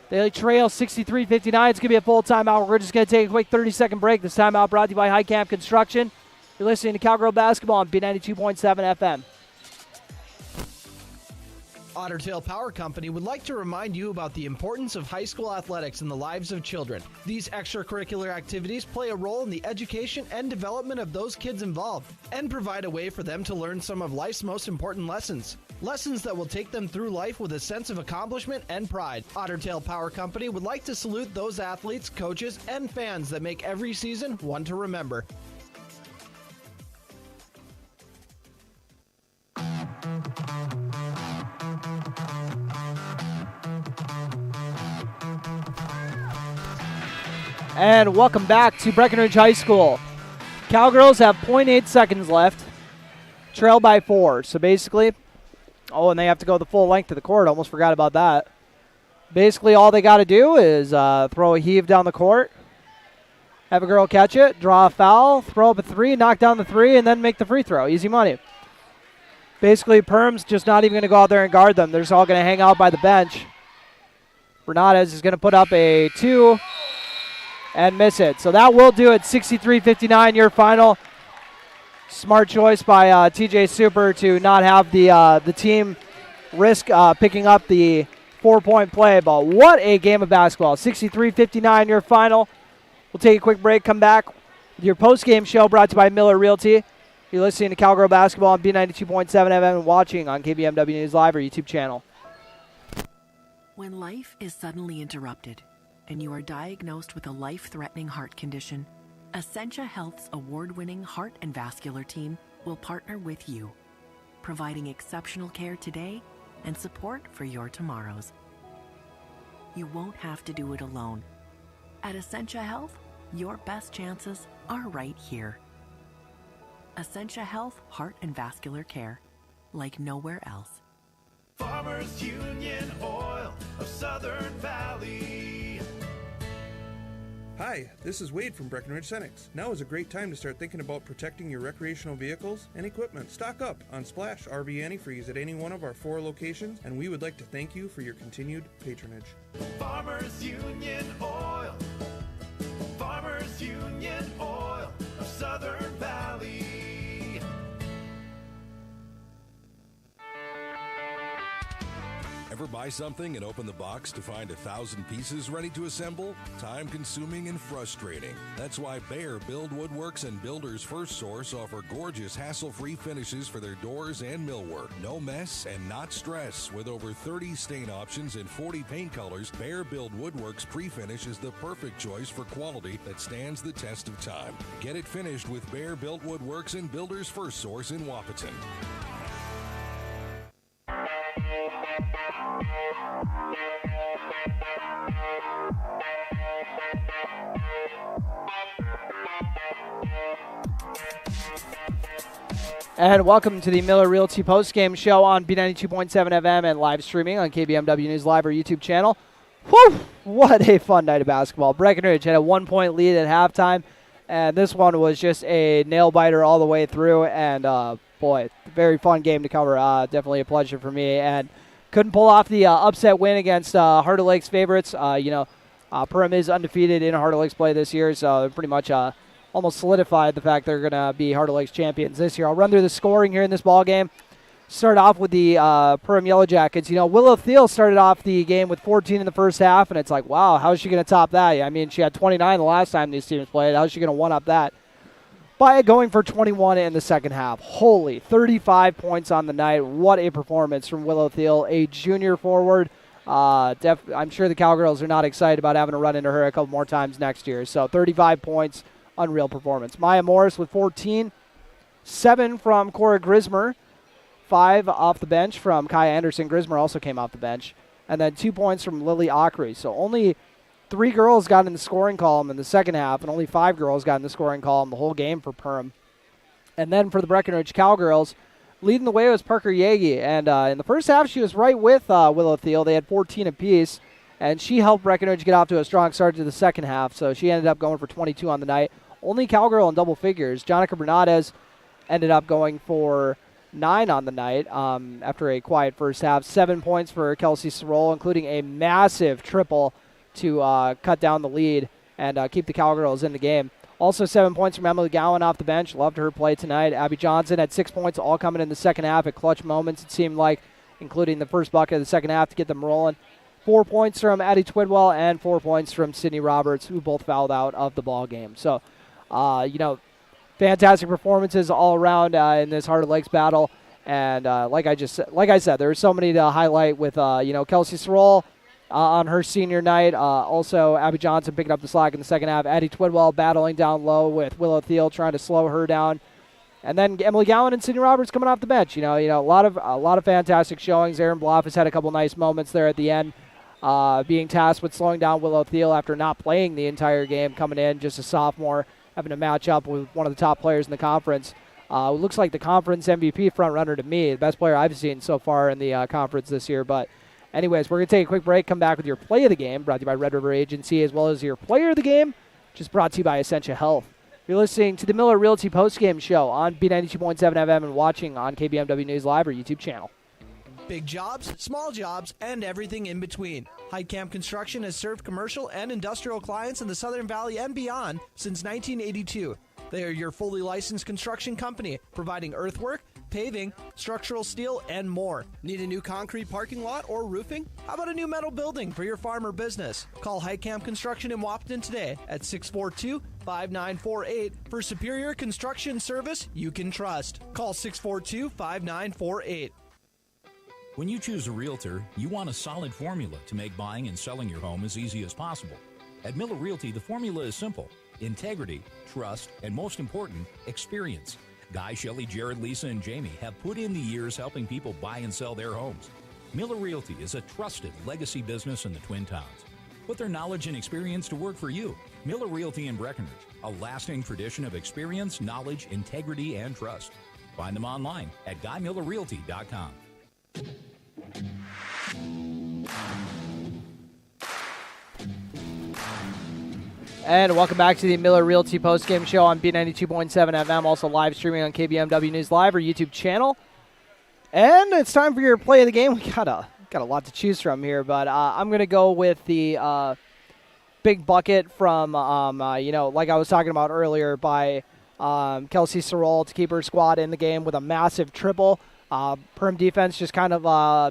They trail 63-59. It's going to be a full timeout. We're just going to take a quick 30-second break. This timeout brought to you by High Camp Construction. You're listening to Cowgirl Basketball on B92.7 FM. Otter Tail Power Company would like to remind you about the importance of high school athletics in the lives of children. These extracurricular activities play a role in the education and development of those kids involved and provide a way for them to learn some of life's most important lessons. Lessons that will take them through life with a sense of accomplishment and pride. Otter Tail Power Company would like to salute those athletes, coaches, and fans that make every season one to remember. And welcome back to Breckenridge High School. Cowgirls have 0.8 seconds left. Trail by 4. So basically, and they have to go the full length of the court. Almost forgot about that. Basically, all they got to do is throw a heave down the court, have a girl catch it, draw a foul, throw up a 3, knock down the 3, and then make the free throw. Easy money. Basically, Perham's just not even going to go out there and guard them. They're just all going to hang out by the bench. Bernades is going to put up a 2 and miss it. So that will do it. 63-59 your final. Smart choice by TJ Super to not have the team risk picking up the 4-point play. But what a game of basketball. 63-59 your final. We'll take a quick break, come back with your post-game show brought to you by Miller Realty. You're listening to Cowgirl Basketball on B92.7 FM and watching on KBMW News Live or YouTube channel. When life is suddenly interrupted and you are diagnosed with a life-threatening heart condition, Essentia Health's award-winning heart and vascular team will partner with you, providing exceptional care today and support for your tomorrows. You won't have to do it alone. At Essentia Health, your best chances are right here. Essentia Health Heart and Vascular Care, like nowhere else. Farmers Union Oil of Southern Valley. Hi, this is Wade from Breckenridge Cenex. Now is a great time to start thinking about protecting your recreational vehicles and equipment. Stock up on Splash RV Antifreeze at any one of our 4 locations, and we would like to thank you for your continued patronage. Farmers Union Oil. Farmers Union Oil of Southern Valley. Ever buy something and open the box to find 1,000 pieces ready to assemble? Time consuming and frustrating. That's why Bear Build Woodworks and Builders First Source offer gorgeous hassle-free finishes for their doors and millwork. No mess and not stress. With over 30 stain options and 40 paint colors, Bear Build Woodworks pre-finish is the perfect choice for quality that stands the test of time. Get it finished with Bear Built Woodworks and Builders First Source in Wahpeton. And welcome to the Miller Realty postgame show on B92.7 FM and live streaming on KBMW News Live or YouTube channel. Whew! What a fun night of basketball. Breckenridge had a 1-point lead at halftime, and this one was just a nail-biter all the way through. And, boy, very fun game to cover. Definitely a pleasure for me. And couldn't pull off the upset win against Heart of Lakes favorites. Perham is undefeated in Heart of Lakes play this year, so they're pretty much almost solidified the fact they're going to be Heart of Lakes champions this year. I'll run through the scoring here in this ball game. Start off with the Perham Yellowjackets. Willow Thiel started off the game with 14 in the first half, and it's like, wow, how is she going to top that? I mean, she had 29 the last time these teams played. How is she going to one-up that? By going for 21 in the second half. Holy, 35 points on the night. What a performance from Willow Thiel, a junior forward. I'm sure the Cowgirls are not excited about having to run into her a couple more times next year. So 35 points. Unreal performance. Maya Morris with 14, 7 from Cora Grismer, 5 off the bench from Kaya Anderson. Grismer also came off the bench. And then 2 points from Lily Ockery. So only 3 girls got in the scoring column in the second half, and only 5 girls got in the scoring column the whole game for Perham. And then for the Breckenridge Cowgirls, leading the way was Parker Yagi. And in the first half, she was right with Willow Thiel. They had 14 apiece, and she helped Breckenridge get off to a strong start to the second half. So she ended up going for 22 on the night. Only Cowgirl in double figures. Jonica Bernades ended up going for 9 on the night after a quiet first half. 7 points for Kelsey Sorrell, including a massive triple to cut down the lead and keep the Cowgirls in the game. Also 7 points from Emily Gowan off the bench. Loved her play tonight. Abby Johnson had 6 points, all coming in the second half at clutch moments, it seemed like, including the first bucket of the second half to get them rolling. 4 points from Addie Twidwell and 4 points from Sydney Roberts, who both fouled out of the ball game. So, fantastic performances all around in this Heart of Lakes battle. And like I said, there are so many to highlight with, Kelsey Sorrell on her senior night. Also, Abby Johnson picking up the slack in the second half. Addie Twidwell battling down low with Willow Thiel trying to slow her down. And then Emily Gowan and Sydney Roberts coming off the bench. A lot of fantastic showings. Erin Bloff has had a couple nice moments there at the end, being tasked with slowing down Willow Thiel after not playing the entire game, coming in just a sophomore, having to match up with one of the top players in the conference. Looks like the conference MVP frontrunner to me, the best player I've seen so far in the conference this year. But anyways, we're going to take a quick break, come back with your play of the game, brought to you by Red River Agency, as well as your player of the game, which is brought to you by Essentia Health. You're listening to the Miller Realty postgame show on B92.7 FM and watching on KBMW News Live or YouTube channel. Big jobs, small jobs, and everything in between. Heitkamp Construction has served commercial and industrial clients in the Southern Valley and beyond since 1982. They are your fully licensed construction company, providing earthwork, paving, structural steel, and more. Need a new concrete parking lot or roofing? How about a new metal building for your farm or business? Call Heitkamp Construction in Wahpeton today at 642-5948 for superior construction service you can trust. Call 642-5948. When you choose a realtor, you want a solid formula to make buying and selling your home as easy as possible. At Miller Realty, the formula is simple: integrity, trust, and most important, experience. Guy, Shelley, Jared, Lisa, and Jamie have put in the years helping people buy and sell their homes. Miller Realty is a trusted legacy business in the Twin Towns. Put their knowledge and experience to work for you. Miller Realty in Breckenridge, a lasting tradition of experience, knowledge, integrity, and trust. Find them online at GuyMillerRealty.com. And welcome back to the Miller Realty postgame show on B92.7 FM, also live streaming on KBMW News Live or YouTube channel. And it's time for your play of the game. We got a lot to choose from here, but I'm going to go with the big bucket from, like I was talking about earlier, by Kelsey Sorrell to keep her squad in the game with a massive triple. Perm defense just kind of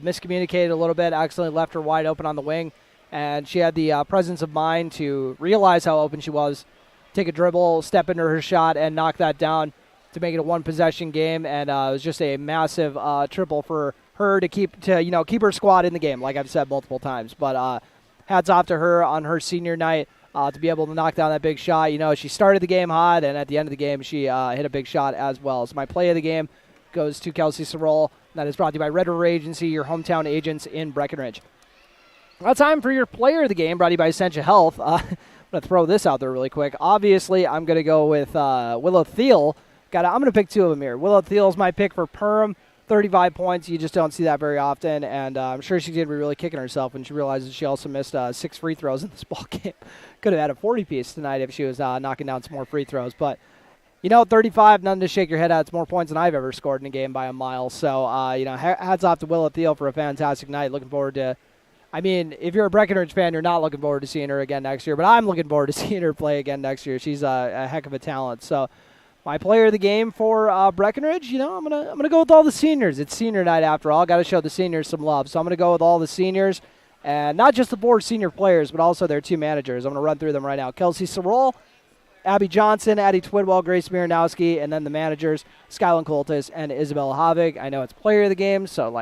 miscommunicated a little bit, accidentally left her wide open on the wing. And she had the presence of mind to realize how open she was, take a dribble, step into her shot, and knock that down to make it a one-possession game. And it was just a massive triple for her to keep her squad in the game, like I've said multiple times. But hats off to her on her senior night to be able to knock down that big shot. She started the game hot, and at the end of the game, she hit a big shot as well. So my play of the game goes to Kelsey Sorrell. That is brought to you by Red River Agency, your hometown agents in Breckenridge. Well, time for your player of the game, brought to you by Essentia Health. I'm going to throw this out there really quick. Obviously, I'm going to go with Willow Thiel. I'm going to pick two of them here. Willow Thiel is my pick for Perham. 35 points. You just don't see that very often, and I'm sure she's going to be really kicking herself when she realizes she also missed 6 free throws in this ball game. Could have had a 40-piece tonight if she was knocking down some more free throws. But, 35, nothing to shake your head at. It's more points than I've ever scored in a game by a mile. So, hats off to Willow Thiel for a fantastic night. Looking forward to if you're a Breckenridge fan, you're not looking forward to seeing her again next year, but I'm looking forward to seeing her play again next year. She's a heck of a talent. So my player of the game for Breckenridge, I'm gonna go with all the seniors. It's senior night after all. Got to show the seniors some love. So I'm gonna go with all the seniors, and not just the 4 senior players, but also their 2 managers. I'm gonna run through them right now. Kelsey Sorrell, Abby Johnson, Addie Twidwell, Grace Miranowski, and then the managers, Skylin Coltis and Isabella Havig. I know it's player of the game, so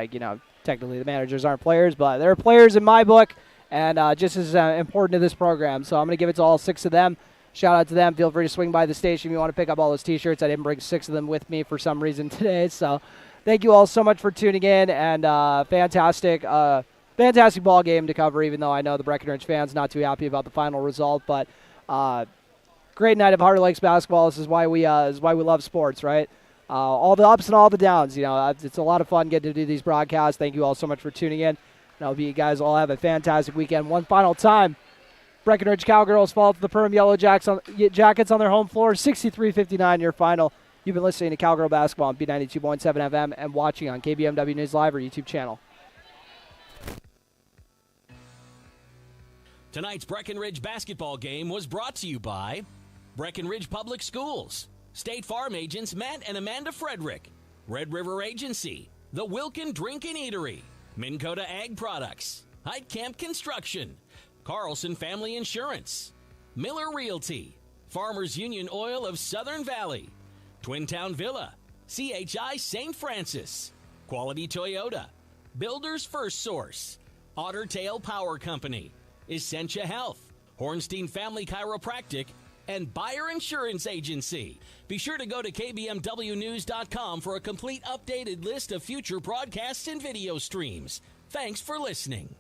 technically the managers aren't players, but they're players in my book, and just as important to this program. So I'm going to give it to all 6 of them. Shout out to them. Feel free to swing by the station if you want to pick up all those T-shirts. I didn't bring 6 of them with me for some reason today. So thank you all so much for tuning in, and fantastic ball game to cover, even though I know the Breckenridge fans not too happy about the final result. But great night of Heart Lakes basketball. This is why we love sports, right? All the ups and all the downs. It's a lot of fun getting to do these broadcasts. Thank you all so much for tuning in. And I hope you guys all have a fantastic weekend. One final time, Breckenridge Cowgirls fall to the Perham Yellowjackets on their home floor, 63-59 your final. You've been listening to Cowgirl Basketball on B92.7 FM and watching on KBMW News Live or YouTube channel. Tonight's Breckenridge basketball game was brought to you by Breckenridge Public Schools, State Farm agents Matt and Amanda Frederick, Red River Agency, The Wilkin Drink and Eatery, Minn Kota Ag Products, Height Camp Construction, Carlson Family Insurance, Miller Realty, Farmers Union Oil of Southern Valley, Twin Town Villa, CHI St. Francis, Quality Toyota, Builders First Source, Otter Tail Power Company, Essentia Health, Hornstein Family Chiropractic, and Buyer Insurance Agency. Be sure to go to kbmwnews.com for a complete updated list of future broadcasts and video streams. Thanks for listening.